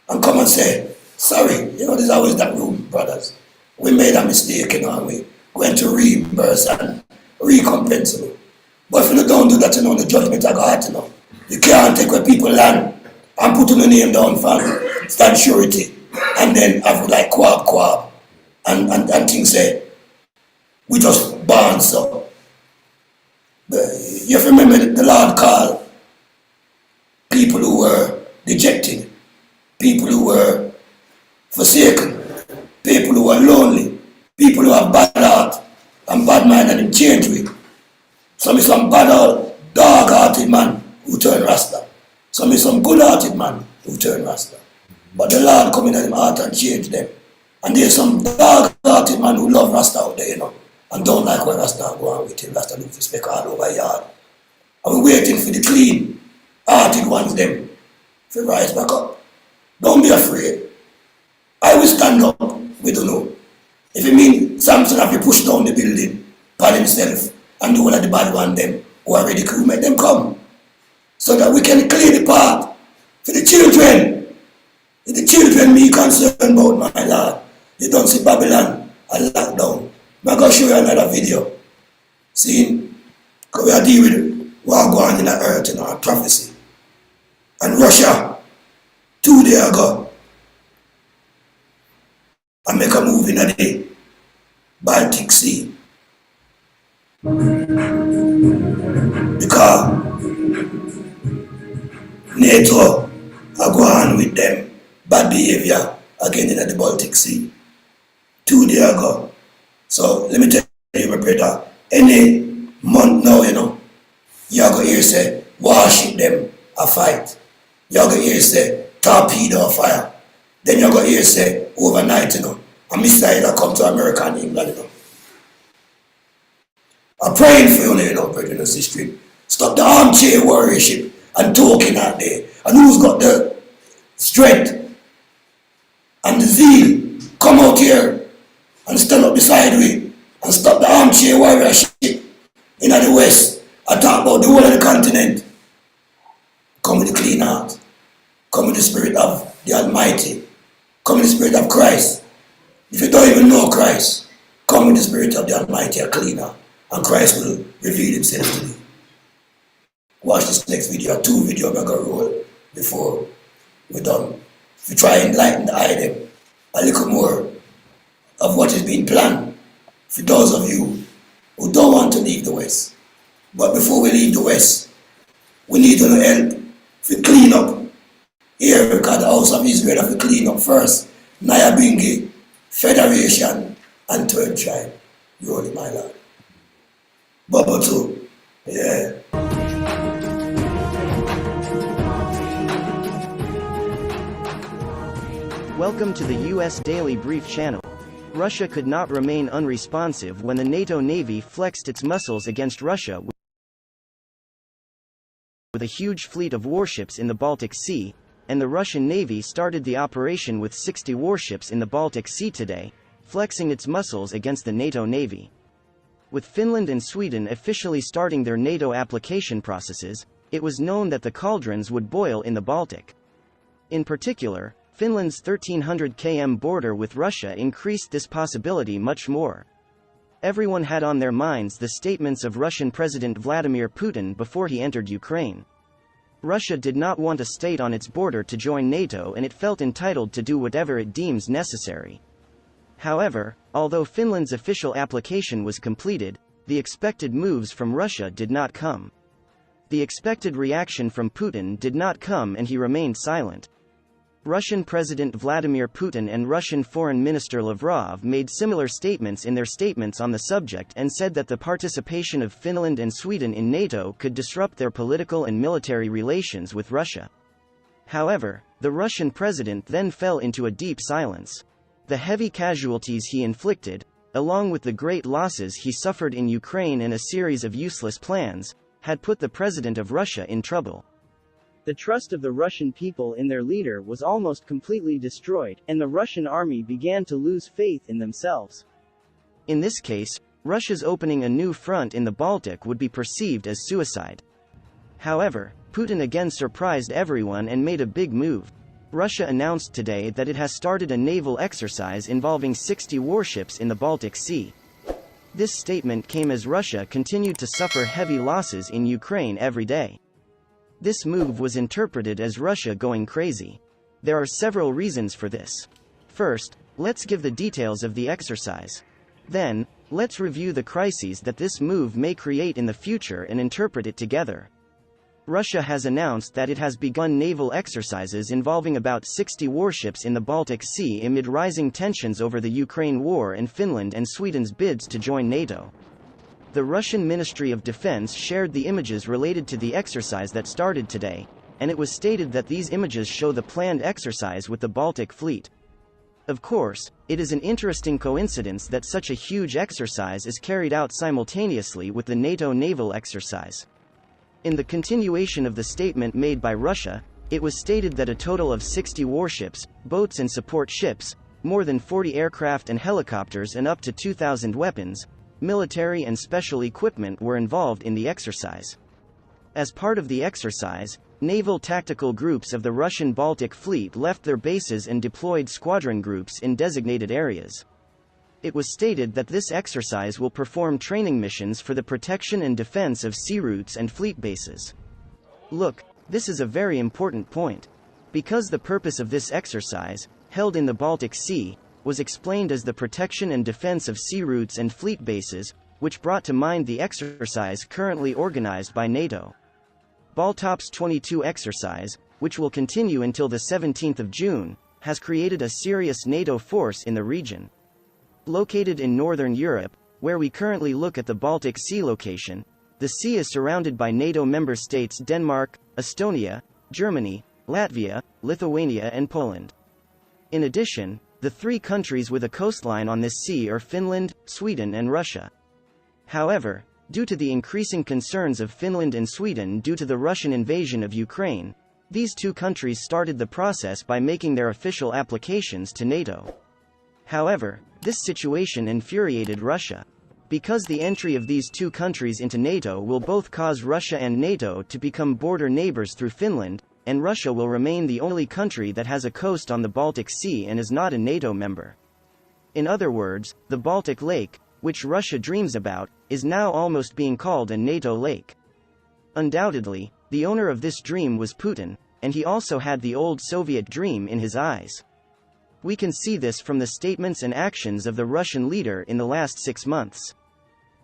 and come and say, sorry, there's always that room, brothers. We made a mistake, and we're going to reimburse and recompense you. But if you don't do that, the judgment of God, you can't take where people land and put your name down for stand surety, and then have like quab, and things say, we just born so. You have to remember the Lord called people who were dejected, people who were forsaken, people who were lonely, people who have bad heart and bad mind and them change with. Some is some bad old dog-hearted man who turn Rasta. Some is some good-hearted man who turn Rasta. But the Lord come in at them heart and change them. And there's some dog-hearted man who love Rasta out there, and don't like what Rasta go on with him. Rasta look for speck all over yard. And we're waiting for the clean-hearted ones them to rise back up. Don't be afraid. I will stand up. We don't know. If it means Samson have to push down the building by himself and do all of the bad one them who are ready to make them come, so that we can clear the path for the children. If the children me concerned about, my Lord, you don't see Babylon and lockdown. I'm going to show you another video. See, because we are dealing with what going on in the earth, and prophecy. And Russia, 2 days ago, I make a move in the Baltic Sea. Because NATO are going with them bad behavior again in the Baltic Sea 2 days ago. So let me tell you, my brother, any month now, you're going to hear say, warship them a fight. You're going to hear say, torpedo a fire. Then you're going to hear say, overnight, a missile that come to America and England, I'm praying for you, brethren and sisters. Stop the armchair warriorship and talking out there. And who's got the strength and the zeal, come out here and stand up beside me and stop the armchair warriorship in the West and talk about the whole of the continent. Come with the clean heart. Come with the spirit of the Almighty. Come with the spirit of Christ. If you don't even know Christ, come with the spirit of the Almighty, a cleaner, and Christ will reveal himself to you. Watch this next video, 2 videos I'm going to roll. before we're done. We try and enlighten the eye them a little more of what is being planned for those of you who don't want to leave the West. But before we leave the West, we need to help to clean up here, because the House of Israel have to clean up first. Nyabingi, Federation, and Third Tribe. Roll it, my lord. Bubble too. Yeah. Welcome to the U.S. Daily Brief channel. Russia could not remain unresponsive when the NATO Navy flexed its muscles against Russia with a huge fleet of warships in the Baltic Sea, and the Russian Navy started the operation with 60 warships in the Baltic Sea today, flexing its muscles against the NATO Navy. With Finland and Sweden officially starting their NATO application processes, it was known that the cauldrons would boil in the Baltic. In particular, Finland's 1,300 km border with Russia increased this possibility much more. Everyone had on their minds the statements of Russian President Vladimir Putin before he entered Ukraine. Russia did not want a state on its border to join NATO, and it felt entitled to do whatever it deems necessary. However, although Finland's official application was completed, the expected moves from Russia did not come. The expected reaction from Putin did not come, and he remained silent. Russian President Vladimir Putin and Russian Foreign Minister Lavrov made similar statements in their statements on the subject and said that the participation of Finland and Sweden in NATO could disrupt their political and military relations with Russia. However, the Russian president then fell into a deep silence. The heavy casualties he inflicted, along with the great losses he suffered in Ukraine and a series of useless plans, had put the president of Russia in trouble. The trust of the Russian people in their leader was almost completely destroyed, and the Russian army began to lose faith in themselves. In this case, Russia's opening a new front in the Baltic would be perceived as suicide. However, Putin again surprised everyone and made a big move. Russia announced today that it has started a naval exercise involving 60 warships in the Baltic Sea. This statement came as Russia continued to suffer heavy losses in Ukraine every day. This move was interpreted as Russia going crazy. There are several reasons for this. First, let's give the details of the exercise. Then, let's review the crises that this move may create in the future and interpret it together. Russia has announced that it has begun naval exercises involving about 60 warships in the Baltic Sea amid rising tensions over the Ukraine war and Finland and Sweden's bids to join NATO. The Russian Ministry of Defense shared the images related to the exercise that started today, and it was stated that these images show the planned exercise with the Baltic Fleet. Of course, it is an interesting coincidence that such a huge exercise is carried out simultaneously with the NATO naval exercise. In the continuation of the statement made by Russia, it was stated that a total of 60 warships, boats and support ships, more than 40 aircraft and helicopters and up to 2,000 weapons, military and special equipment were involved in the exercise. As part of the exercise, naval tactical groups of the Russian Baltic Fleet left their bases and deployed squadron groups in designated areas. It was stated that this exercise will perform training missions for the protection and defense of sea routes and fleet bases. Look, this is a very important point. Because the purpose of this exercise, held in the Baltic Sea, was explained as the protection and defense of sea routes and fleet bases, which brought to mind the exercise currently organized by NATO. Baltops 22 exercise, which will continue until the 17th of June, has created a serious NATO force in the region. Located in Northern Europe, where we currently look at the Baltic Sea location, the sea is surrounded by NATO member states Denmark, Estonia, Germany, Latvia, Lithuania and Poland. In addition, the three countries with a coastline on this sea are Finland, Sweden and Russia. However, due to the increasing concerns of Finland and Sweden due to the Russian invasion of Ukraine, these two countries started the process by making their official applications to NATO. However, this situation infuriated Russia. Because the entry of these two countries into NATO will both cause Russia and NATO to become border neighbors through Finland, and Russia will remain the only country that has a coast on the Baltic Sea and is not a NATO member. In other words, the Baltic Lake, which Russia dreams about, is now almost being called a NATO lake. Undoubtedly, the owner of this dream was Putin, and he also had the old Soviet dream in his eyes. We can see this from the statements and actions of the Russian leader in the last 6 months.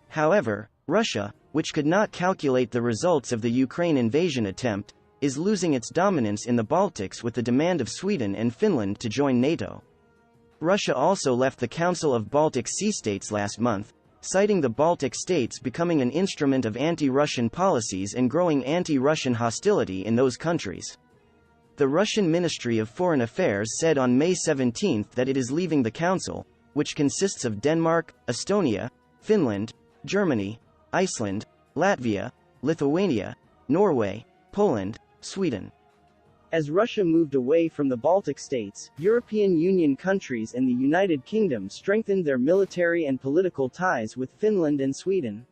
However, Russia, which could not calculate the results of the Ukraine invasion attempt, is losing its dominance in the Baltics with the demand of Sweden and Finland to join NATO. Russia also left the Council of Baltic Sea States last month, citing the Baltic states becoming an instrument of anti-Russian policies and growing anti-Russian hostility in those countries. The Russian Ministry of Foreign Affairs said on May 17 that it is leaving the Council, which consists of Denmark, Estonia, Finland, Germany, Iceland, Latvia, Lithuania, Norway, Poland, Sweden. As Russia moved away from the Baltic states, European Union countries and the United Kingdom strengthened their military and political ties with Finland and Sweden.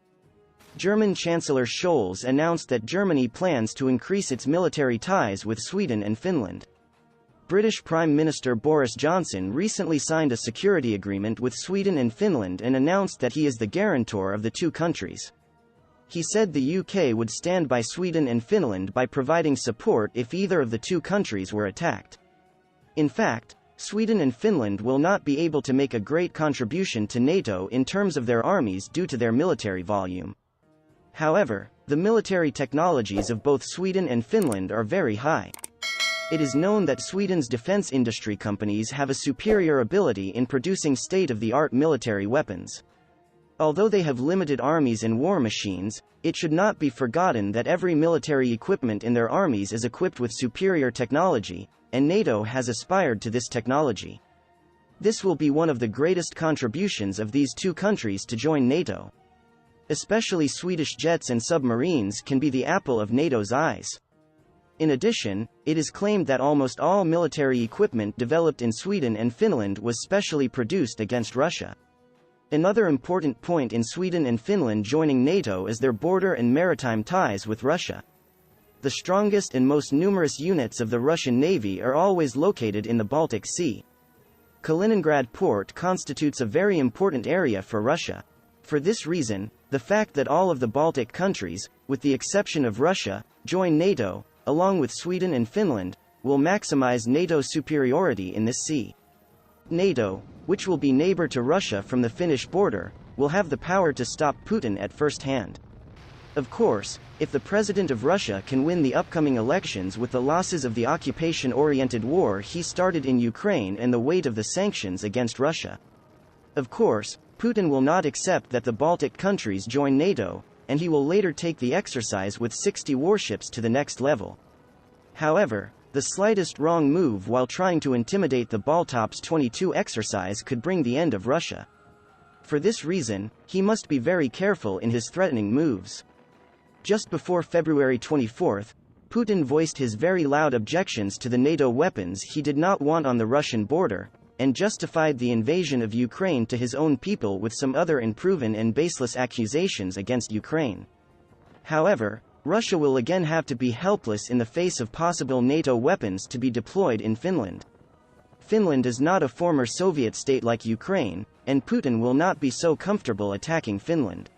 German Chancellor Scholz announced that Germany plans to increase its military ties with Sweden and Finland. British Prime Minister Boris Johnson recently signed a security agreement with Sweden and Finland and announced that he is the guarantor of the two countries. He said the UK would stand by Sweden and Finland by providing support if either of the two countries were attacked. In fact, Sweden and Finland will not be able to make a great contribution to NATO in terms of their armies due to their military volume. However, the military technologies of both Sweden and Finland are very high. It is known that Sweden's defense industry companies have a superior ability in producing state-of-the-art military weapons. Although they have limited armies and war machines, it should not be forgotten that every military equipment in their armies is equipped with superior technology, and NATO has aspired to this technology. This will be one of the greatest contributions of these two countries to join NATO. Especially Swedish jets and submarines can be the apple of NATO's eyes. In addition, it is claimed that almost all military equipment developed in Sweden and Finland was specially produced against Russia. Another important point in Sweden and Finland joining NATO is their border and maritime ties with Russia. The strongest and most numerous units of the Russian Navy are always located in the Baltic Sea. Kaliningrad port constitutes a very important area for Russia. For this reason, the fact that all of the Baltic countries, with the exception of Russia, join NATO, along with Sweden and Finland, will maximize NATO's superiority in this sea. NATO, which will be neighbor to Russia from the Finnish border, will have the power to stop Putin at first hand. Of course, if the president of Russia can win the upcoming elections with the losses of the occupation-oriented war he started in Ukraine and the weight of the sanctions against Russia. Of course, Putin will not accept that the Baltic countries join NATO, and he will later take the exercise with 60 warships to the next level. However, the slightest wrong move while trying to intimidate the Baltops 22 exercise could bring the end of Russia. For this reason, he must be very careful in his threatening moves. Just before February 24, Putin voiced his very loud objections to the NATO weapons he did not want on the Russian border, and justified the invasion of Ukraine to his own people with some other unproven and baseless accusations against Ukraine. However, Russia will again have to be helpless in the face of possible NATO weapons to be deployed in Finland. Finland is not a former Soviet state like Ukraine, and Putin will not be so comfortable attacking Finland.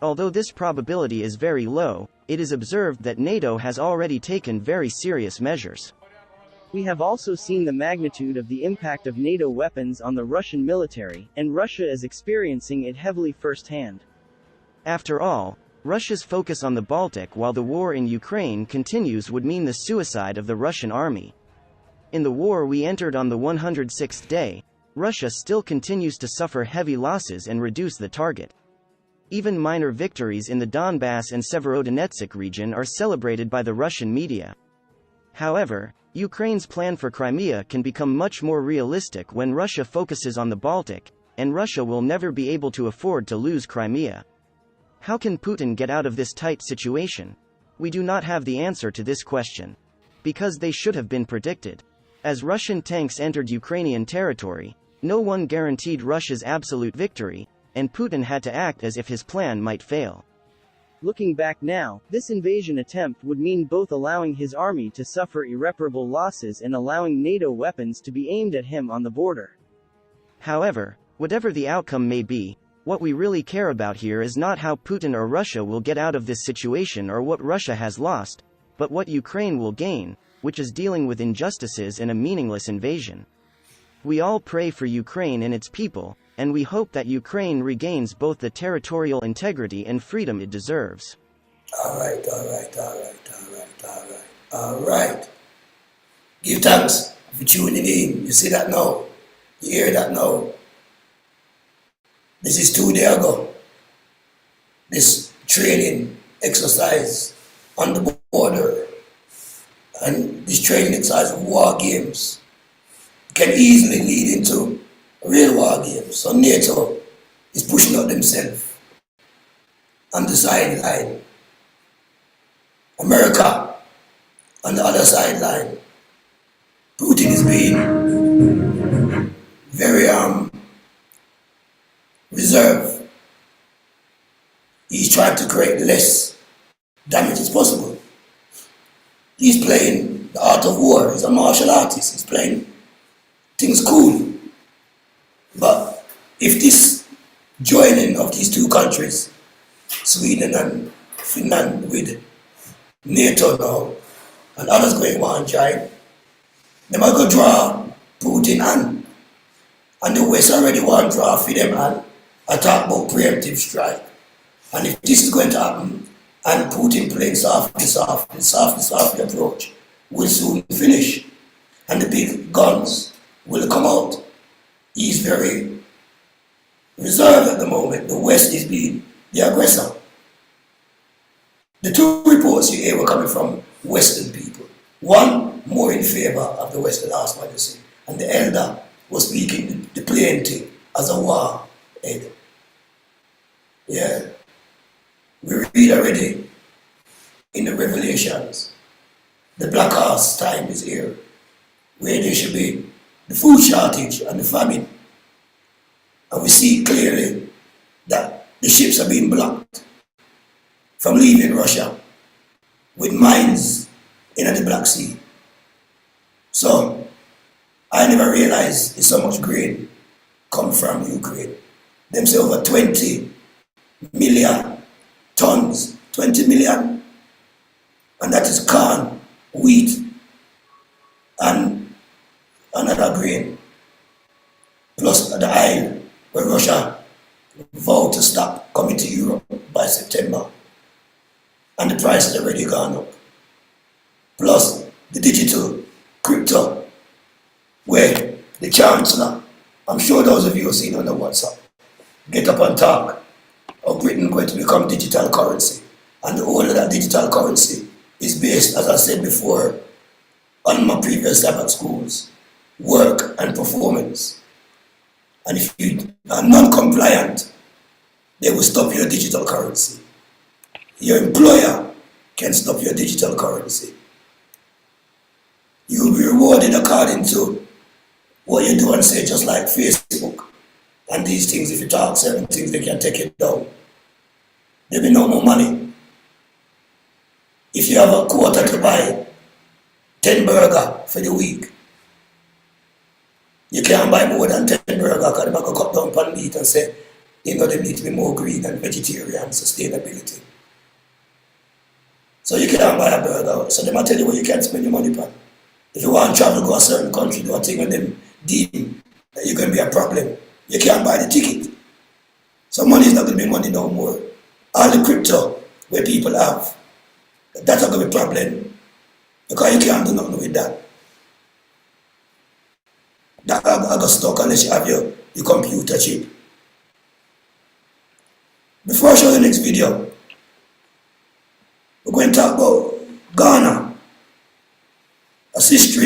Although this probability is very low, it is observed that NATO has already taken very serious measures. We have also seen the magnitude of the impact of NATO weapons on the Russian military, and Russia is experiencing it heavily firsthand. After all, Russia's focus on the Baltic while the war in Ukraine continues would mean the suicide of the Russian army. In the war we entered on the 106th day, Russia still continues to suffer heavy losses and reduce the target. Even minor victories in the Donbass and Severodonetsk region are celebrated by the Russian media. However, Ukraine's plan for Crimea can become much more realistic when Russia focuses on the Baltic, and Russia will never be able to afford to lose Crimea. How can Putin get out of this tight situation? We do not have the answer to this question. Because they should have been predicted. As Russian tanks entered Ukrainian territory, no one guaranteed Russia's absolute victory, and Putin had to act as if his plan might fail. Looking back now, this invasion attempt would mean both allowing his army to suffer irreparable losses and allowing NATO weapons to be aimed at him on the border. However, whatever the outcome may be, what we really care about here is not how Putin or Russia will get out of this situation or what Russia has lost, but what Ukraine will gain, which is dealing with injustices and a meaningless invasion. We all pray for Ukraine and its people, and we hope that Ukraine regains both the territorial integrity and freedom it deserves. All right. Give thanks for tuning in. You see that now? You hear that now? This is 2 days ago. This training exercise on the border and this training exercise of war games can easily lead into real war games. So NATO is pushing out themselves on the sideline. America on the other sideline. Putin is being very reserved. He's trying to create less damage as possible. He's playing the art of war. He's a martial artist. He's playing things cool. But if this joining of these two countries, Sweden and Finland, with NATO now, and others going on join, they might go draw Putin and the West already want to draw for them and talk about preemptive strike. And if this is going to happen, and Putin playing softly approach will soon finish, and the big guns will come out. He's very reserved at the moment. The West is being the aggressor. The two reports you hear were coming from Western people. One more in favor of the Western last one, you see, and the elder was speaking the plain thing as a war head. Yeah. We read already in the Revelations, the black horse time is here, where there should be the food shortage and the famine. And we see clearly that the ships are being blocked from leaving Russia with mines in the Black Sea. So I never realized there's so much grain come from Ukraine. Them say over 20 million tons, 20 million, and that is corn, wheat, and another grain, plus the oil where Russia vowed to stop coming to Europe by September, and the price has already gone up. Plus the digital crypto, where the chancellor, I'm sure those of you have seen on the WhatsApp, get up and talk of Britain going to become digital currency. And the whole of that digital currency is based, as I said before, on my previous Sabbath schools, work and performance. And if you are non-compliant, they will stop your digital currency. Your employer can stop your digital currency. You will be rewarded according to what you do and say, just like Facebook. And these things, if you talk certain things, they can take it down. There will be no more money. If you have a quota to buy 10 burger for the week, you can't buy more than 10 burger because they're going to cut down on meat and say, you know, they need to be more green and vegetarian, sustainability. So you can't buy a burger. So they might tell you where you can't spend your money on. If you want to travel to a certain country, do a thing and them deem that you're going to be a problem, you can't buy the ticket. So money is not going to be money no more. All the crypto where people have, that's not going to be a problem because you can't do nothing with that. That I got stuck unless you have your computer chip. Before I show the next video, we're going to talk about Ghana. A sister,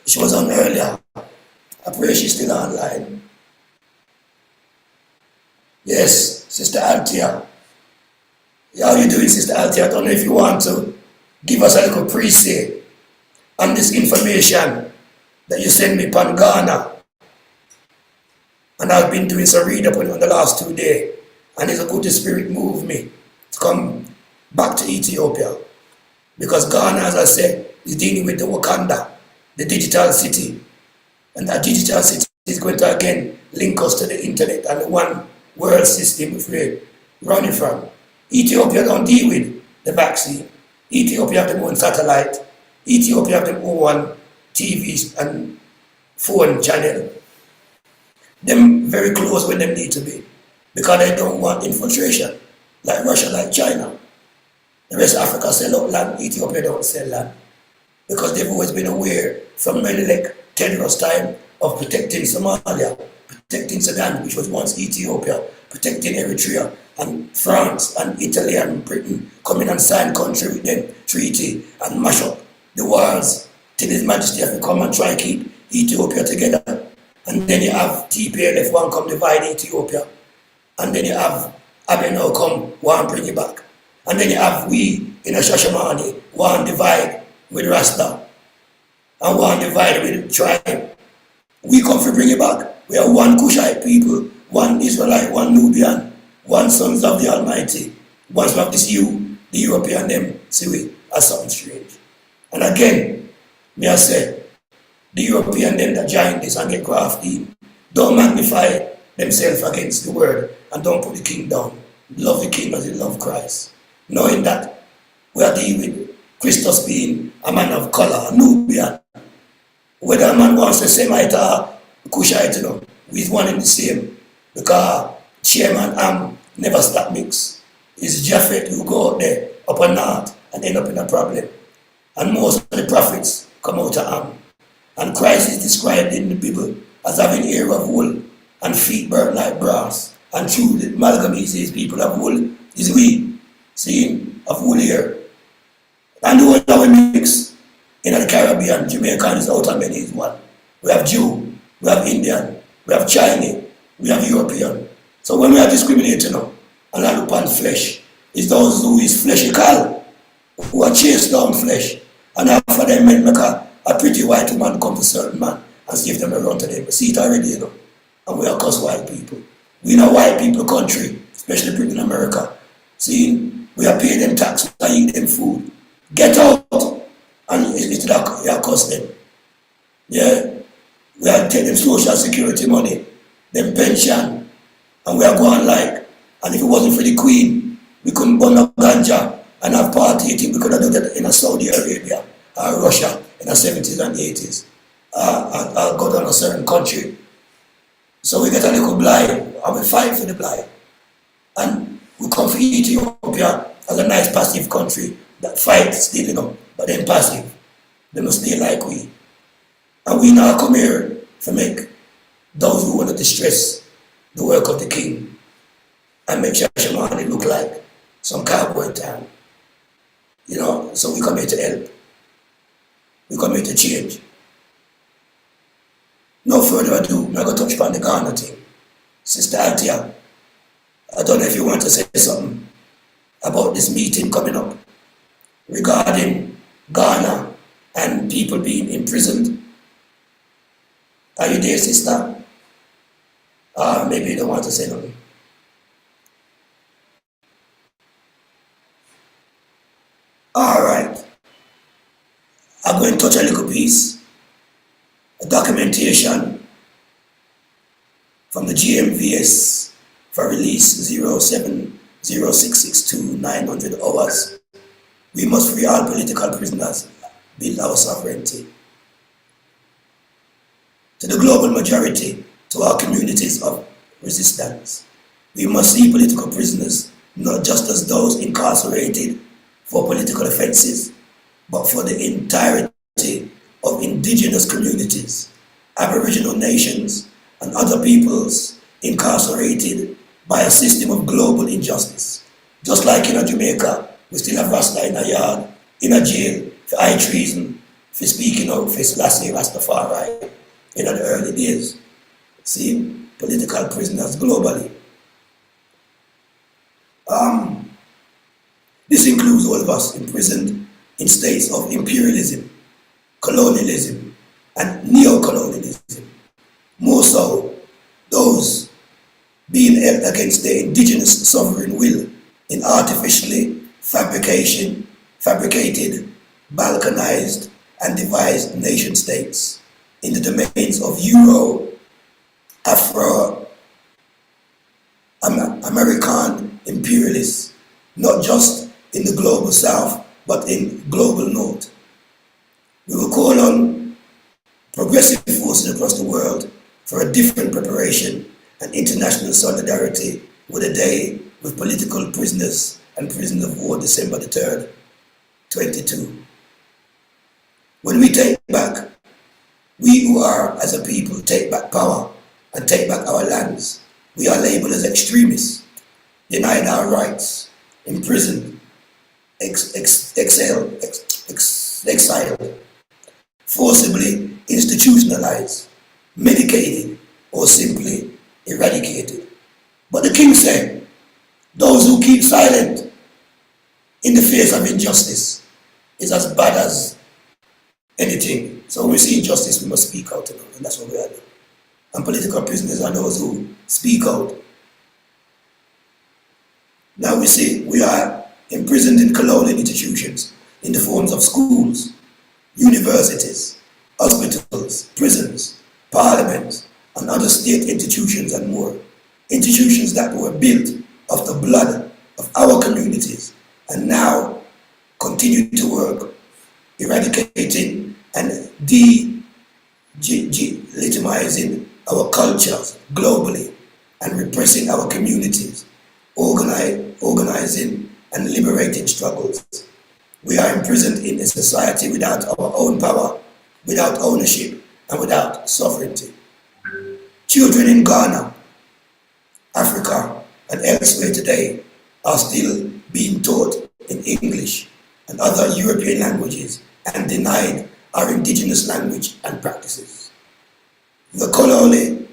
she was on earlier. I pray she's still online. Yes, Sister Althea. How are you doing, Sister Althea? I don't know if you want to give us a little pre-say on this information that you sent me upon Ghana. And I've been doing some read up on the last 2 days. And it's a good spirit move me to come back to Ethiopia. Because Ghana, as I said, is dealing with the Wakanda, the digital city. And that digital city is going to again link us to the internet and the one world system which we're running from. Ethiopia don't deal with the vaccine. Ethiopia have their own satellite. Ethiopia have their own TVs and phone channel. Them very close when they need to be, because they don't want infiltration, like Russia, like China. The rest of Africa sell out land, Ethiopia don't sell land, because they've always been aware from Menelik, Tedros time, of protecting Somalia, protecting Sudan, which was once Ethiopia, protecting Eritrea, and France and Italy and Britain coming and sign country with them treaty and mash up the walls till His Majesty have to come and try to keep Ethiopia together. And then you have TPLF one come divide Ethiopia, and then you have Abiy now come one bring it back, and then you have we in a Shashamane one divide with Rasta and one divide with tribe. We come to bring it back. We are one Cushite people, one Israelite, one Nubian, one sons of the Almighty. Once we have this you, the European them see we as something strange. And again, may I say, the European them that join this and get grafted, don't magnify themselves against the word and don't put the king down. Love the king as you love Christ. Knowing that we are dealing with Christus being a man of color, a Nubian. Whether a man wants the Semite or Cushite, we one in the same. Because Chairman never stop mix. It's Japhet who go out there up and north and end up in a problem. And most of the prophets come out of Am. And Christ is described in the Bible as having hair of wool and feet burnt like brass. And through the amalgam he says people of wool is we, see, of wool hair. And the one that we mix in the Caribbean, Jamaican is out and many is one. We have Jew, we have Indian, we have Chinese, we have European. So when we are discriminating and I look upon flesh, it's those who is fleshical, who are chased down flesh. And after them make a pretty white woman come to certain man and see if them around to them. We see it already, And we are cause white people. We in a white people country, especially Britain and America. See, we are paying them tax, we are eating them food. Get out and it's like you are cost them. Yeah. We are taking them social security money, them pension, and we are going like, and if it wasn't for the Queen, we couldn't burn up ganja and have party eating. We could have done that in a Saudi Arabia or Russia in the 70s and 80s. Or go down a certain country. So we get a little blind and we fight for the blind. And we come for Ethiopia as a nice passive country that fights still, but then passive. They must stay like we. And we now come here to make those who want to distress the work of the king and make Shashamane look like some cowboy town. So we come here to help. We come here to change. No further ado, I'm going to touch upon the Ghana thing. Sister Altia, I don't know if you want to say something about this meeting coming up regarding Ghana and people being imprisoned. Are you there, sister? Maybe you don't want to say nothing. All right. I'm going to touch a little piece, a documentation from the GMVS for release 070662 900 hours. We must free all political prisoners, build our sovereignty. To the global majority, to our communities of resistance, we must see political prisoners not just as those incarcerated for political offenses, but for the entirety of indigenous communities, Aboriginal nations, and other peoples incarcerated by a system of global injustice. Just like in Jamaica, we still have Rasta in a yard, in a jail, for high treason, for speaking out for Selassie Rastafari in the early days. See, political prisoners globally. This includes all of us imprisoned in states of imperialism, colonialism, and neo-colonialism. More so, those being held against their indigenous sovereign will in artificially fabricated, balkanized, and devised nation states in the domains of Euro, Afro, American imperialists, not just in the global south, but in global note. We will call on progressive forces across the world for a different preparation and international solidarity with a day with political prisoners and prisoners of war December the 3rd, 22. When we take back, we who are as a people take back power and take back our lands, we are labeled as extremists, denied our rights, imprisoned, exiled, forcibly institutionalized, medicated, or simply eradicated. But the king said, those who keep silent in the face of injustice is as bad as anything. So when we see injustice, we must speak out, and that's what we are doing. And political prisoners are those who speak out. Now we see we are imprisoned in colonial institutions in the forms of schools, universities, hospitals, prisons, parliaments, and other state institutions and more. Institutions that were built of the blood of our communities and now continue to work eradicating and delegitimizing our cultures globally and repressing our communities, organizing and liberating struggles. We are imprisoned in a society without our own power, without ownership, and without sovereignty. Children in Ghana, Africa, and elsewhere today are still being taught in English and other European languages and denied our indigenous language and practices. The colony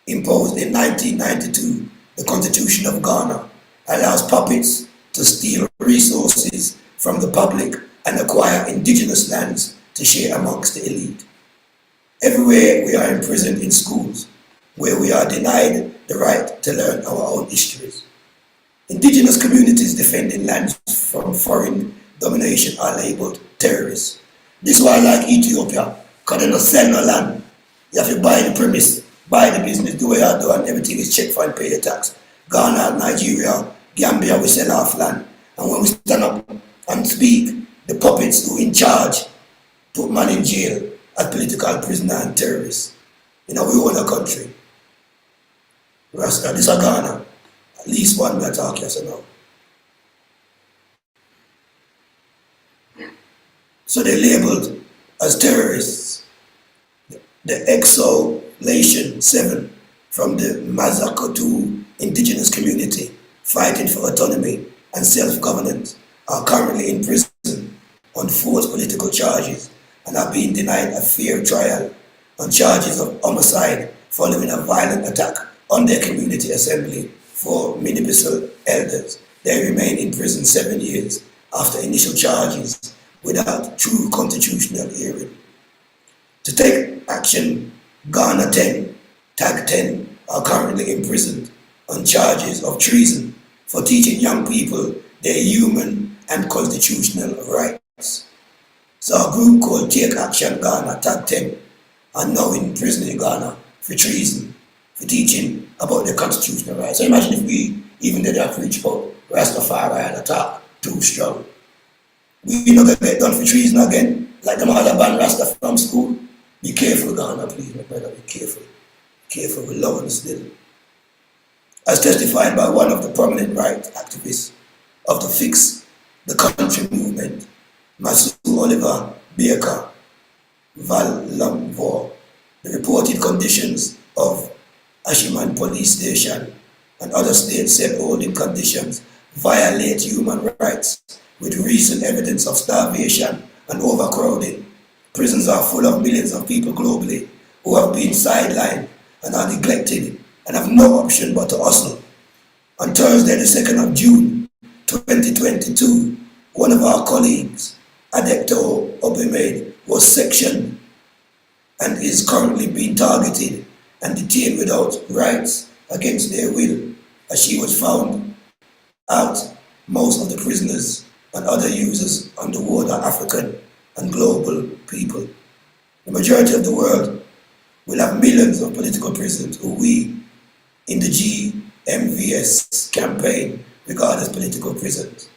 imposed in 1992, the Constitution of Ghana, allows puppets to steal resources from the public and acquire indigenous lands to share amongst the elite. Everywhere we are imprisoned in schools, where we are denied the right to learn our own histories. Indigenous communities defending lands from foreign domination are labeled terrorists. This is why I like Ethiopia, because they don't sell no land. You have to buy the premise, buy the business, do what you do, and everything is checked for and pay the tax. Ghana, Nigeria, Gambia, we sell off land. And when we stand up and speak, the puppets who in charge put man in jail as political prisoner and terrorists. You know, we own a country. Rasta, this is Ghana. At least one we are talking so now. So they're labeled as terrorists. The Exolation 7 from the Mazakotu indigenous community fighting for autonomy and self-governance are currently in prison on false political charges and are being denied a fair trial on charges of homicide following a violent attack on their community assembly for municipal elders. They remain in prison 7 years after initial charges without true constitutional hearing. To take action, Ghana 10, Tag 10 are currently imprisoned on charges of treason for teaching young people their human and constitutional rights. So a group called Take Action Ghana, Tag 10, are now in prison in Ghana for treason, for teaching about their constitutional rights. So imagine if we even did that preach about Rastafari and attack too strong. We not gonna get done for treason again, like the mother ban Rasta from school. Be careful, Ghana, please, my brother, be careful. Careful, we love and still. As testified by one of the prominent rights activists of the Fix the Country movement, Masu Oliver Baker Valamvor, the reported conditions of Shashamane police station and other state holding conditions violate human rights with recent evidence of starvation and overcrowding. Prisons are full of millions of people globally who have been sidelined and are neglected and have no option but to hustle. On Thursday, the 2nd of June, 2022, one of our colleagues, Adecto Obemed, was sectioned and is currently being targeted and detained without rights against their will, as she was found out. Most of the prisoners and other users on the ward are African and global people. The majority of the world will have millions of political prisoners who we in the GMVS campaign regard as political prisoners.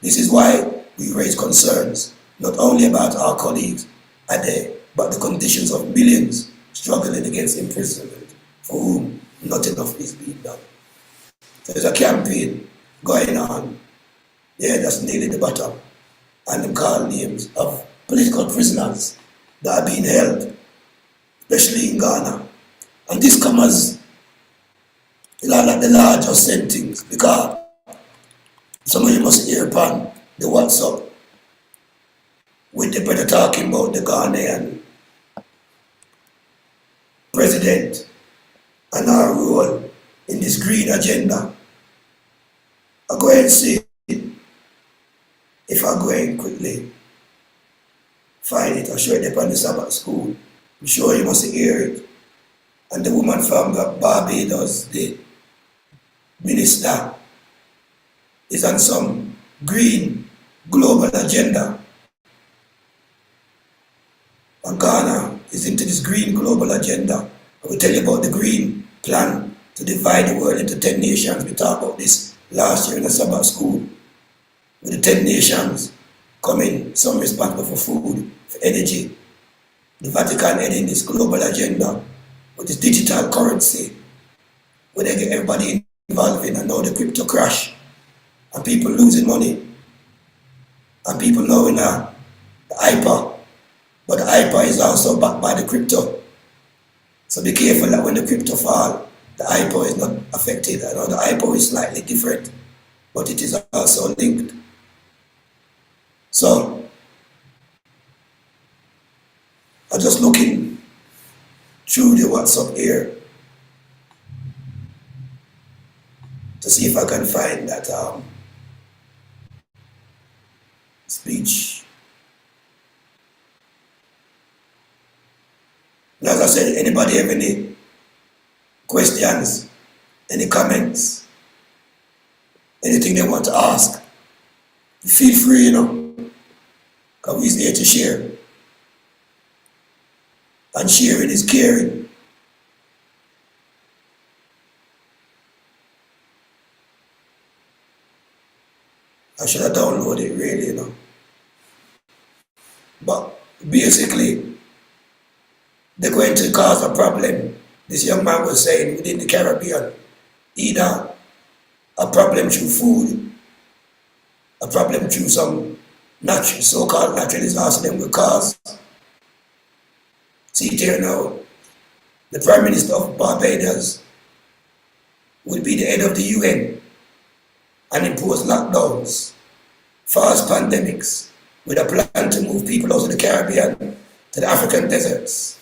This is why we raise concerns not only about our colleagues at there, but the conditions of millions struggling against imprisonment, for whom not enough is being done. There's a campaign going on, that's nearly the bottom, and them call names of political prisoners that are being held, especially in Ghana. And this comes as the larger sentence, because some of you must hear upon the WhatsApp with the brother talking about the Ghanaian president and our role in this green agenda. I'll go ahead and see if I go ahead and quickly find it. I'll show it upon the Sabbath school. I'm sure you must hear it. And the woman from Barbados, the minister, is on some green global agenda. And Ghana is into this green global agenda. I will tell you about the green plan to divide the world into 10 nations. We talked about this last year in the Sabbath school. With the 10 nations coming, some responsible for food, for energy. The Vatican heading this global agenda with this digital currency, where they get everybody involved in, and now the crypto crash, and people losing money, and people knowing the hyper, but the hyper is also backed by the crypto. So be careful that when the crypto fall, the hyper is not affected. I know the hyper is slightly different, but it is also linked. So I'm just looking through the WhatsApp here to see if I can find that speech. And as I said, anybody have any questions, any comments, anything they want to ask, feel free, because we're here to share. And sharing is caring. I should have downloaded it really, But basically, they're going to cause a problem. This young man was saying within the Caribbean, either a problem through food, a problem through some natural, so-called natural disaster them will cause. See here now, the Prime Minister of Barbados will be the head of the UN and impose lockdowns, fast pandemics, with a plan to move people out of the Caribbean to the African deserts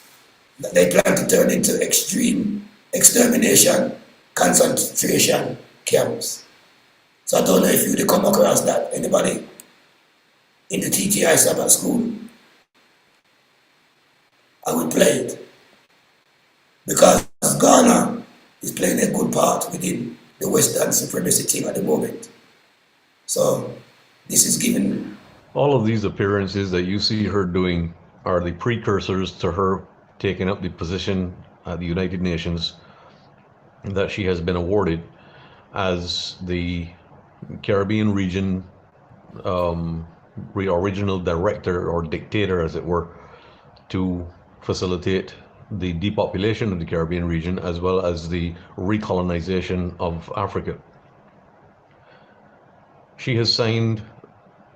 that they plan to turn into extreme extermination, concentration camps. So I don't know if you'd come across that, anybody in the TTI Sabbath school. I would play it because Ghana is playing a good part within the Western supremacy team at the moment. So this is given. All of these appearances that you see her doing are the precursors to her taking up the position at the United Nations that she has been awarded as the Caribbean region original director or dictator, as it were, to facilitate the depopulation of the Caribbean region as well as the recolonization of Africa. She has signed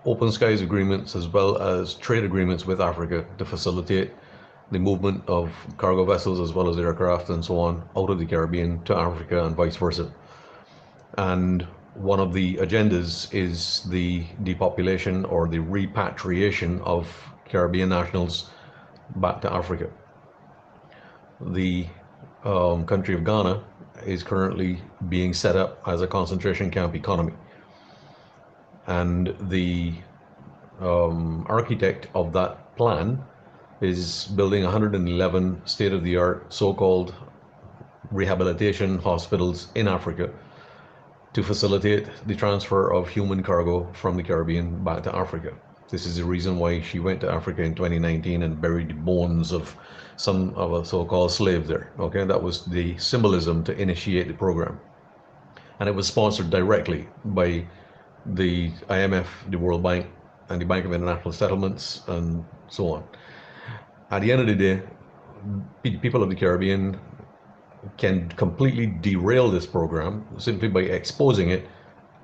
open skies agreements as well as trade agreements with Africa to facilitate the movement of cargo vessels as well as aircraft and so on out of the Caribbean to Africa and vice versa. And one of the agendas is the depopulation or the repatriation of Caribbean nationals back to Africa. The country of Ghana is currently being set up as a concentration camp economy. And the architect of that plan is building 111 state-of-the-art so-called rehabilitation hospitals in Africa to facilitate the transfer of human cargo from the Caribbean back to Africa. This is the reason why she went to Africa in 2019 and buried the bones of some of a so-called slave there. Okay, that was the symbolism to initiate the program. And it was sponsored directly by the IMF, the World Bank, and the Bank of International Settlements and so on. At the end of the day, people of the Caribbean can completely derail this program simply by exposing it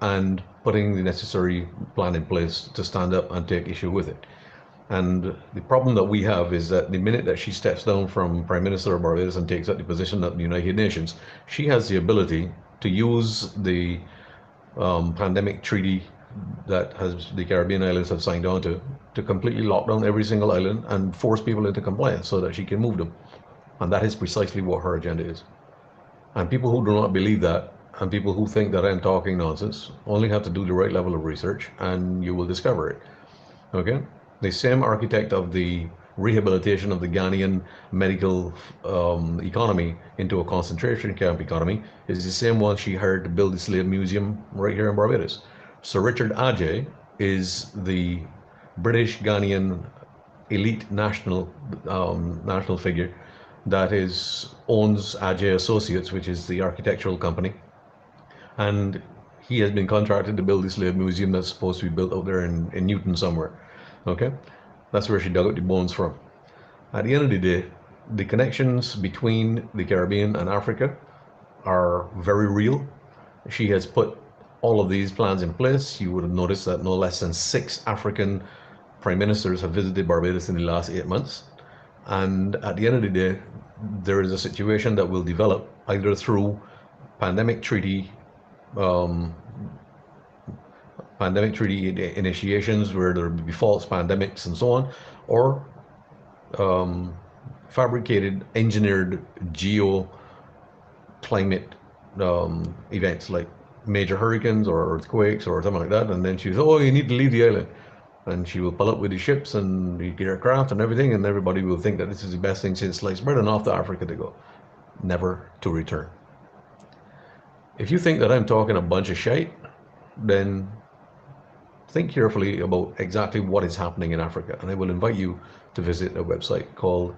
and putting the necessary plan in place to stand up and take issue with it. And the problem that we have is that the minute that she steps down from Prime Minister of Barbados and takes up the position at the United Nations, she has the ability to use the pandemic treaty that has the Caribbean islands have signed on to completely lock down every single island and force people into compliance so that she can move them. And that is precisely what her agenda is. And people who do not believe that, and people who think that I'm talking nonsense, only have to do the right level of research and you will discover it. Okay? The same architect of the rehabilitation of the Ghanaian medical economy into a concentration camp economy is the same one she hired to build the slave museum right here in Barbados. Sir Richard Adjei is the British Ghanaian elite national figure that owns Adjei Associates, which is the architectural company, and he has been contracted to build the slave museum that's supposed to be built out there in Newton somewhere. Okay, that's where she dug out the bones from. At the end of the day, the connections between the Caribbean and Africa are very real. She has put all of these plans in place. You would have noticed that no less than 6 African prime ministers have visited Barbados in the last 8 months. And at the end of the day, there is a situation that will develop either through pandemic treaty initiations where there will be false pandemics and so on, or fabricated, engineered geo-climate events like major hurricanes or earthquakes or something like that, and then she says, oh, you need to leave the island. And she will pull up with the ships and the aircraft and everything, and everybody will think that this is the best thing since sliced bread, and off to Africa they go, never to return. If you think that I'm talking a bunch of shite, then think carefully about exactly what is happening in Africa. And I will invite you to visit a website called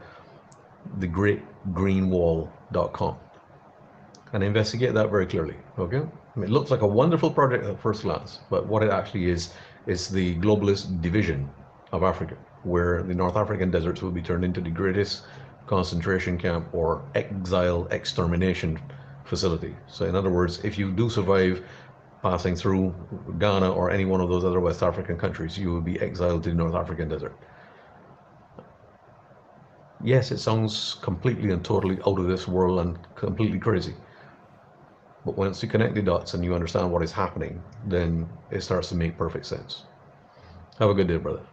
thegreatgreenwall.com and investigate that very clearly. Okay? I mean, it looks like a wonderful project at first glance, but what it actually is the globalist division of Africa, where the North African deserts will be turned into the greatest concentration camp or exile extermination facility. So in other words, if you do survive passing through Ghana or any one of those other West African countries, you will be exiled to the North African desert. Yes, it sounds completely and totally out of this world and completely crazy. But once you connect the dots and you understand what is happening, then it starts to make perfect sense. Have a good day, brother.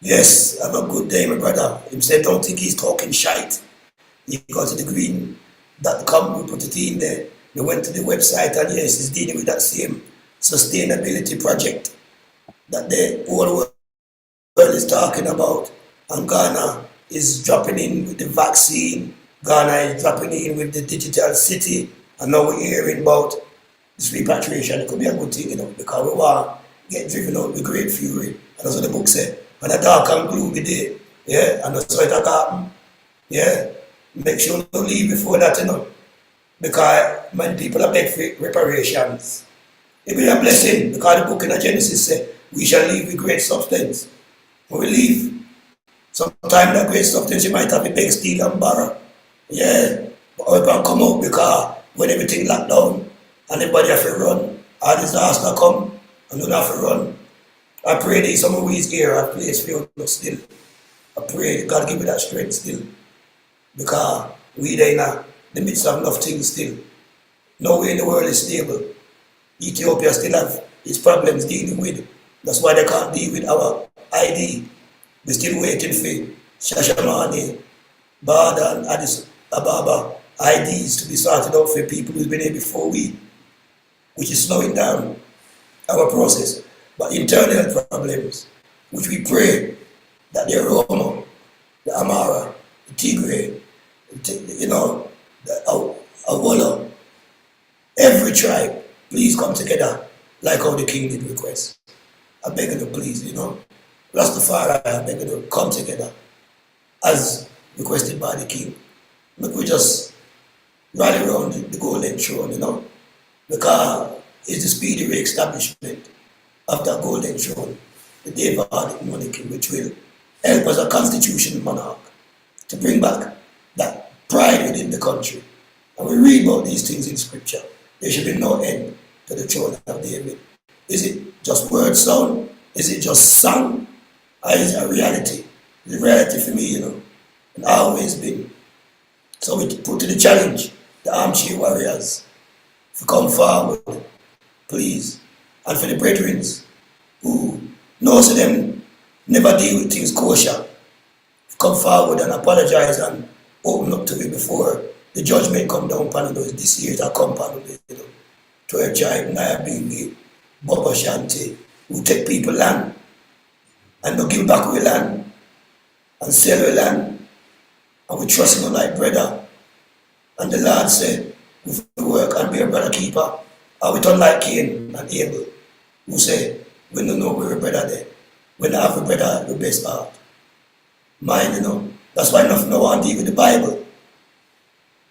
Yes, have a good day, my brother. Him said, don't think he's talking shite. You go to the green.com, we put it in there. We went to the website, and yes, it's dealing with that same sustainability project that the whole world is talking about. And Ghana is dropping in with the vaccine. Ghana is dropping in with the digital city. And now we're hearing about this repatriation. It could be a good thing, because we want to get driven out with great fury. And that's what the book said. When the dark and gloomy day, yeah, and that's what it happen. Yeah, make sure you don't leave before that, because many people are beg for reparations. It will be a blessing, because the book in Genesis said, we shall leave with great substance. When we leave, sometimes that great substance you might have to beg, steal, and borrow. Yeah, but we can come out, because when everything locked down and everybody have to run, all disaster come and don't have to run. I pray that some of we's here a place for you still. I pray God give me that strength still. Because we there in the midst of enough things still. Nowhere in the world is stable. Ethiopia still have its problems dealing with. That's why they can't deal with our ID. We're still waiting for Shashamane, Bada and Addis Ababa IDs to be sorted out for people who've been here before we, which is slowing down our process. But internal problems, which we pray that the Oromo, the Amara, the Tigray, the Awolo, every tribe, please come together like how the king did request. I beg you to please, Rastafari, I beg you to come together as requested by the king. Look, we just rally around the golden throne, because it's the speedy re-establishment of that golden throne the Davidic monarchy, which will help as a constitutional monarch to bring back that pride within the country. And we read about these things in scripture. There should be no end to the throne of David. Is it just word sound? Is it just song? Or is it a reality? It's a reality for me, you know, and always been. So we put to the challenge, the armchair warriors, to come forward, please. And for the brethren who knows them never deal with things kosher, come forward and apologize and open up to it before the judgment come down upon those this year that come upon them, you know. To a tribe, Naya Bingi, Baba Shanti, who take people land and no give back we land and sell we land and we trust him like brother. And the Lord said, if we work and be a brother keeper, and we turn like Cain and Abel, who said, we don't know we're a brother there. We don't have a brother the best part. Mine, you know. That's why nothing no one deal with the Bible.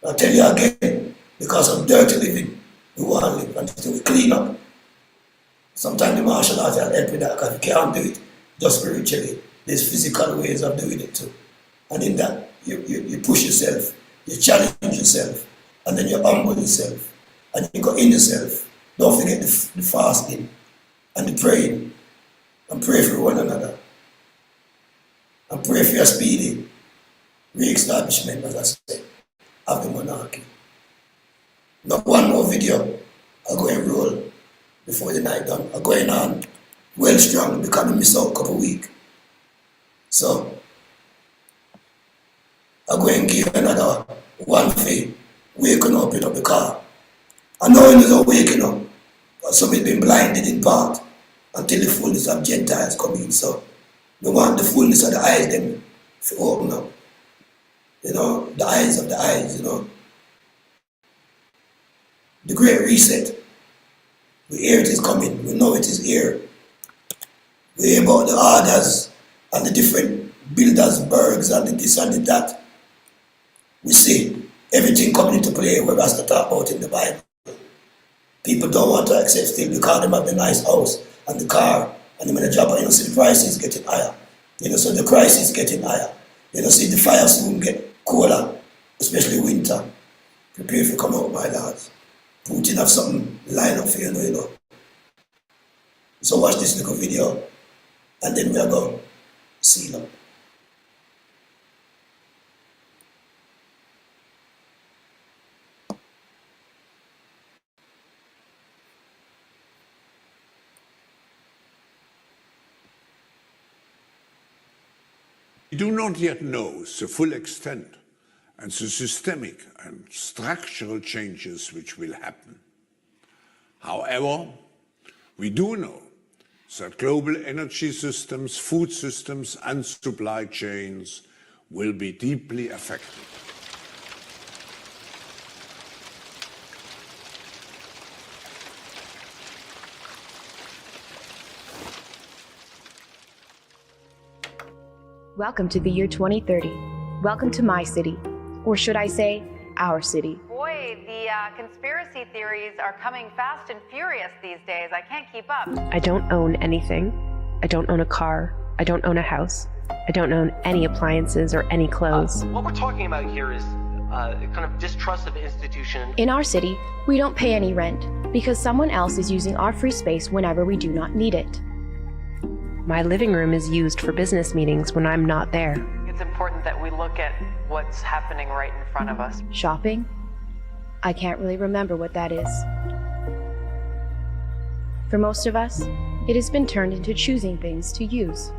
I'll tell you again, because of dirty living, we want to live until we clean up. Sometimes the martial arts will help with that, because you can't do it just spiritually. There's physical ways of doing it too. And in that, you push yourself, you challenge yourself, and then you humble yourself, and you go in yourself. Don't forget the fasting and the praying, and pray for one another. And pray for your speedy re-establishment, as I said, of the monarchy. Not one more video, I'll go and roll before the night done. I'm going on well strong because I miss out a couple of weeks. So, I'm going to give another one for waking up, you know, because I know it isn't waking up, but some have been blinded in part until the fullness of Gentiles come in. So, we want the fullness of the eyes them to open up. You know, the eyes of the eyes, you know. The great reset. We hear it is coming. We know it is here. We hear about the orders and the different builders, bergs, and the this and the that. We see everything coming into play where us to talk about in the Bible. People don't want to accept still because they have the nice house and the car and them in the job, and you know, see the price is getting higher. You know, so the crisis is getting higher. You know, see the fire soon get cooler, especially winter. Prepare for come out, my lads. Putin have something lined up for you, you know. So watch this little video, and then we are going to seal up. We do not yet know the full extent and the systemic and structural changes which will happen. However, we do know that global energy systems, food systems, and supply chains will be deeply affected. Welcome to the year 2030. Welcome to my city. Or should I say, our city. Boy, the conspiracy theories are coming fast and furious these days. I can't keep up. I don't own anything. I don't own a car. I don't own a house. I don't own any appliances or any clothes. What we're talking about here is kind of distrust of institution. In our city, we don't pay any rent because someone else is using our free space whenever we do not need it. My living room is used for business meetings when I'm not there. It's important that we look at what's happening right in front of us. Shopping? I can't really remember what that is. For most of us, it has been turned into choosing things to use.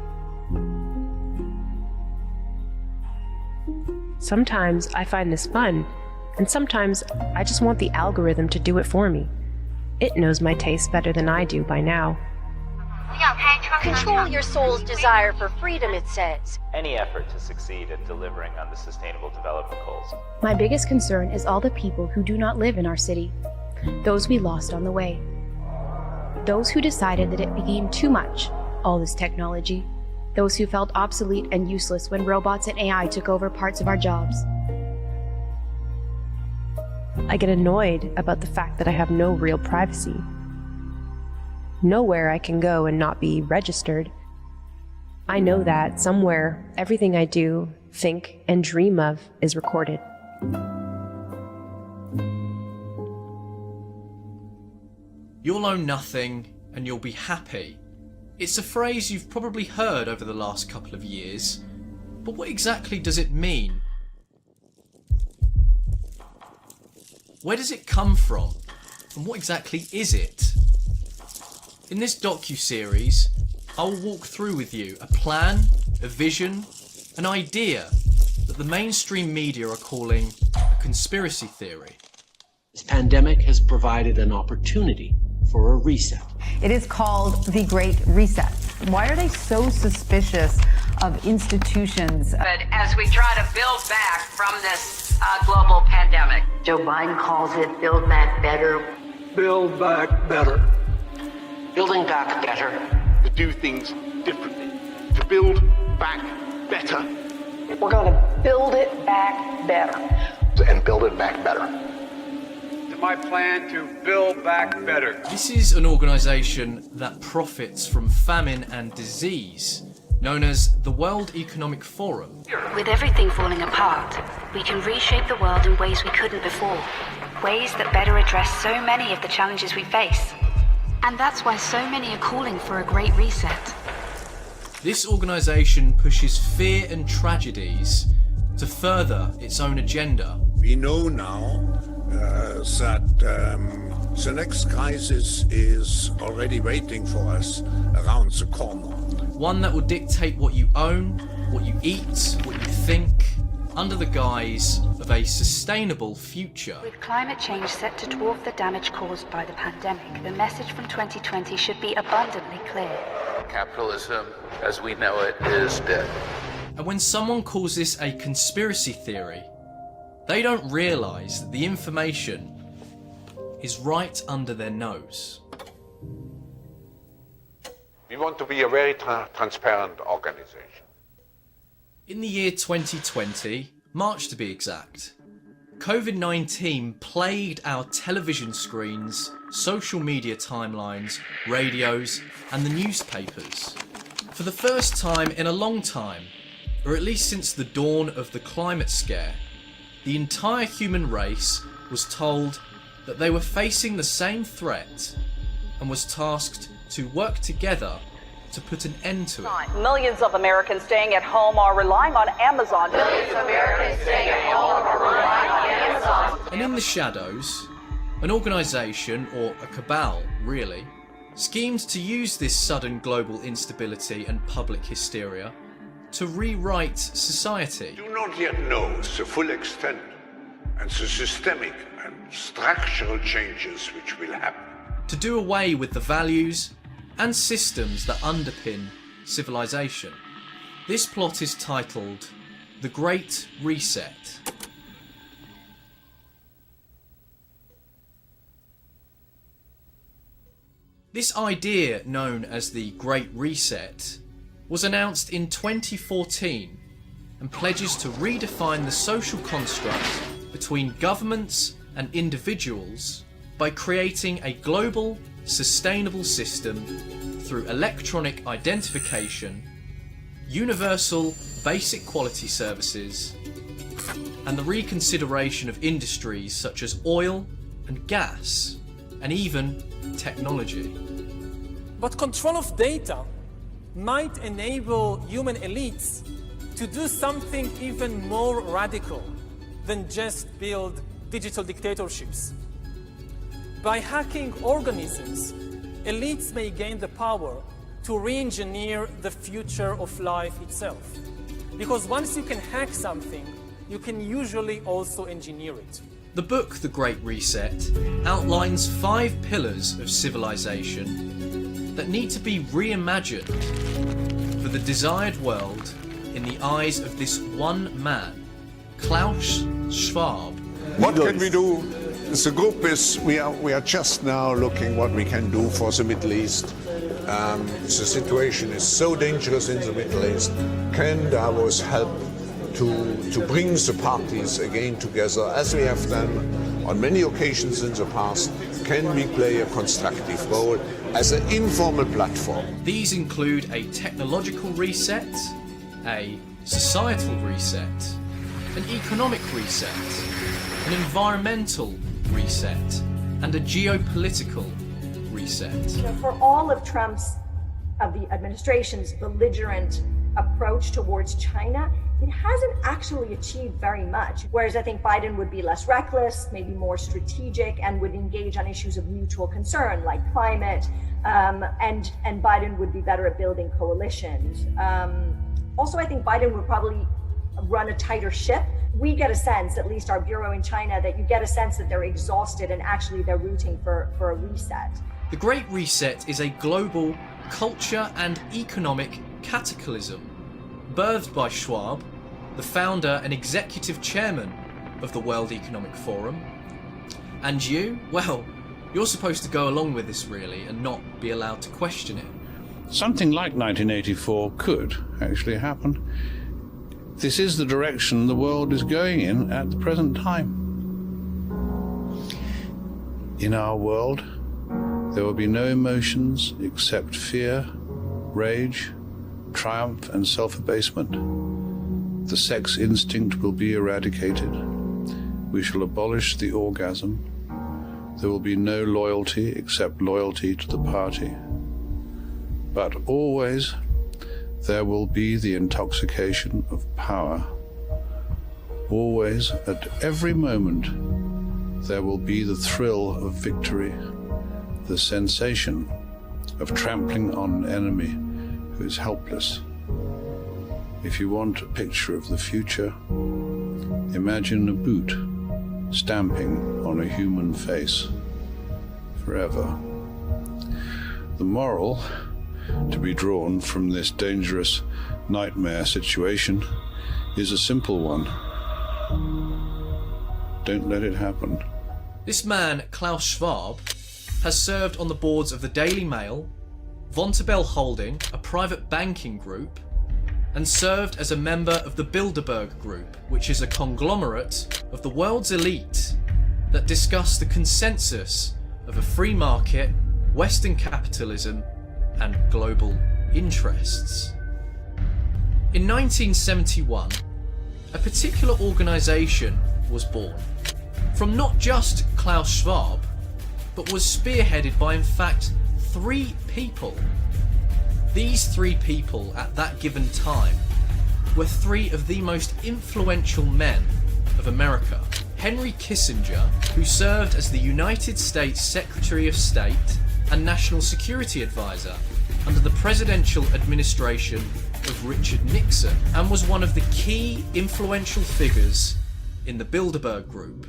Sometimes I find this fun, and sometimes I just want the algorithm to do it for me. It knows my tastes better than I do by now. Control your soul's desire for freedom, it says. Any effort to succeed at delivering on the Sustainable Development Goals. My biggest concern is all the people who do not live in our city, those we lost on the way. Those who decided that it became too much, all this technology. Those who felt obsolete and useless when robots and AI took over parts of our jobs. I get annoyed about the fact that I have no real privacy. Nowhere I can go and not be registered. I know that somewhere, everything I do, think, and dream of is recorded. You'll own nothing and you'll be happy. It's a phrase you've probably heard over the last couple of years, but what exactly does it mean? Where does it come from? And what exactly is it? In this docu-series, I will walk through with you a plan, a vision, an idea that the mainstream media are calling a conspiracy theory. This pandemic has provided an opportunity for a reset. It is called the Great Reset. Why are they so suspicious of institutions? But as we try to build back from this global pandemic. Joe Biden calls it Build Back Better. Build back better. Building back better. To do things differently. To build back better. We're going to build it back better. And build it back better. My plan to build back better. This is an organisation that profits from famine and disease, known as the World Economic Forum. With everything falling apart, we can reshape the world in ways we couldn't before. Ways that better address so many of the challenges we face. And that's why so many are calling for a great reset. This organisation pushes fear and tragedies to further its own agenda. We know now that the next crisis is already waiting for us around the corner. One that will dictate what you own, what you eat, what you think, under the guise of a sustainable future. With climate change set to dwarf the damage caused by the pandemic, the message from 2020 should be abundantly clear. Capitalism, as we know it, is dead. And when someone calls this a conspiracy theory, they don't realise that the information is right under their nose. We want to be a very transparent organization. In the year 2020, March to be exact, COVID-19 plagued our television screens, social media timelines, radios, and the newspapers. For the first time in a long time, or at least since the dawn of the climate scare, the entire human race was told that they were facing the same threat and was tasked to work together to put an end to it. Millions of Americans staying at home are relying on Amazon. Millions of Americans staying at home are relying on Amazon. And in the shadows, an organisation, or a cabal really, schemed to use this sudden global instability and public hysteria to rewrite society. We do not yet know the full extent and the systemic and structural changes which will happen. To do away with the values and systems that underpin civilization. This plot is titled The Great Reset. This idea, known as the Great Reset, was announced in 2014 and pledges to redefine the social construct between governments and individuals by creating a global, sustainable system through electronic identification, universal basic quality services, and the reconsideration of industries such as oil and gas, and even technology. But control of data might enable human elites to do something even more radical than just build digital dictatorships. By hacking organisms, elites may gain the power to re-engineer the future of life itself. Because once you can hack something, you can usually also engineer it. The book, The Great Reset, outlines 5 pillars of civilization that need to be reimagined for the desired world in the eyes of this one man, Klaus Schwab. What can we do? The group is, we are just now looking what we can do for the Middle East. The situation is so dangerous in the Middle East. Can Davos help to bring the parties again together, as we have done on many occasions in the past? Can we play a constructive role? as an informal platform. These include a technological reset, a societal reset, an economic reset, an environmental reset, and a geopolitical reset. For all of the administration's belligerent approach towards China, it hasn't actually achieved very much. Whereas I think Biden would be less reckless, maybe more strategic, and would engage on issues of mutual concern like climate, and Biden would be better at building coalitions. Also, I think Biden would probably run a tighter ship. We get a sense, at least our bureau in China, that you get a sense that they're exhausted and actually they're rooting for a reset. The Great Reset is a global culture and economic cataclysm, birthed by Schwab, the founder and executive chairman of the World Economic Forum. And you, well, you're supposed to go along with this really and not be allowed to question it. Something like 1984 could actually happen. This is the direction the world is going in at the present time. In our world, there will be no emotions except fear, rage, triumph, and self-abasement. The sex instinct will be eradicated. We shall abolish the orgasm. There will be no loyalty except loyalty to the party. But always there will be the intoxication of power. Always, at every moment, there will be the thrill of victory, the sensation of trampling on an enemy who is helpless. If you want a picture of the future, imagine a boot stamping on a human face forever. The moral to be drawn from this dangerous nightmare situation is a simple one. Don't let it happen. This man, Klaus Schwab, has served on the boards of the Daily Mail, Vontobel Holding, a private banking group, and served as a member of the Bilderberg Group, which is a conglomerate of the world's elite that discuss the consensus of a free market, Western capitalism, and global interests. In 1971, a particular organisation was born from not just Klaus Schwab, but was spearheaded by in fact 3 people. These 3 people at that given time were 3 of the most influential men of America. Henry Kissinger, who served as the United States Secretary of State and National Security Advisor under the presidential administration of Richard Nixon, and was one of the key influential figures in the Bilderberg Group.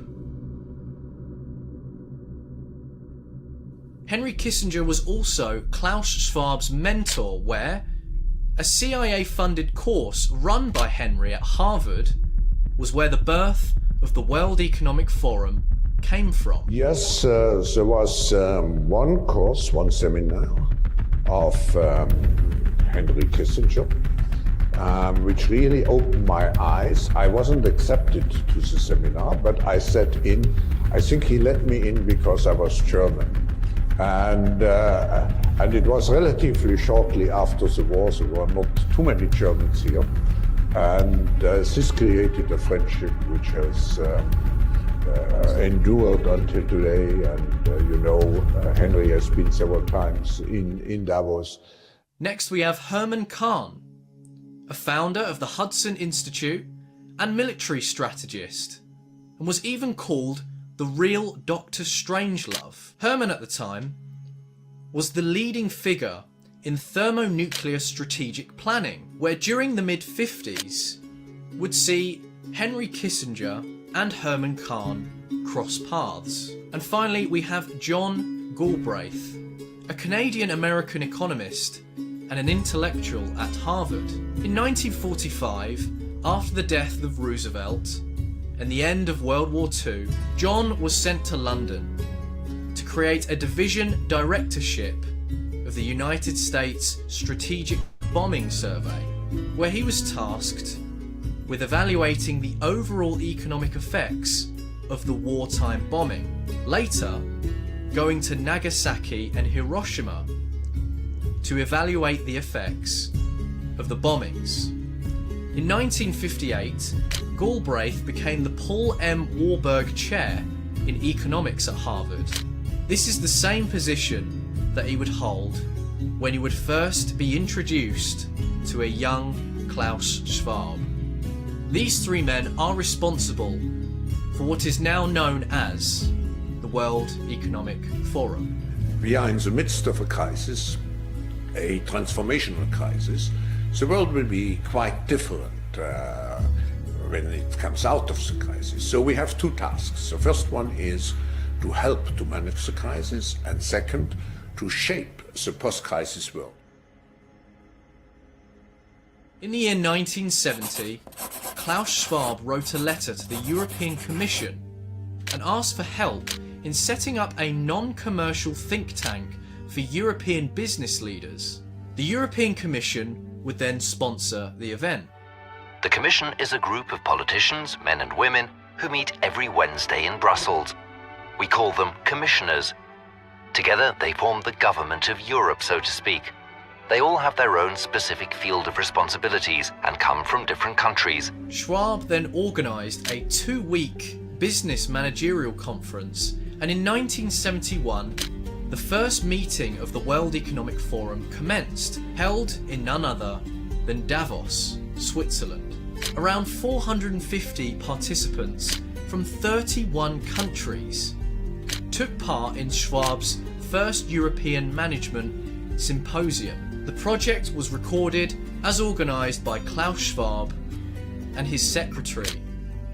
Henry Kissinger was also Klaus Schwab's mentor, where a CIA-funded course run by Henry at Harvard was where the birth of the World Economic Forum came from. Yes, there was one course, one seminar of Henry Kissinger, which really opened my eyes. I wasn't accepted to the seminar, but I sat in. I think he let me in because I was German. And it was relatively shortly after the war. There were not too many Germans here. And this created a friendship which has endured until today. And Henry has been several times in Davos. Next we have Herman Kahn, a founder of the Hudson Institute and military strategist, and was even called the real Dr. Strangelove. Herman at the time was the leading figure in thermonuclear strategic planning, where during the mid-50s would see Henry Kissinger and Herman Kahn cross paths. And finally we have John Galbraith, a Canadian-American economist and an intellectual at Harvard. In 1945, after the death of Roosevelt and the end of World War II, John was sent to London to create a division directorship of the United States Strategic Bombing Survey, where he was tasked with evaluating the overall economic effects of the wartime bombing. Later, going to Nagasaki and Hiroshima to evaluate the effects of the bombings. In 1958, Galbraith became the Paul M. Warburg Chair in Economics at Harvard. This is the same position that he would hold when he would first be introduced to a young Klaus Schwab. These three men are responsible for what is now known as the World Economic Forum. We are in the midst of a crisis, a transformational crisis. The world will be quite different when it comes out of the crisis. So we have two tasks. The first one is to help to manage the crisis, and second, to shape the post-crisis world. In the year 1970, Klaus Schwab wrote a letter to the European Commission and asked for help in setting up a non-commercial think tank for European business leaders. The European Commission would then sponsor the event. The Commission is a group of politicians, men and women, who meet every Wednesday in Brussels. We call them commissioners. Together they form the government of Europe, so to speak. They all have their own specific field of responsibilities and come from different countries. Schwab then organised a 2-week business managerial conference, and in 1971, the first meeting of the World Economic Forum commenced, held in none other than Davos, Switzerland. Around 450 participants from 31 countries took part in Schwab's first European Management Symposium. The project was recorded as organised by Klaus Schwab and his secretary,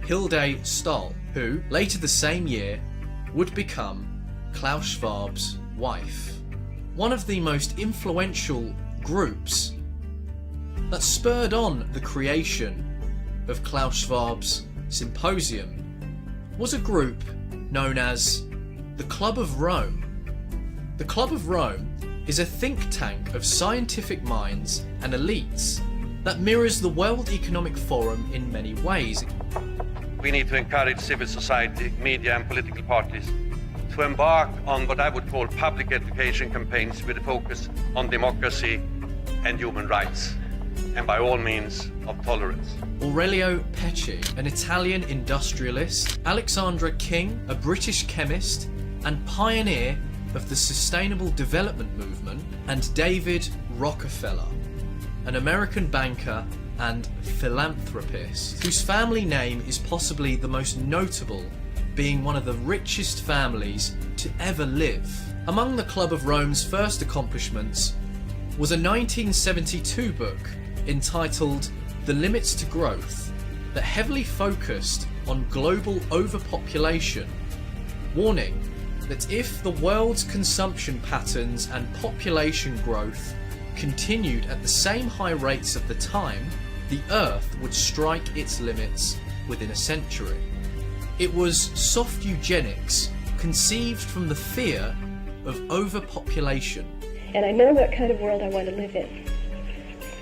Hilde Stahl, who, later the same year, would become Klaus Schwab's wife. One of the most influential groups that spurred on the creation of Klaus Schwab's symposium was a group known as the Club of Rome. The Club of Rome is a think tank of scientific minds and elites that mirrors the World Economic Forum in many ways. We need to encourage civil society, media and political parties to embark on what I would call public education campaigns with a focus on democracy and human rights, and by all means of tolerance. Aurelio Pecci, an Italian industrialist, Alexandra King, a British chemist and pioneer of the Sustainable Development Movement, and David Rockefeller, an American banker and philanthropist, whose family name is possibly the most notable, being one of the richest families to ever live. Among the Club of Rome's first accomplishments was a 1972 book entitled The Limits to Growth that heavily focused on global overpopulation, warning that if the world's consumption patterns and population growth continued at the same high rates of the time, the Earth would strike its limits within a century. It was soft eugenics conceived from the fear of overpopulation. And I know what kind of world I want to live in.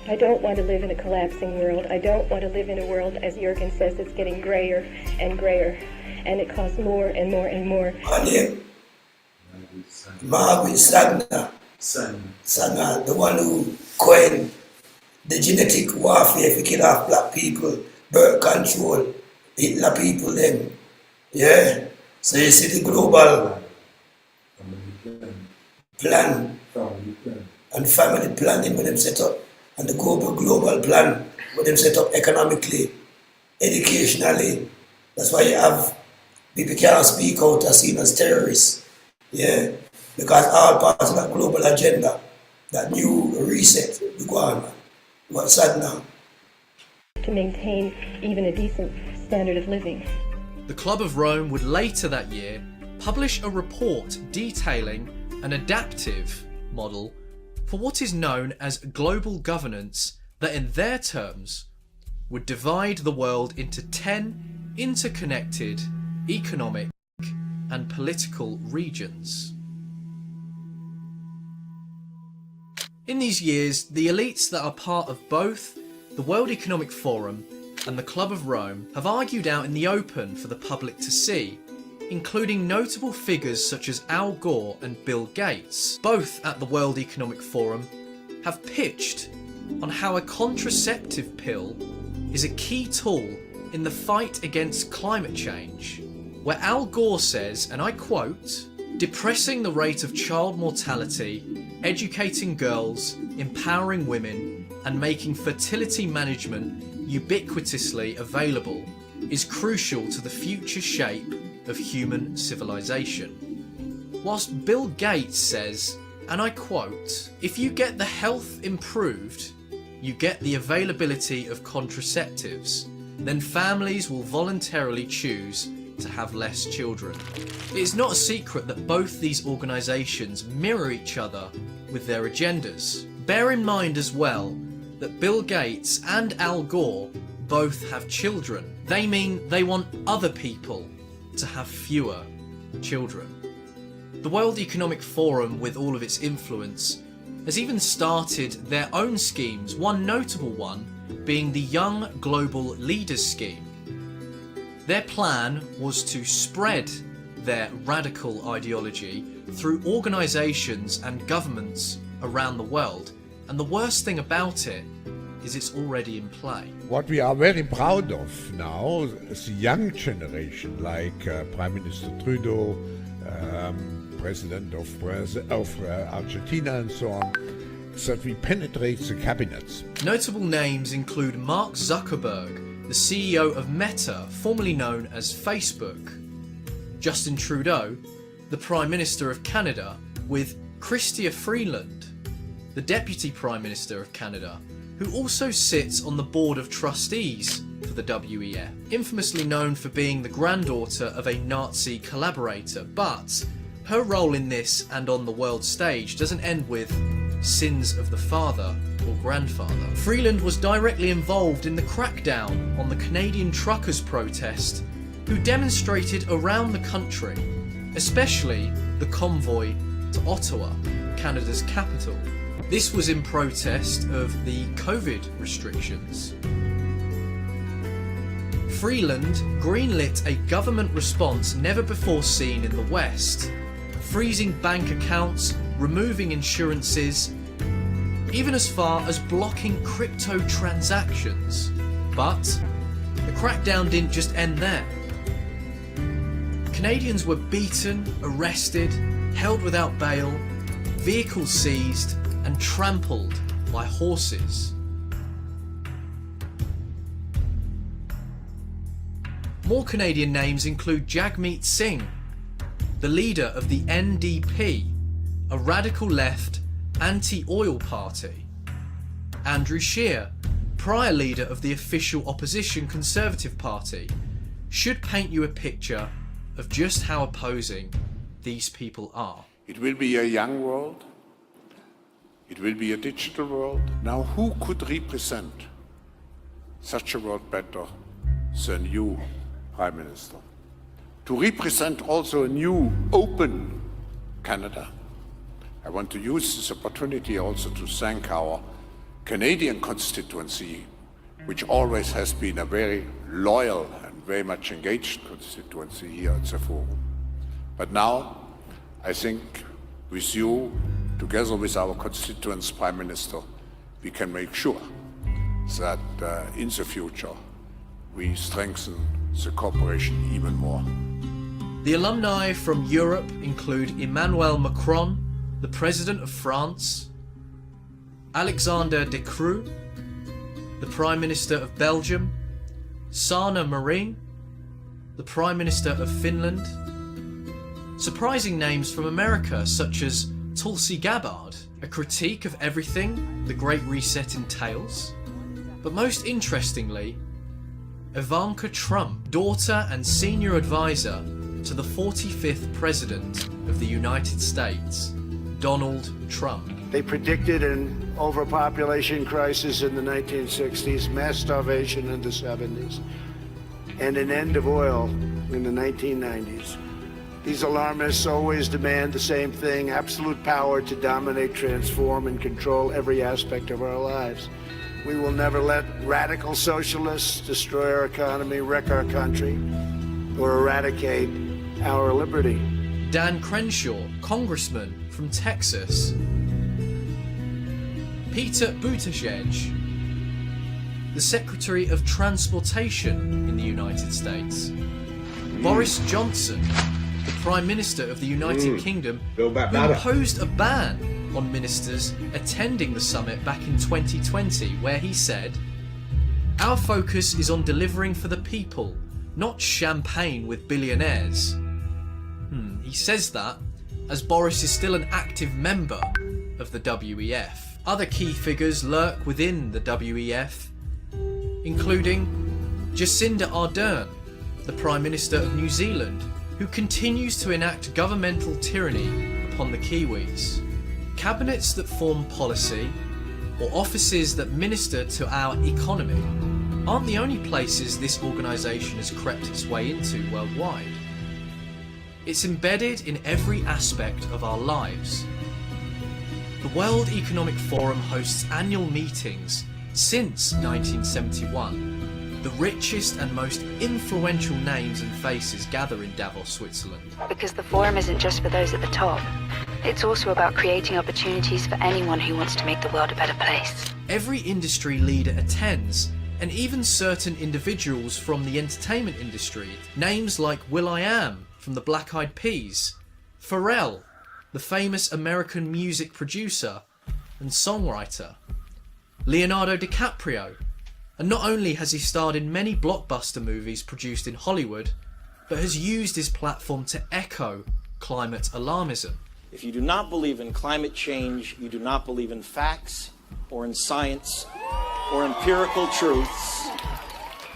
I don't want to live in a collapsing world. I don't want to live in a world, as Jürgen says, that's getting grayer and grayer, and it costs more and more and more. Margaret Sanger, the one who coined the genetic warfare to kill off black people, birth control, Hitler people them. Yeah? So you see the global plan and family planning with them set up, and the global plan with them set up economically, educationally. That's why you have people can't speak out as seen as terrorists. Yeah? Because all parts of that global agenda, that new reset, the government, what's that now? To maintain even a decent standard of living. The Club of Rome would later that year publish a report detailing an adaptive model for what is known as global governance that in their terms would divide the world into 10 interconnected economic and political regions. In these years, the elites that are part of both the World Economic Forum and the Club of Rome have argued out in the open for the public to see including notable figures such as Al Gore and Bill Gates, both at the World Economic Forum, have pitched on how a contraceptive pill is a key tool in the fight against climate change, where Al Gore says, and I quote, "Depressing the rate of child mortality, educating girls, empowering women, and making fertility management ubiquitously available is crucial to the future shape of human civilization." Whilst Bill Gates says, and I quote, "If you get the health improved, you get the availability of contraceptives, then families will voluntarily choose to have less children." It is not a secret that both these organisations mirror each other with their agendas. Bear in mind as well that Bill Gates and Al Gore both have children. They mean they want other people to have fewer children. The World Economic Forum, with all of its influence, has even started their own schemes, one notable one being the Young Global Leaders Scheme. Their plan was to spread their radical ideology through organisations and governments around the world, and the worst thing about it is it's already in play. What we are very proud of now is the young generation, like Prime Minister Trudeau, President of Argentina and so on, is that we penetrate the cabinets. Notable names include Mark Zuckerberg, the CEO of Meta, formerly known as Facebook, Justin Trudeau, the Prime Minister of Canada, with Chrystia Freeland, the Deputy Prime Minister of Canada, who also sits on the Board of Trustees for the WEF, infamously known for being the granddaughter of a Nazi collaborator, but her role in this and on the world stage doesn't end with sins of the father or grandfather. Freeland was directly involved in the crackdown on the Canadian truckers' protest, who demonstrated around the country, especially the convoy to Ottawa, Canada's capital. This was in protest of the COVID restrictions. Freeland greenlit a government response never before seen in the West, freezing bank accounts, removing insurances, even as far as blocking crypto transactions. But the crackdown didn't just end there. Canadians were beaten, arrested, held without bail, vehicles seized, and trampled by horses. More Canadian names include Jagmeet Singh, the leader of the NDP, a radical left anti-oil party; Andrew Scheer, prior leader of the official opposition Conservative Party, should paint you a picture of just how opposing these people are. It will be a young world. It will be a digital world. Now, who could represent such a world better than you, Prime Minister? To represent also a new, open Canada. I want to use this opportunity also to thank our Canadian constituency, which always has been a very loyal and very much engaged constituency here at the Forum. But now, I think with you, together with our constituents, Prime Minister, we can make sure that in the future we strengthen the cooperation even more. The alumni from Europe include Emmanuel Macron, the President of France, Alexander De Croo, the Prime Minister of Belgium, Sanna Marin, the Prime Minister of Finland. Surprising names from America such as Tulsi Gabbard, a critique of everything the Great Reset entails. But most interestingly, Ivanka Trump, daughter and senior advisor to the 45th President of the United States, Donald Trump. They predicted an overpopulation crisis in the 1960s, mass starvation in the 70s, and an end of oil in the 1990s. These alarmists always demand the same thing: absolute power to dominate, transform, and control every aspect of our lives. We will never let radical socialists destroy our economy, wreck our country, or eradicate our liberty. Dan Crenshaw, congressman from Texas. Peter Buttigieg, the Secretary of Transportation in the United States. Boris Johnson, the Prime Minister of the United Kingdom, who imposed a ban on ministers attending the summit back in 2020, where he said, "Our focus is on delivering for the people, not champagne with billionaires." He says that as Boris is still an active member of the WEF. Other key figures lurk within the WEF, including Jacinda Ardern, the Prime Minister of New Zealand, who continues to enact governmental tyranny upon the Kiwis. Cabinets that form policy, or offices that minister to our economy, aren't the only places this organisation has crept its way into worldwide. It's embedded in every aspect of our lives. The World Economic Forum hosts annual meetings since 1971. The richest and most influential names and faces gather in Davos, Switzerland. Because the forum isn't just for those at the top. It's also about creating opportunities for anyone who wants to make the world a better place. Every industry leader attends, and even certain individuals from the entertainment industry. Names like will.i.am from the Black Eyed Peas, Pharrell, the famous American music producer and songwriter, Leonardo DiCaprio, and not only has he starred in many blockbuster movies produced in Hollywood, but has used his platform to echo climate alarmism. If you do not believe in climate change, you do not believe in facts or in science or empirical truths,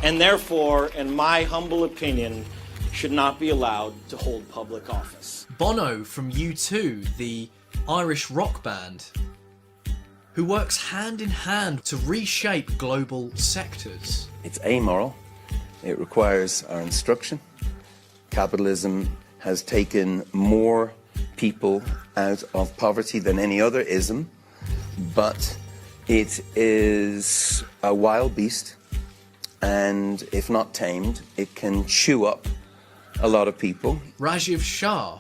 and therefore, in my humble opinion, should not be allowed to hold public office. Bono from U2, the Irish rock band, who works hand in hand to reshape global sectors. It's amoral. It requires our instruction. Capitalism has taken more people out of poverty than any other ism, but it is a wild beast, and if not tamed, it can chew up a lot of people. Rajiv Shah,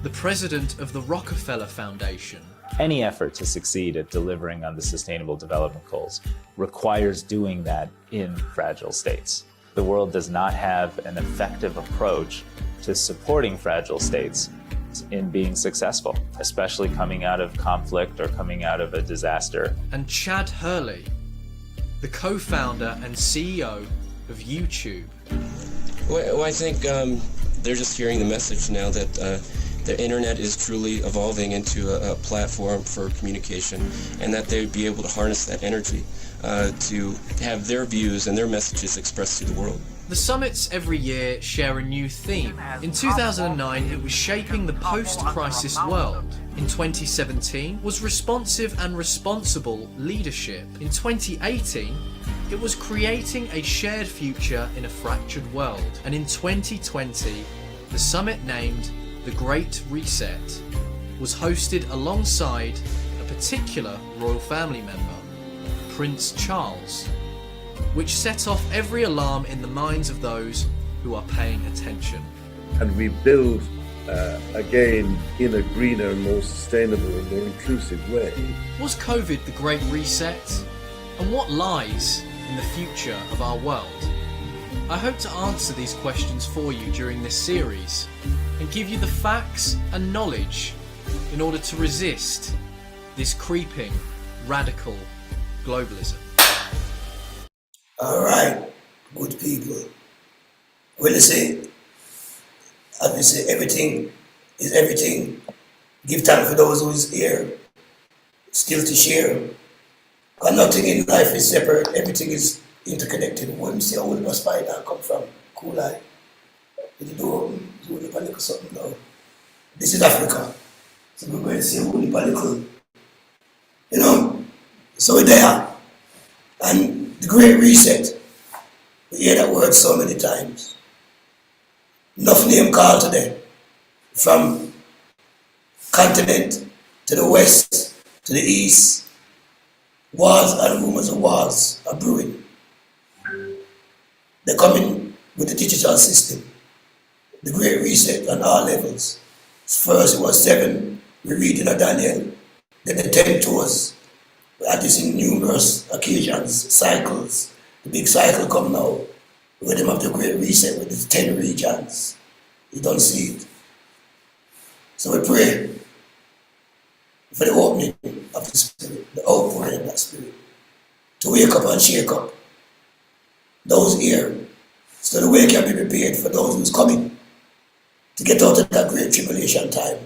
the president of the Rockefeller Foundation. Any effort to succeed at delivering on the Sustainable Development Goals requires doing that in fragile states. The world does not have an effective approach to supporting fragile states in being successful, especially coming out of conflict or coming out of a disaster. And Chad Hurley, the co-founder and CEO of YouTube. Well, I think they're just hearing the message now that the internet is truly evolving into a platform for communication, and that they'd be able to harness that energy to have their views and their messages expressed to the world. The summits every year share a new theme. In 2009, it was shaping the post-crisis world. In 2017, was responsive and responsible leadership. In 2018, it was creating a shared future in a fractured world. And in 2020, the summit named The Great Reset was hosted alongside a particular royal family member, Prince Charles, which set off every alarm in the minds of those who are paying attention. And we build again in a greener, more sustainable and more inclusive way. Was COVID the Great Reset? And what lies in the future of our world? I hope to answer these questions for you during this series and give you the facts and knowledge in order to resist this creeping, radical globalism. All right, good people. Well, you say, as we say, everything is everything. Give thanks for those who is here, still to share. Because nothing in life is separate, everything is interconnected. When you see how the spider come from, cool eye. You do a little something now. This is Africa. So we're going to see a little, you know, so we're there. And the Great Reset, we hear that word so many times. Enough name called today. From continent to the west, to the east, wars and rumors of wars are brewing. They're coming with the digital system. the Great Reset on all levels. First it was 7, we read in Daniel, then the 10 toes. We had this in numerous occasions, cycles. The big cycle come now, where them have the Great Reset with the 10 regions. You don't see it. So we pray for the opening of the Spirit, the outpouring of that Spirit, to wake up and shake up those here, so the way can be prepared for those who's coming to get out of that great tribulation time.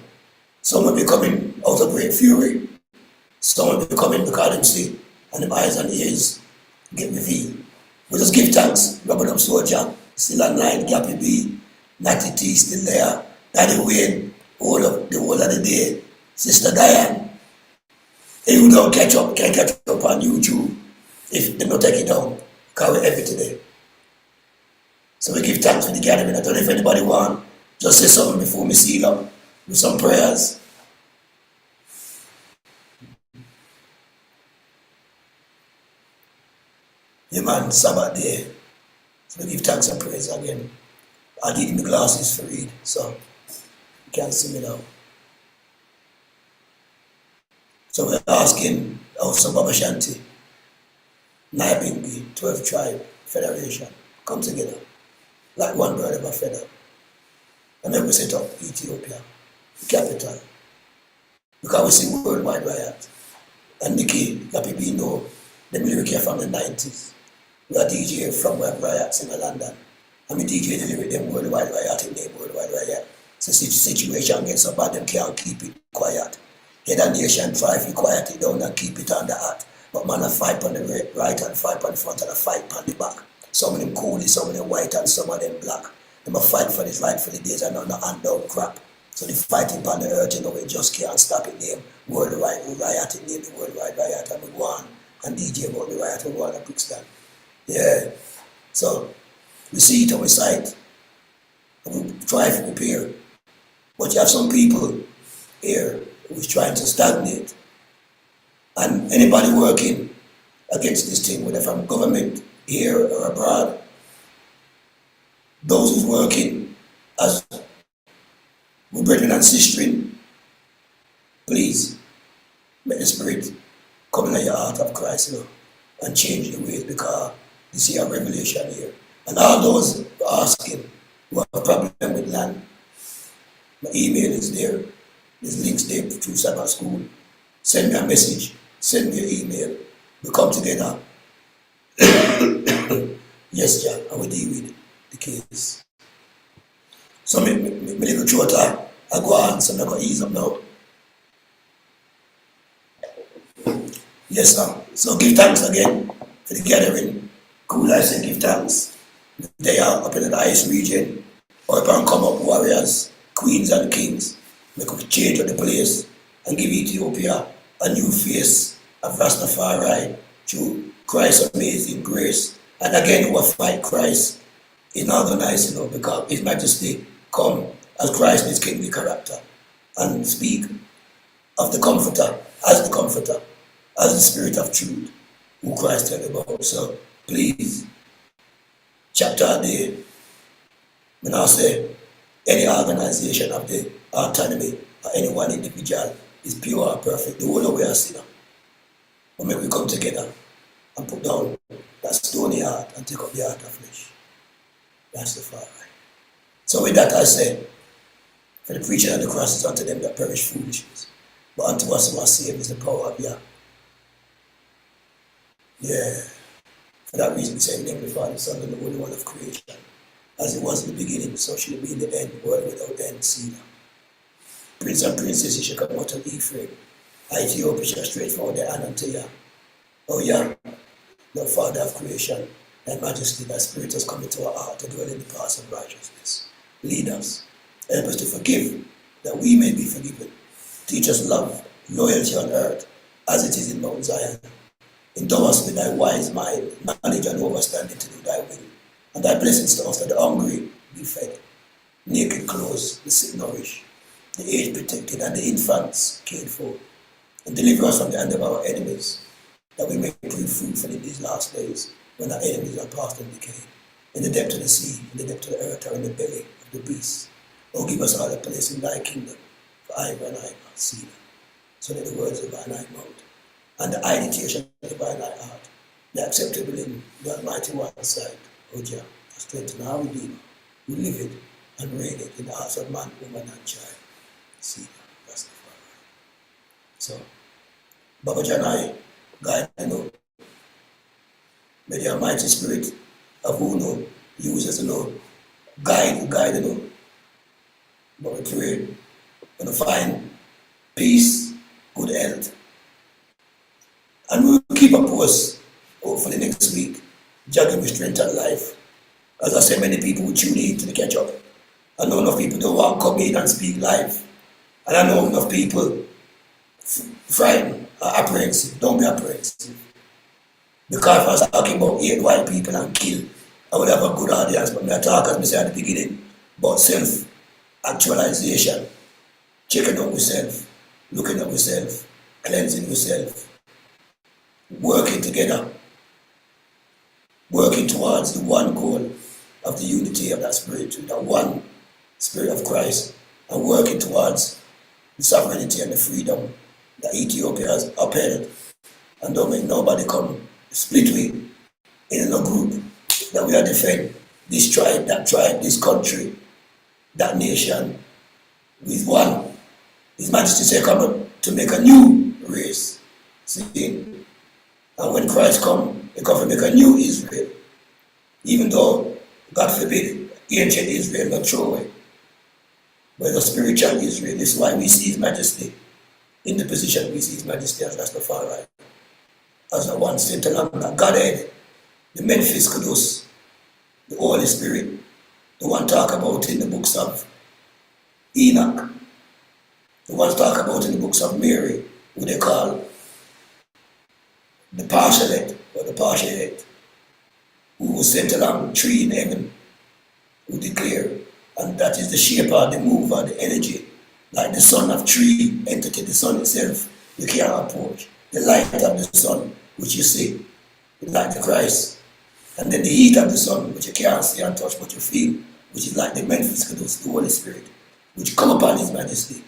Some will be coming out of great fury, some will be coming because them see, and them eyes and ears get revealed. We just give thanks, Robert up Soldier, still online, Gappy B, Natty T still there, Daddy Wayne, all of the day, Sister Diane. If you don't catch up, can catch up on YouTube if they don't take it down, because we're heavy today. So we give thanks for the gathering. I don't know if anybody want, just say something before we seal up with some prayers. Yeah man, Sabbath day. So we give thanks and praise again. I need my glasses for read, so you can't see me now. So we're asking also Baba Shanti, Naibingi, 12 Tribe Federation, come together like one bird of a feather. And then we set up Ethiopia, the capital. Because we see worldwide riot. And Nikki, Gappy B know, them lyric here from the 90s. We are DJ from where riots in London. And we DJ the lyric them worldwide riot in name worldwide riot. So the situation gets so bad them can't keep it quiet. Head a nation try to quiet it down and keep it on the heart. But man a fight on the right and fight on the front and a fight on the back. Some of them coolie, some of them white and some of them black. Them a fight for this right for the days and not no hand down crap. So the fighting on the earth, you know, we just can't stop it name. Worldwide riot in name, the worldwide riot and we go on. And DJ about the riot, we go on a quick stand. Yeah. So we see it and we sight. And we try to prepare. But you have some people here who's trying to stagnate. And anybody working against this thing, whether from government, here or abroad, those who's working as we brethren and sisters, please make the Spirit come in your heart of Christ, you know, and change your ways, because you see a revelation here. And all those asking who have a problem with land, my email is there. There's links there through Sabbath School. Send me a message. Send me an email. We come together. Yes, Jack, and we deal with the case. So my little throat, I go on, so I'm not going to ease up now. Yes, sir. So give thanks again for the gathering. Cool, I say give thanks. They are up in the ice region, or up and come up warriors, queens and kings. Make a change of the place and give Ethiopia a new face of Rastafari through Christ's amazing grace. And again, we will fight Christ in organized, you know, because His Majesty come as Christ in His kingly character and speak of the Comforter, as the Spirit of truth, who Christ tell about. So please, chapter a day, when I say any organization of the autonomy or any one individual is pure or perfect, the whole of we are sinner. But make we come together and put down that stony heart and take up the heart of flesh. That's the far right. So with that I say, for the preaching of the cross is unto them that perish foolishness, but unto us who are saved is the power of Yah. Yeah. For that reason we say in the name of the Father, the Son, and the Holy One of creation. As it was in the beginning, so shall it be in the end, world without end, Selah. Prince and princesses shall come out of Ephraim. Ethiopia shall stretch forward their hand unto Yah. Oh Yah, the Father of creation, thy majesty, thy spirit has come into our heart to dwell in the paths of righteousness. Lead us, help us to forgive, that we may be forgiven. Teach us love, loyalty on earth, as it is in Mount Zion. Endow us with thy wise mind, knowledge and understanding to do thy will. And thy blessings to us that the hungry be fed, naked clothes, the sick nourished, the aged protected, and the infants cared for. And deliver us from the hand of our enemies, that we may prove fruitful in these last days, when our enemies are past and decayed, in the depth of the sea, in the depth of the earth, or in the belly of the peace. Oh, give us all a place in thy kingdom, for I and I see them. So that the words of thine mouth, and the meditation of thine heart, be acceptable in the Almighty One's sight, O Jah, strengthen our Redeemer, who liveth and reigneth in the hearts of man, woman, and child. See, that's the Father. So, Baba Janai, guide you know. May the Almighty Spirit of who know, use us alone, guide you know. But we pray, we're going to find peace, good health, and we'll keep a post, hopefully next week, jogging with strength and life. As I said, many people will tune in to the catch up. I know enough people don't want to come in and speak live. And I know enough people frightened or apprehensive. Don't be apprehensive. Because if I was talking about 8 white people and kill, I would have a good audience. But I talk, as I said at the beginning, about self-actualization, checking up with self, looking at yourself, cleansing yourself, working together, working towards the one goal of the unity of that spirit, the one spirit of Christ, and working towards the sovereignty and the freedom that Ethiopia has upheld. And don't make nobody come split with in a group that we are defending this tribe, this country, that nation with one. His Majesty said, come to make a new race. See? And when Christ come, he come to make a new Israel. Even though, God forbid, ancient Israel not throw away. But the spiritual Israel, this is why we see His Majesty in the position we see His Majesty as Rastafari. As the one sent along the Godhead, the Memphis Kudus, the Holy Spirit, the one talk about in the books of Enoch, the one talk about in the books of Mary, who they call the partialite, or the partialite, who was sent along tree in heaven, who declare, and that is the shaper, the mover, the energy, like the son of tree entity, the sun itself, you can't approach. The light of the sun, which you see, like the Christ, and then the heat of the sun, which you can't see and touch, but you feel, which is like the Memphis Kudus, the Holy Spirit, which come upon His Majesty.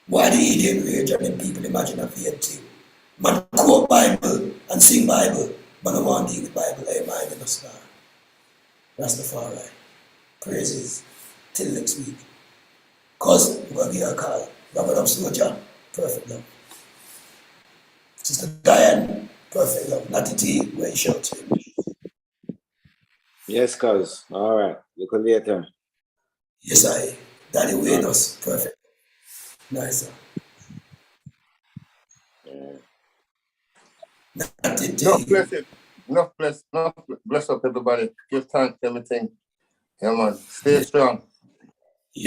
Why the Eden rage and then people imagine a VMT? Man quote Bible and sing Bible, but no one deal with Bible, mind in the star. Rastafari. Praises. Till next week. Cause we're going to give a call. Robert of Soldier, perfect love. Sister Diane, perfect love. Natty T, where you shout. Yes, cuz. All right. Look at later. Yes, Daddy Waynos, perfect. Nice. Enough bless up everybody. Give thanks, everything. Yeah, man. Stay strong.